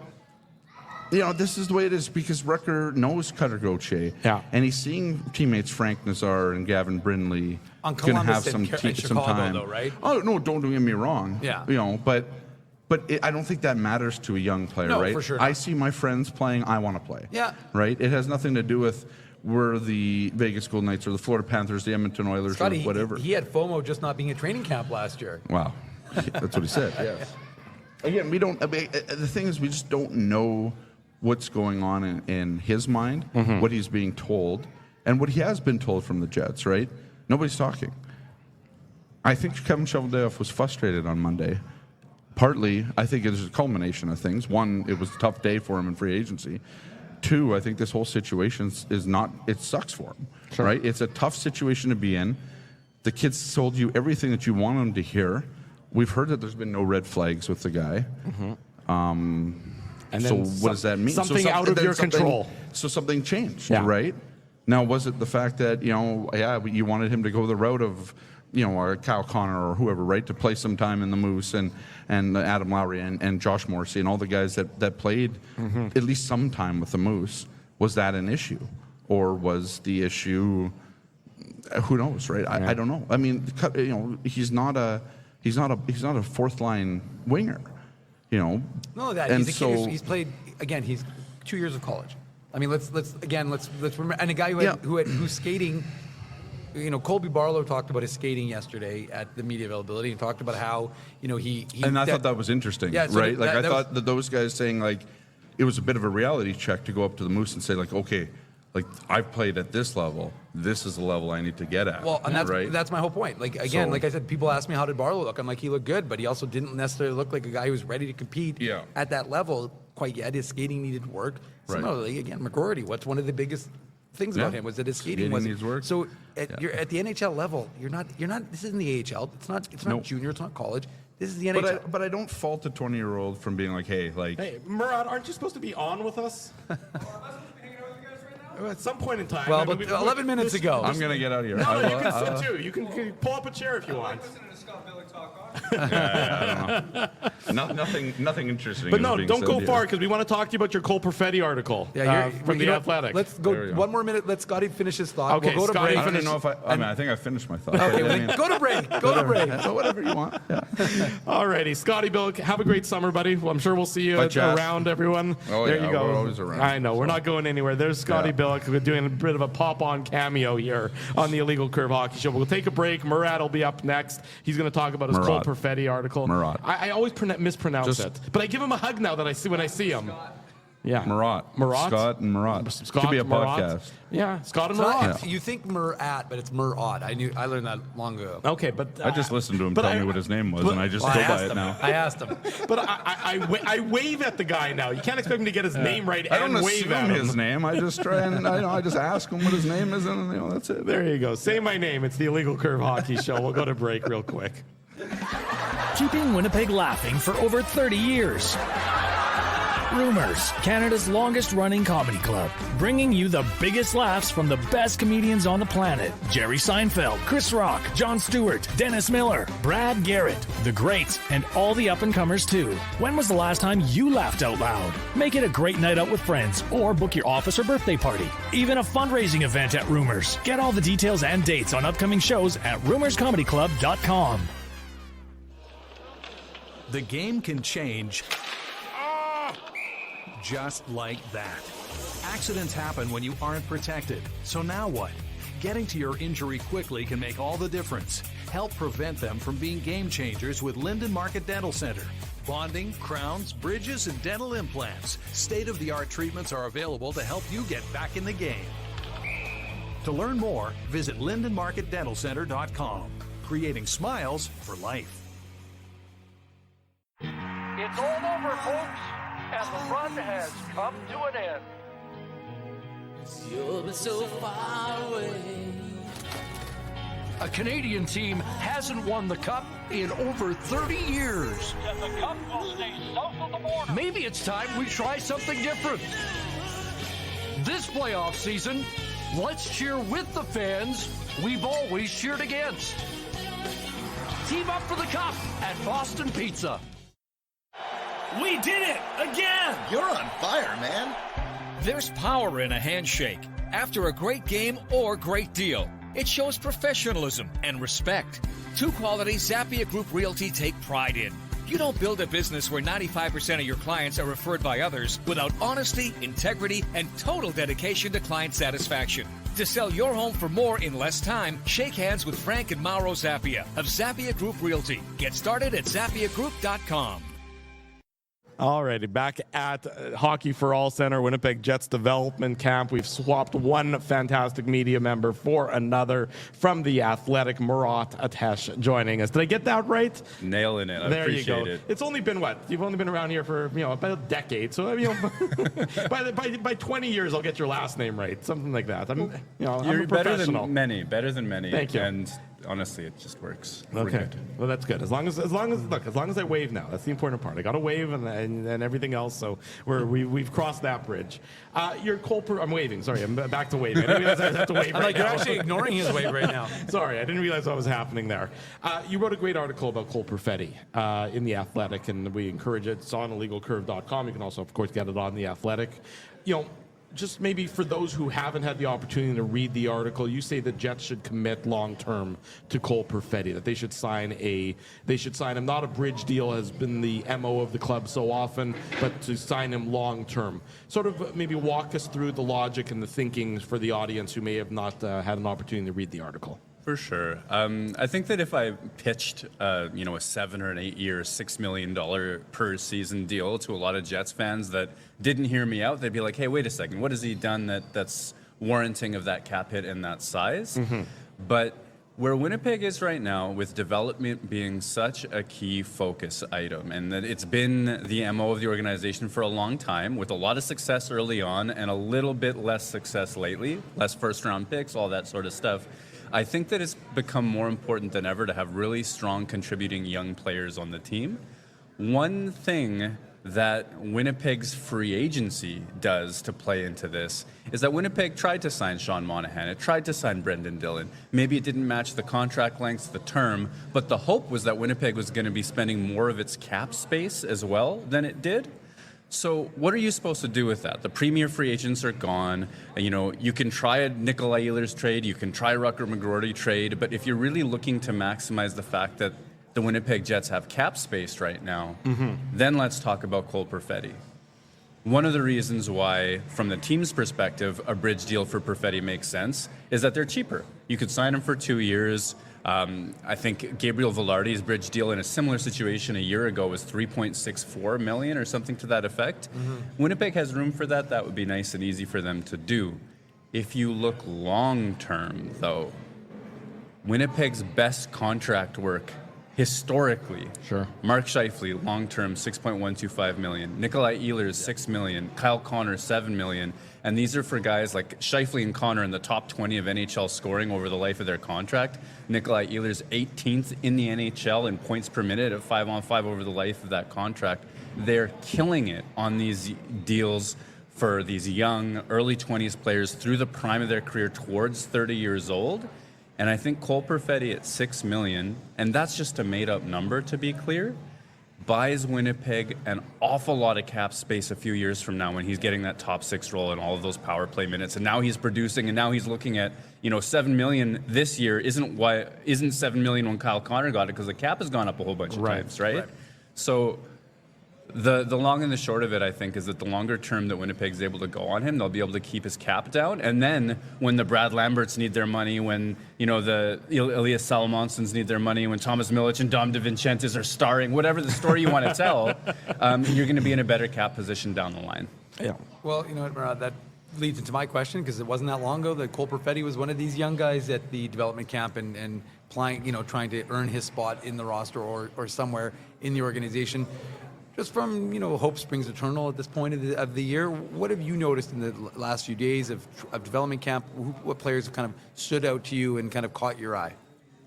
you know, this is the way it is because Rucker knows Cutter Gauthier.
Yeah.
And he's seeing teammates Frank Nazar and Gavin Brindley
On
gonna
Columbus
have
and
some
Chicago,
time.
though, right?
Oh, no, don't get me wrong.
Yeah.
You know, but I don't think that matters to a young player,
No,
right?
for sure
I
not.
see my friends playing, I want to play.
Yeah.
Right? It has nothing to do with we're the Vegas Golden Knights or the Florida Panthers, the Edmonton Oilers,
Scotty,
or whatever.
He had FOMO just not being at training camp last year.
Wow. That's what he said, yes. Again, we don't, the thing is, we just don't know what's going on in his mind, what he's being told, and what he has been told from the Jets, right? Nobody's talking. I think Kevin Cheveldayoff was frustrated on Monday. Partly, I think it was a culmination of things. One, it was a tough day for him in free agency. Two, I think this whole situation is not, it sucks for him, right? It's a tough situation to be in. The kids told you everything that you want them to hear. We've heard that there's been no red flags with the guy.
And
so
then
what does that mean?
Something out of your control.
So something changed,
Yeah.
right? Now, was it the fact that, you wanted him to go the route of, or Kyle Connor or whoever, right, to play some time in the Moose and Adam Lowry and Josh Morrissey and all the guys that played at least some time with the Moose? Was that an issue? Or was the issue, who knows, right? I don't know. I mean, he's not a fourth line winger,
No, that
And
he's a
so-
kid. He's played again. He's 2 years of college. I mean, let's remember. And a guy who's skating. Colby Barlow talked about his skating yesterday at the media availability and talked about how he
And I thought that was interesting,
Yeah, so
right?
that-
I
that
thought that those guys saying, like, it was a bit of a reality check to go up to the Moose and say, like, okay, like, I've played at this level. This is the level I need to get at.
Well, and
right?
that's my whole point. Like, again,
So-
like I said, people ask me how did Barlow look. I'm like, he looked good, but he also didn't necessarily look like a guy who was ready to compete at that level quite yet. His skating needed work.
Right.
Similarly, again, McGroarty, what's one of the biggest things about him was that his skating was
needs work.
So you're at the NHL level. You're not. This isn't the AHL. It's not
Nope.
junior. It's not college. This is the NHL.
But I don't fault a 20-year-old from being like, hey,
Murat, aren't you supposed to be on with us? At some point in time.
Well,
I mean,
but 11 minutes ago.
I'm going to get out of here.
No, you can sit too. You can pull up a chair if you want.
I don't know. Nothing interesting.
But
is
no,
being
don't
said
go
here.
far because we want to talk to you about your Cole Perfetti article from The Athletic.
Let's go one more minute. Let Scotty finish his thought.
Okay,
we'll go to
Scotty,
break.
I don't know if I think I finished my thought.
Okay,
I mean,
go to break. Go to break.
so whatever you want. Yeah.
Alrighty, Scotty Billick, have a great summer, buddy. Well, I'm sure we'll see you
Bye, Jazz.
around, everyone.
Oh,
there
yeah,
you go.
we're always around,
I know, we're not going anywhere. There's Scotty
Yeah.
Billick. We're doing a bit of a pop-on cameo here on the Illegal Curve Hockey Show. We'll take a break. Murat will be up next. He's going to talk about his Cole
Murat.
Perfetti article.
Murat.
I always mispronounce
Just-
it, but I give him a hug now that I see when I see him. Yeah,
Murat. Scott and Murat.
Scott,
Could be a
Murat.
podcast.
Yeah, Scott and
It's not-
Murat.
You think Murat, but it's Murat. I learned that long ago.
Okay, but
I just listened to him tell me what his name was, and I just
Well,
go
I
by
asked
it
him.
now.
I asked him.
But I wave at the guy now. You can't expect me to get his name right
I don't
and wave
assume
at him.
his name. I just try and I just ask him what his name is, and that's it.
There you go. Say my name. It's the Illegal Curve Hockey Show. We'll go to break real quick.
Keeping Winnipeg laughing for over 30 years. Rumors, Canada's longest running comedy club, bringing you the biggest laughs from the best comedians on the planet. Jerry Seinfeld, Chris Rock, Jon Stewart, Dennis Miller, Brad Garrett, The Greats, and all the up-and-comers too. When was the last time you laughed out loud? Make it a great night out with friends or book your office or birthday party. Even a fundraising event at Rumors. Get all the details and dates on upcoming shows at rumorscomedyclub.com.
The game can change just like that. Accidents happen when you aren't protected. So now what? Getting to your injury quickly can make all the difference. Help prevent them from being game changers with Linden Market Dental Center. Bonding, crowns, bridges, and dental implants. State-of-the-art treatments are available to help you get back in the game. To learn more, visit lindenmarketdentalcenter.com. Creating smiles for life.
It's all over, folks, and the run has come to an end.
You'll be so far away.
A Canadian team hasn't won the Cup in over 30 years.
And the Cup will stay south of the border.
Maybe it's time we try something different. This playoff season, let's cheer with the fans we've always cheered against. Team up for the Cup at Boston Pizza.
We did it again!
You're on fire, man.
There's power in a handshake. After a great game or great deal, it shows professionalism and respect. Two qualities Zappia Group Realty take pride in. You don't build a business where 95% of your clients are referred by others without honesty, integrity, and total dedication to client satisfaction. To sell your home for more in less time, shake hands with Frank and Mauro Zappia of Zappia Group Realty. Get started at ZappiaGroup.com.
Alrighty, back at Hockey for All Center, Winnipeg Jets Development Camp. We've swapped one fantastic media member for another from The Athletic, Murat Atesh, joining us. Did I get that right?
Nailing it. I
there
appreciate
you go.
it.
It's only been what? You've only been around here for about a decade. So by 20 years, I'll get your last name right, something like that. I'm
You're
a
better
professional.
than many. Better than many.
Thank you.
And honestly, it just works. We're
Okay,
good.
well that's good. As long as I wave now, that's the important part. I got to wave and everything else. So we've crossed that bridge. You're I'm waving. Sorry, I'm back to waving. I didn't realize I have to wave.
I'm like,
now.
you're actually ignoring his wave right now.
Sorry, I didn't realize what was happening there. You wrote a great article about Cole Perfetti in The Athletic, and we encourage it. It's on illegalcurve.com. You can also, of course, get it on The Athletic. Just maybe for those who haven't had the opportunity to read the article, you say the Jets should commit long term to Cole Perfetti, that they should sign him. Not a bridge deal has been the MO of the club so often, but to sign him long term. Sort of maybe walk us through the logic and the thinking for the audience who may have not had an opportunity to read the article.
For sure. I think that if I pitched, a 7 or an 8 year, $6 million per season deal to a lot of Jets fans that didn't hear me out, they'd be like, hey, wait a second, what has he done that's warranting of that cap hit and that size? Mm-hmm. But where Winnipeg is right now, with development being such a key focus item, and that it's been the MO of the organization for a long time, with a lot of success early on and a little bit less success lately, less first-round picks, all that sort of stuff, I think that it's become more important than ever to have really strong contributing young players on the team. One thing that Winnipeg's free agency does to play into this is that Winnipeg tried to sign Sean Monahan. It tried to sign Brendan Dillon. Maybe it didn't match the contract lengths, the term, but the hope was that Winnipeg was going to be spending more of its cap space as well than it did. So what are you supposed to do with that? The premier free agents are gone. You can try a Nikolai Ehlers trade, you can try a Rutger McGroarty trade, but if you're really looking to maximize the fact that the Winnipeg Jets have cap space right now, then let's talk about Cole Perfetti. One of the reasons why, from the team's perspective, a bridge deal for Perfetti makes sense is that they're cheaper. You could sign him for 2 years. I think Gabriel Velarde's bridge deal in a similar situation a year ago was $3.64 million or something to that effect. Winnipeg has room for that. That would be nice and easy for them to do. If you look long term, though, Winnipeg's best contract work historically.
Sure.
Mark Scheifele, long term, $6.125 million. Nikolai Ehlers, $6 million. Kyle Connor, $7 million. And these are for guys like Scheifele and Connor in the top 20 of NHL scoring over the life of their contract. Nikolai Ehlers, 18th in the NHL in points per minute at 5-on-5 over the life of that contract. They're killing it on these deals for these young, early 20s players through the prime of their career towards 30 years old. And I think Cole Perfetti at $6 million, and that's just a made-up number to be clear, buys Winnipeg an awful lot of cap space a few years from now when he's getting that top 6 role and all of those power play minutes. And now he's producing, and now he's looking at, $7 million this year isn't $7 million when Kyle Connor got it, because the cap has gone up a whole bunch of times, right? So the long and the short of it, I think, is that the longer term that Winnipeg's able to go on him, they'll be able to keep his cap down. And then when the Brad Lamberts need their money, when the Elias Salomonsons need their money, when Thomas Milic and Dom DeVincentis are starring, whatever the story you want to tell, you're going to be in a better cap position down the line.
Yeah.
Well, you know what, Murat, leads into my question, because it wasn't that long ago that Cole Perfetti was one of these young guys at the development camp and playing, trying to earn his spot in the roster or somewhere in the organization. Just from, hope springs eternal at this point of the year, what have you noticed in the last few days of development camp? What players have kind of stood out to you and kind of caught your eye?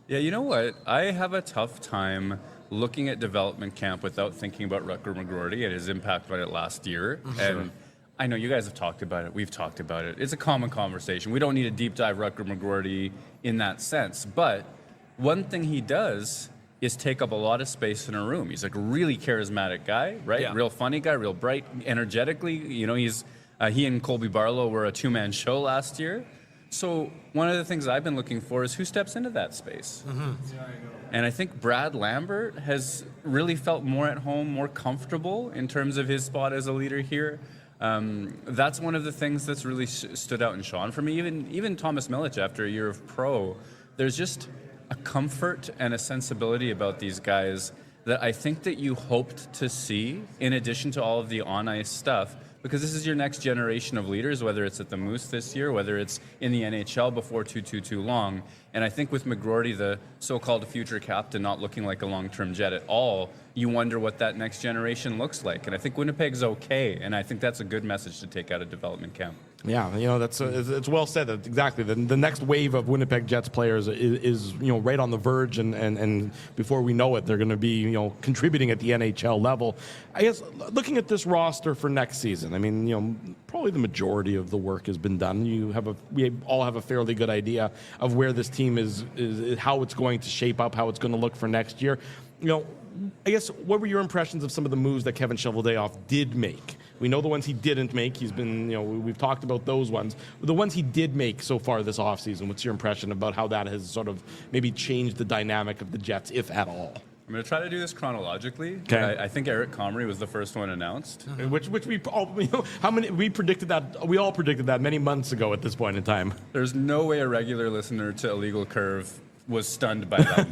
Yeah, you know what? I have a tough time looking at development camp without thinking about Rutger McGroarty and his impact on it last year. And I know you guys have talked about it. We've talked about it. It's a common conversation. We don't need a deep dive Rutger McGroarty in that sense. But one thing he does is take up a lot of space in a room. He's like a really charismatic guy, right?
Yeah.
Real funny guy, real bright, energetically. He and Colby Barlow were a two-man show last year. So one of the things I've been looking for is who steps into that space. And I think Brad Lambert has really felt more at home, more comfortable in terms of his spot as a leader here. That's one of the things that's really stood out in Sean for me. Even Thomas Milic, after a year of pro, there's just a comfort and a sensibility about these guys that I think that you hoped to see in addition to all of the on-ice stuff, because this is your next generation of leaders, whether it's at the Moose this year, whether it's in the NHL before too long. And I think with McGroarty, the so-called future captain, not looking like a long-term Jet at all, you wonder what that next generation looks like. And I think Winnipeg's okay, and I think that's a good message to take out of development camp.
Yeah, that's it's well said. That exactly. The next wave of Winnipeg Jets players is right on the verge, and before we know it, they're going to be contributing at the NHL level. I guess looking at this roster for next season, I mean, probably the majority of the work has been done. We all have a fairly good idea of where this team is how it's going to shape up, how it's going to look for next year. I guess, what were your impressions of some of the moves that Kevin Cheveldayoff did make? We know the ones he didn't make. He's been, we've talked about those ones. The ones he did make so far this offseason, what's your impression about how that has sort of maybe changed the dynamic of the Jets, if at all?
I'm going to try to do this chronologically.
Okay.
I think Eric Comrie was the first one announced.
Which we all, we predicted that, we all predicted that many months ago at this point in time.
There's no way a regular listener to Illegal Curve was stunned by that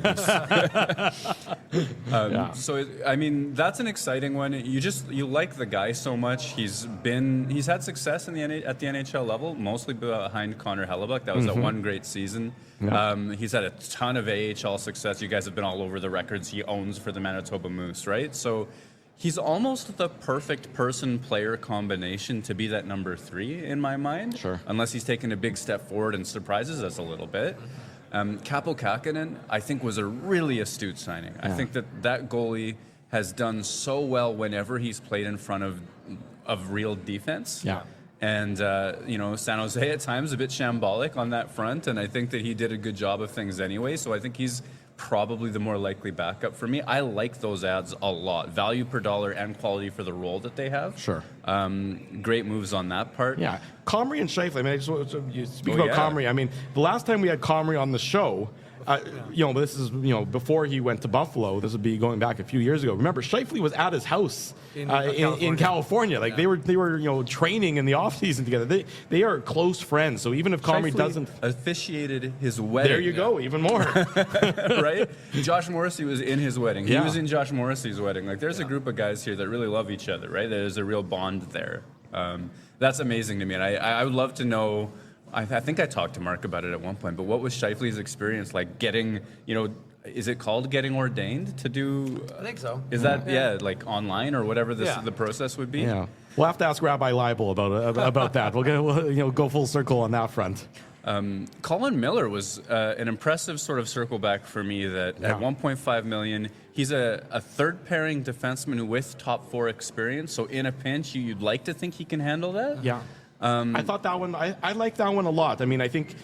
news. So, that's an exciting one. You like the guy so much. He's had success at the NHL level, mostly behind Connor Hellebuck. That was that one great season. Yeah. He's had a ton of AHL success. You guys have been all over the records he owns for the Manitoba Moose, right? So he's almost the perfect person-player combination to be that number 3 in my mind.
Sure.
Unless he's taken a big step forward and surprises us a little bit. Kaapo Kähkönen, I think, was a really astute signing. Yeah. I think that goalie has done so well whenever he's played in front of real defense.
Yeah.
And, San Jose at times a bit shambolic on that front, and I think that he did a good job of things anyway, so I think he's probably the more likely backup for me. I like those ads a lot. Value per dollar and quality for the role that they have.
Sure.
Great moves on that part.
Yeah. Comrie and Scheifele, you speak about Comrie. The last time we had Comrie on the show, this is, before he went to Buffalo. This would be going back a few years ago. Remember, Scheifele was at his house in California. Like they were training in the off season together. They are close friends. So even if Comrie doesn't
officiated his wedding,
there you go, even more.
Right? Josh Morrissey was in his wedding. He was in Josh Morrissey's wedding. Like there's a group of guys here that really love each other. Right? There's a real bond there. That's amazing to me, and I would love to know. I think I talked to Mark about it at one point, but what was Scheifele's experience like getting, is it called getting ordained to do?
I think so.
Is that, like online or whatever the process would be?
Yeah. We'll have to ask Rabbi Leibel about that. We'll go full circle on that front.
Colin Miller was an impressive sort of circle back for me at $1.5 million. He's a third pairing defenseman with top 4 experience. So in a pinch, you'd like to think he can handle that.
Yeah. I thought that one, I like that one a lot. I think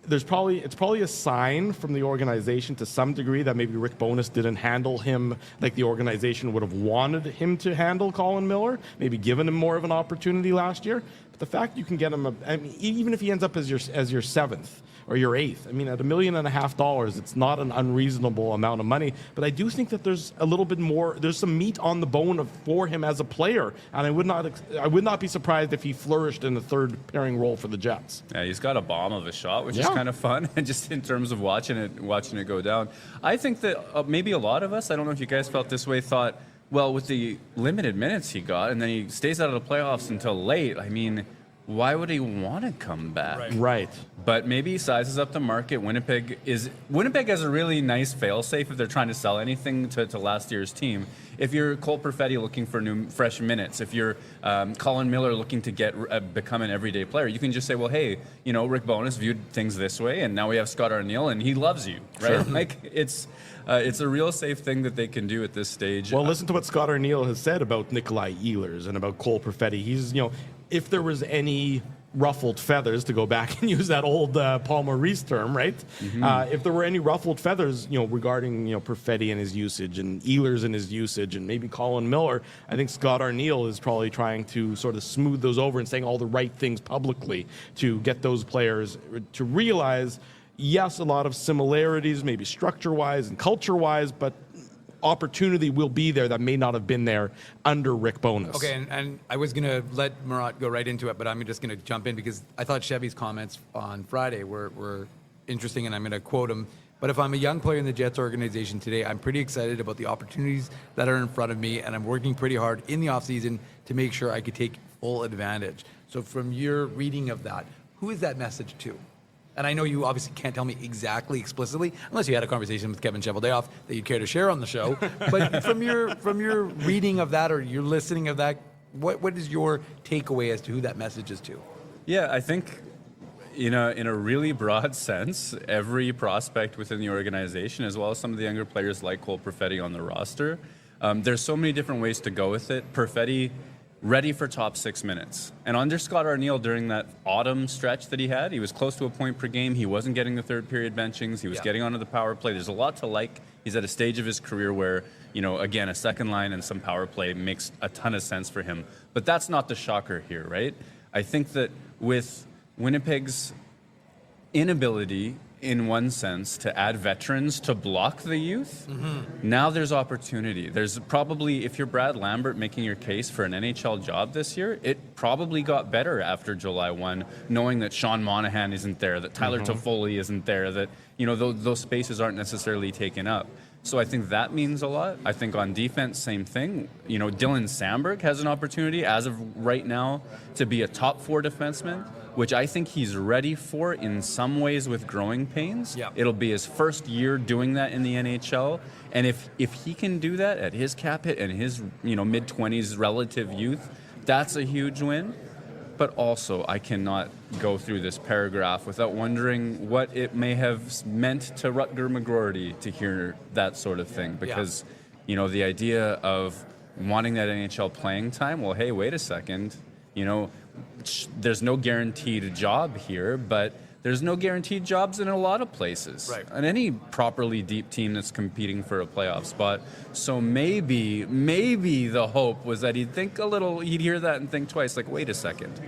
it's probably a sign from the organization to some degree that maybe Rick Bowness didn't handle him like the organization would have wanted him to handle Colin Miller, maybe given him more of an opportunity last year. But the fact you can get him, even if he ends up as your 7th or your 8th, at $1.5 million, it's not an unreasonable amount of money. But I do think that there's a little bit more, there's some meat on the bone for him as a player. And I would not be surprised if he flourished in the third pairing role for the Jets.
Yeah, he's got a bomb of a shot, which is kind of fun. And just in terms of watching it go down. I think that maybe a lot of us, I don't know if you guys felt this way, thought, well, with the limited minutes he got, and then he stays out of the playoffs until late, why would he want to come back?
Right.
But maybe he sizes up the market. Winnipeg has a really nice fail-safe if they're trying to sell anything to last year's team. If you're Cole Perfetti looking for new, fresh minutes, if you're Colin Miller looking to become an everyday player, you can just say, well, hey, Rick Bowness viewed things this way, and now we have Scott Arniel, and he loves you, right? Sure. Like, it's a real safe thing that they can do at this stage.
Well, listen to what Scott Arniel has said about Nikolai Ehlers and about Cole Perfetti. He's, if there was any ruffled feathers, to go back and use that old Paul Maurice term, right? Mm-hmm. If there were any ruffled feathers, regarding, Perfetti and his usage and Ehlers and his usage and maybe Colin Miller, I think Scott Arniel is probably trying to sort of smooth those over and saying all the right things publicly to get those players to realize, yes, a lot of similarities, maybe structure-wise and culture-wise, but opportunity will be there that may not have been there under Rick Bowness.
Okay, and I was going to let Murat go right into it, but I'm just going to jump in because I thought Chevy's comments on Friday were interesting, and I'm going to quote him. But if I'm a young player in the Jets organization today, I'm pretty excited about the opportunities that are in front of me, and I'm working pretty hard in the offseason to make sure I could take full advantage. So from your reading of that, who is that message to? And I know you obviously can't tell me exactly explicitly, unless you had a conversation with Kevin Cheveldayoff that you'd care to share on the show. But from your reading of that or your listening of that, what is your takeaway as to who that message is to?
Yeah, I think in a really broad sense, every prospect within the organization, as well as some of the younger players like Cole Perfetti on the roster, there's so many different ways to go with it. Perfetti, ready for top 6 minutes. And under Scott Arniel, during that autumn stretch that he had, he was close to a point per game. He wasn't getting the third period benchings. He was getting onto the power play. There's a lot to like. He's at a stage of his career where, again, a second line and some power play makes a ton of sense for him. But that's not the shocker here, right? I think that with Winnipeg's inability, in one sense, to add veterans to block the youth, now there's opportunity. There's probably, if you're Brad Lambert making your case for an NHL job this year, it probably got better after July 1, knowing that Sean Monahan isn't there, that Tyler Toffoli isn't there, that those spaces aren't necessarily taken up. So I think that means a lot. I think on defense, same thing. Dylan Samberg has an opportunity as of right now to be a top 4 defenseman, which I think he's ready for in some ways with growing pains. Yep. It'll be his first year doing that in the NHL. And if he can do that at his cap hit and his mid-20s relative youth, that's a huge win. But also, I cannot go through this paragraph without wondering what it may have meant to Rutger McGroarty to hear that sort of thing. Because, the idea of wanting that NHL playing time, well, hey, wait a second, there's no guaranteed job here, but there's no guaranteed jobs in a lot of places. Right. And any properly deep team that's competing for a playoff spot. So maybe the hope was that he'd hear that and think twice, like, wait a second.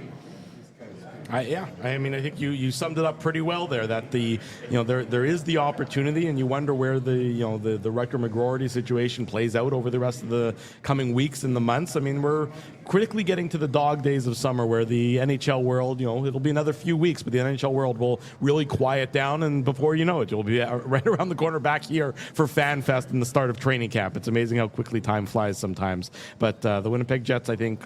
I think you summed it up pretty well there. That there is the opportunity, and you wonder where the Rutger McGroarty situation plays out over the rest of the coming weeks and the months. I mean, we're quickly getting to the dog days of summer, where the NHL world, it'll be another few weeks, but the NHL world will really quiet down, and before you know it, you'll be right around the corner back here for FanFest and the start of training camp. It's amazing how quickly time flies sometimes. But the Winnipeg Jets, I think,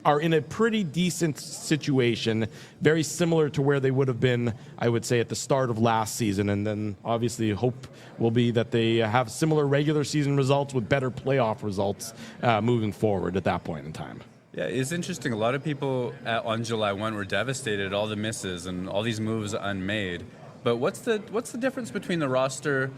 are in a pretty decent situation, very similar to where they would have been, I would say, at the start of last season. And then obviously hope will be that they have similar regular season results with better playoff results moving forward at that point in time.
Yeah, it's interesting. A lot of people on July 1 were devastated at all the misses and all these moves unmade. But what's the difference between the roster,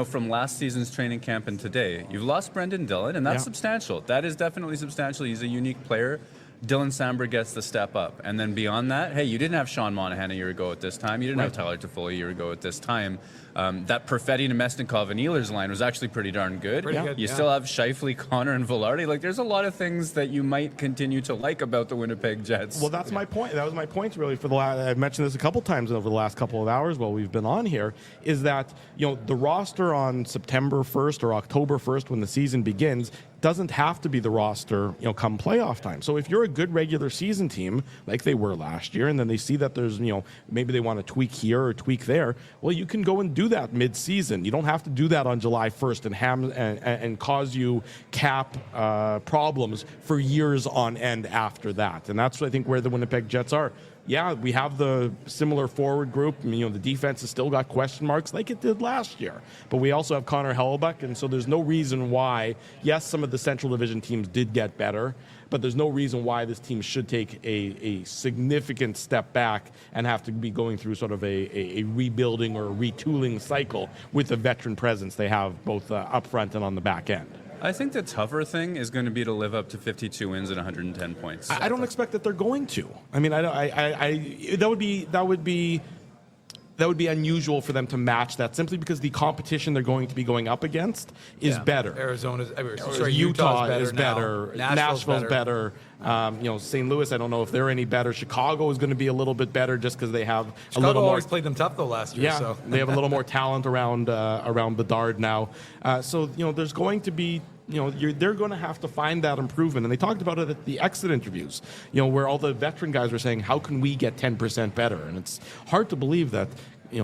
from last season's training camp and today? You've lost Brendan Dillon, and that's substantial. That is definitely substantial. He's a unique player. Dylan Samberg gets the step up. And then beyond that, hey, you didn't have Sean Monahan a year ago at this time. You didn't have Tyler Toffoli a year ago at this time. That Perfetti, Nemesnikov, and Ehlers line was actually pretty darn good. You still have Scheifele, Connor, and Velarde. Like, there's a lot of things that you might continue to like about the Winnipeg Jets.
Well, that's my point. That was my point, really, for the last. I've mentioned this a couple times over the last couple of hours while we've been on here, is that, the roster on September 1st or October 1st when the season begins doesn't have to be the roster, come playoff time. So if you're a good regular season team, like they were last year, and then they see that there's, maybe they want to tweak here or tweak there, well, you can go and do that mid-season. You don't have to do that on July 1st and cause you cap problems for years on end after that. And that's, I think, where the Winnipeg Jets are. Yeah, we have the similar forward group. The defense has still got question marks like it did last year. But we also have Connor Hellebuyck, and so there's no reason why, yes, some of the Central Division teams did get better, but there's no reason why this team should take a significant step back and have to be going through sort of a rebuilding or a retooling cycle with the veteran presence they have both up front and on the back end.
I think the tougher thing is going to be to live up to 52 wins and 110 points.
I don't expect that they're going to. I mean, that would be unusual for them to match that simply because the competition they're going to be going up against is better. Utah is better. Nashville's better. St. Louis, I don't know if they're any better. Chicago is going to be a little bit better just because they have a little more.
Always played them tough though last year.
Yeah, so. They have a little more talent around Bedard now. So there's going to be. They're going to have to find that improvement. And they talked about it at the exit interviews, where all the veteran guys were saying, how can we get 10% better? And it's hard to believe that,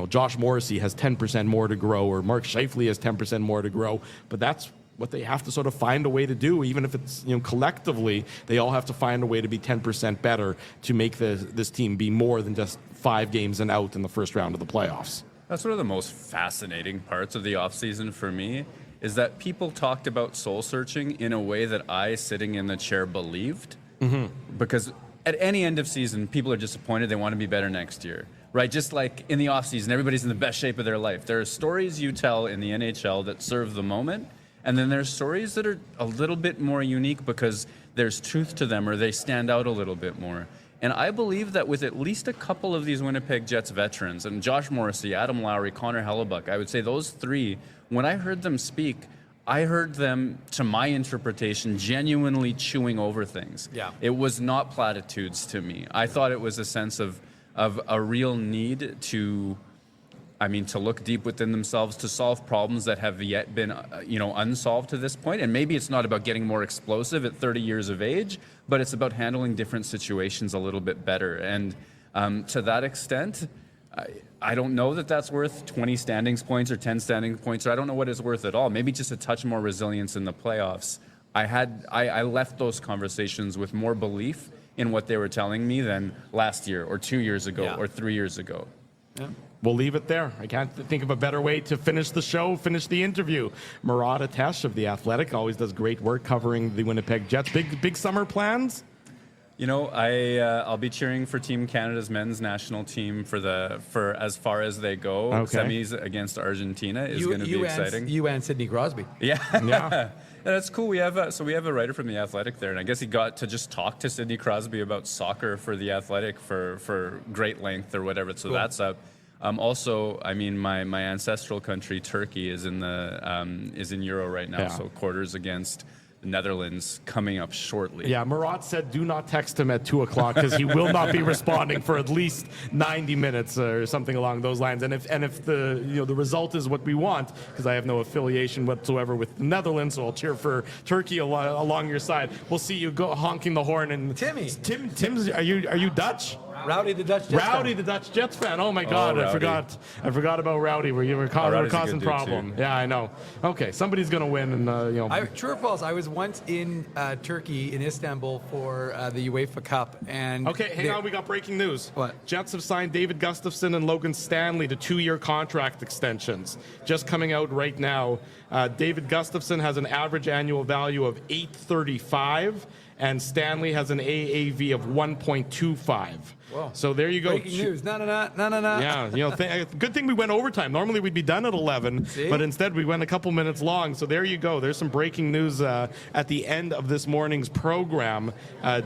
Josh Morrissey has 10% more to grow or Mark Scheifele has 10% more to grow. But that's what they have to sort of find a way to do, even if it's, collectively, they all have to find a way to be 10% better to make this team be more than just 5 games and out in the first round of the playoffs.
That's one of the most fascinating parts of the offseason for me. Is that people talked about soul searching in a way that I, sitting in the chair, believed. Mm-hmm. Because at any end of season, people are disappointed. They want to be better next year, right? Just like in the offseason, everybody's in the best shape of their life. There are stories you tell in the NHL that serve the moment, and then there's stories that are a little bit more unique because there's truth to them or they stand out a little bit more. And I believe that with at least a couple of these Winnipeg Jets veterans, and Josh Morrissey, Adam Lowry, Connor Hellebuyck, I would say those 3, when I heard them speak, I heard them, to my interpretation, genuinely chewing over things.
Yeah.
It was not platitudes to me. I thought it was a sense of a real need to look deep within themselves to solve problems that have yet been, unsolved to this point. And maybe it's not about getting more explosive at 30 years of age, but it's about handling different situations a little bit better. And to that extent, I don't know that that's worth 20 standings points or 10 standings points, or I don't know what it's worth at all. Maybe just a touch more resilience in the playoffs. I left those conversations with more belief in what they were telling me than last year or 2 years ago or 3 years ago.
Yeah. We'll leave it there. I can't think of a better way to finish the show, finish the interview. Murat Atesh of The Athletic always does great work covering the Winnipeg Jets. Big summer plans?
I'll be cheering for Team Canada's men's national team for as far as they go.
Okay.
Semis against Argentina is going to be exciting.
You and Sidney Crosby.
Yeah.
Yeah.
That's cool. We have a writer from The Athletic there, and I guess he got to just talk to Sidney Crosby about soccer for The Athletic for great length or whatever. So that's up. Also, my ancestral country, Turkey, is in Euro right now. Yeah. So quarters against the Netherlands coming up shortly.
Yeah, Murat said do not text him at 2 o'clock because he will not be responding for at least 90 minutes or something along those lines. And if the result is what we want, because I have no affiliation whatsoever with the Netherlands, so I'll cheer for Turkey along your side. We'll see you go honking the horn. And Tim's, are you Dutch?
Rowdy the Dutch Jets
Rowdy the Dutch Jets fan. Oh my God, I forgot about Rowdy. We're causing problem. Yeah, I know. Okay, somebody's gonna win, and
True or false? I was once in Turkey, in Istanbul, for the UEFA Cup, and
hang on, we got breaking news.
What?
Jets have signed David Gustafsson and Logan Stanley to 2-year contract extensions. Just coming out right now. David Gustafsson has an average annual value of $835. And Stanley has an AAV of 1.25.
Whoa.
So there you go.
Breaking news. No.
Yeah, good thing we went overtime. Normally we'd be done at 11, but instead we went a couple minutes long. So there you go. There's some breaking news at the end of this morning's program.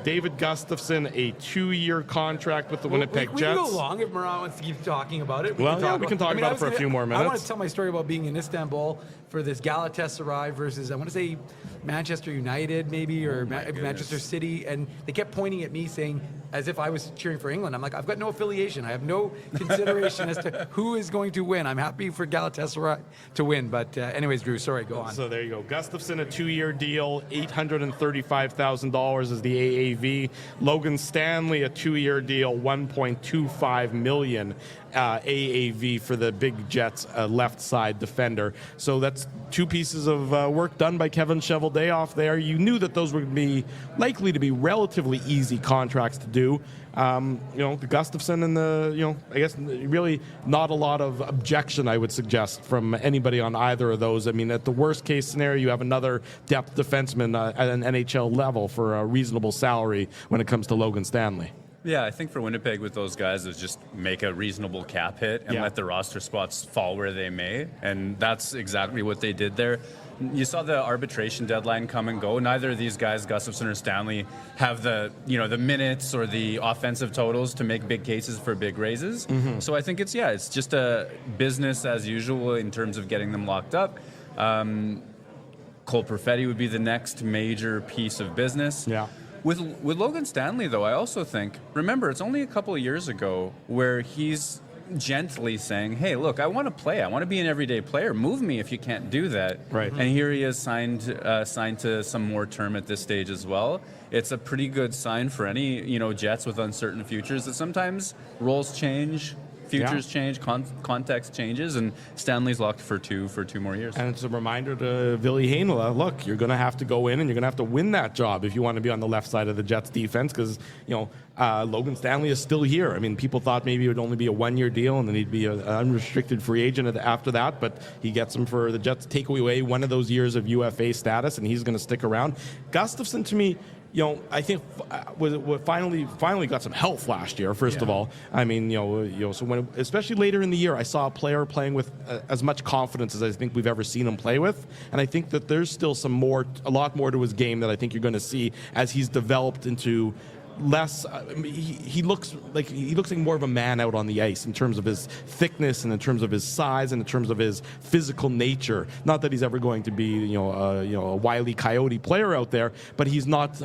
David Gustafsson, a 2-year contract with the Winnipeg Jets.
We can go long if Murat wants to keep talking about it.
We can talk about it for a few more minutes.
I want to tell my story about being in Istanbul for this Galatasaray versus, I want to say, Manchester United maybe, or Manchester City, and they kept pointing at me saying, as if I was cheering for England. I'm like, I've got no affiliation. I have no consideration as to who is going to win. I'm happy for Galatasaray to win. But anyways, Drew, sorry, go on.
So there you go. Gustafson, a 2-year deal, $835,000 is the AAV. Logan Stanley, a 2-year deal, $1.25 million AAV for the big Jets left side defender. So that's two pieces of work done by Kevin Cheveldayoff there. You knew that those would be likely to be relatively easy contracts to do. The Gustafson and I guess really not a lot of objection, I would suggest, from anybody on either of those. I mean, at the worst case scenario, you have another depth defenseman at an NHL level for a reasonable salary when it comes to Logan Stanley.
Yeah, I think for Winnipeg with those guys is just make a reasonable cap hit and let the roster spots fall where they may. And that's exactly what they did there. You saw the arbitration deadline come and go. Neither of these guys, Gustafson or Stanley, have the minutes or the offensive totals to make big cases for big raises. Mm-hmm. So I think it's just a business as usual in terms of getting them locked up. Cole Perfetti would be the next major piece of business.
Yeah.
With Logan Stanley, though, I also think, remember, it's only a couple of years ago where he's gently saying, hey, look, I want to play. I want to be an everyday player. Move me if you can't do that.
Right.
And here he is signed to some more term at this stage as well. It's a pretty good sign for any, Jets with uncertain futures that sometimes roles change, futures change, context changes, and Stanley's locked for two more years.
And it's a reminder to Ville Heinola, look, you're going to have to go in and you're going to have to win that job if you want to be on the left side of the Jets defense, because, Logan Stanley is still here. I mean, people thought maybe it would only be a 1-year deal and then he'd be an unrestricted free agent after that, but he gets him for the Jets to take away one of those years of UFA status, and he's going to stick around. Gustafson, to me, I think finally got some health last year. First of all, I mean, so when, especially later in the year, I saw a player playing with as much confidence as I think we've ever seen him play with, and I think that there's still a lot more to his game that I think you're going to see as he's developed into less. He looks like more of a man out on the ice in terms of his thickness and in terms of his size and in terms of his physical nature. Not that he's ever going to be a Wile E. Coyote player out there, but he's not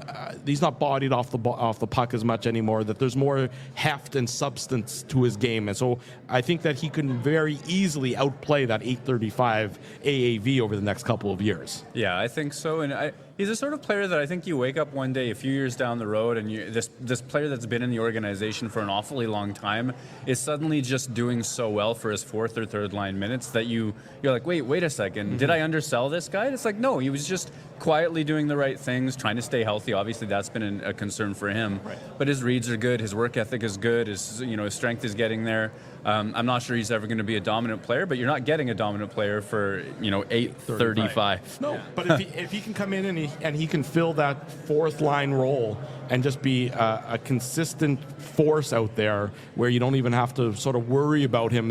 bodied off the puck as much anymore. That there's more heft and substance to his game, and so I think that he can very easily outplay that 835 AAV over the next couple of years.
Yeah, I think so, and he's the sort of player that I think you wake up one day a few years down the road and this player that's been in the organization for an awfully long time is suddenly just doing so well for his fourth or third line minutes that you're like, wait a second, mm-hmm. Did I undersell this guy? And it's like, no, he was just quietly doing the right things, trying to stay healthy. Obviously, that's been a concern for him. Right. But his reads are good, his work ethic is good, his strength is getting there. I'm not sure he's ever going to be a dominant player, but you're not getting a dominant player for 835.
No, but if he can come in and he can fill that fourth line role and just be a consistent force out there where you don't even have to sort of worry about him.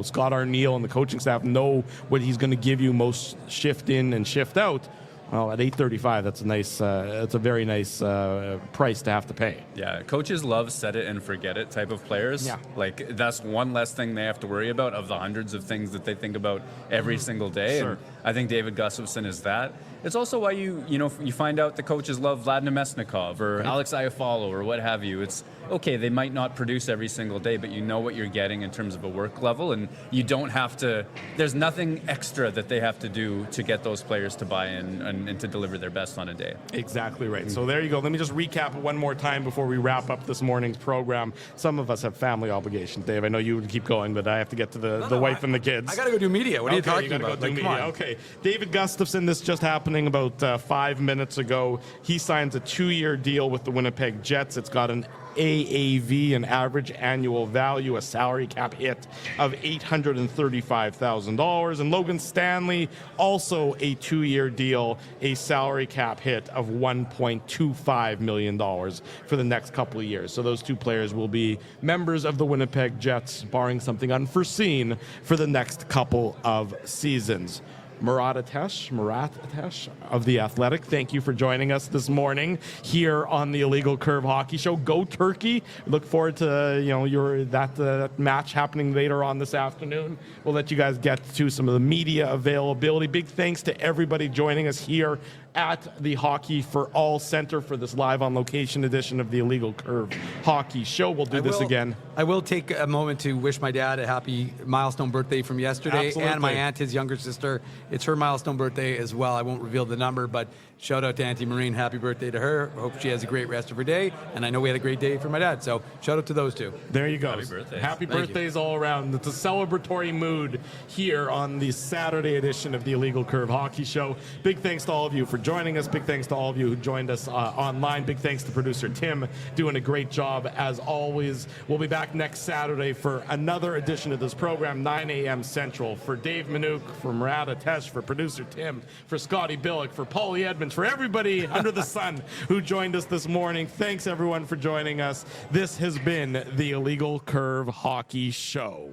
Scott Arneal and the coaching staff know what he's going to give you most shift in and shift out. Well, at $835, that's a nice. It's a very nice price to have to pay.
Yeah, coaches love set it and forget it type of players. Yeah, like that's one less thing they have to worry about of the hundreds of things that they think about every single day.
Sure.
And I think David Gustafson is that. It's also why you find out the coaches love Vladimir Mesnikov or Alex Iafallo or what have you. It's okay, they might not produce every single day, but you know what you're getting in terms of a work level, and you don't have to. There's nothing extra that they have to do to get those players to buy in and to deliver their best on a day.
Exactly right. So there you go. Let me just recap one more time before we wrap up this morning's program. Some of us have family obligations, Dave. I know you would keep going, but I have to get to the wife and the kids.
I got to go do media. What are you talking about?
Go do media. Okay. David Gustafson, this just happening about 5 minutes ago. He signs a 2-year deal with the Winnipeg Jets. It's got an AAV, an average annual value, a salary cap hit of $835,000. And Logan Stanley, also a 2-year deal, a salary cap hit of $1.25 million for the next couple of years. So those two players will be members of the Winnipeg Jets, barring something unforeseen, for the next couple of seasons. Murat Atesh of The Athletic. Thank you for joining us this morning here on the Illegal Curve Hockey Show. Go Turkey. Look forward to that match happening later on this afternoon. We'll let you guys get to some of the media availability. Big thanks to everybody joining us here at the Hockey for All Center for this live on location edition of the Illegal Curve Hockey Show. We'll do this again.
I will take a moment to wish my dad a happy milestone birthday from yesterday.
Absolutely.
And my aunt, his younger sister. It's her milestone birthday as well. I won't reveal the number, but shout out to Auntie Maureen. Happy birthday to her. Hope she has a great rest of her day. And I know we had a great day for my dad. So shout out to those two.
There you go.
Happy birthdays.
Happy
Thank
birthdays all around. It's a celebratory mood here on the Saturday edition of the Illegal Curve Hockey Show. Big thanks to all of you for joining us. Big thanks to all of you who joined us online. Big thanks to producer Tim, doing a great job as always. We'll be back next Saturday for another edition of this program, 9 a.m. Central. For Dave Manouk, for Murat Atesh, for producer Tim, for Scotty Billick, for Paulie Edmonds, for everybody under the sun who joined us this morning. Thanks everyone for joining us. This has been the Illegal Curve Hockey Show.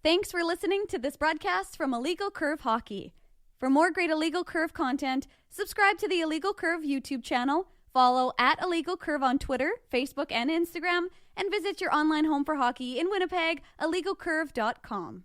Thanks for listening to this broadcast from Illegal Curve Hockey. For more great Illegal Curve content, subscribe to the Illegal Curve YouTube channel, follow at Illegal Curve on Twitter, Facebook, and Instagram, and visit your online home for hockey in Winnipeg, illegalcurve.com.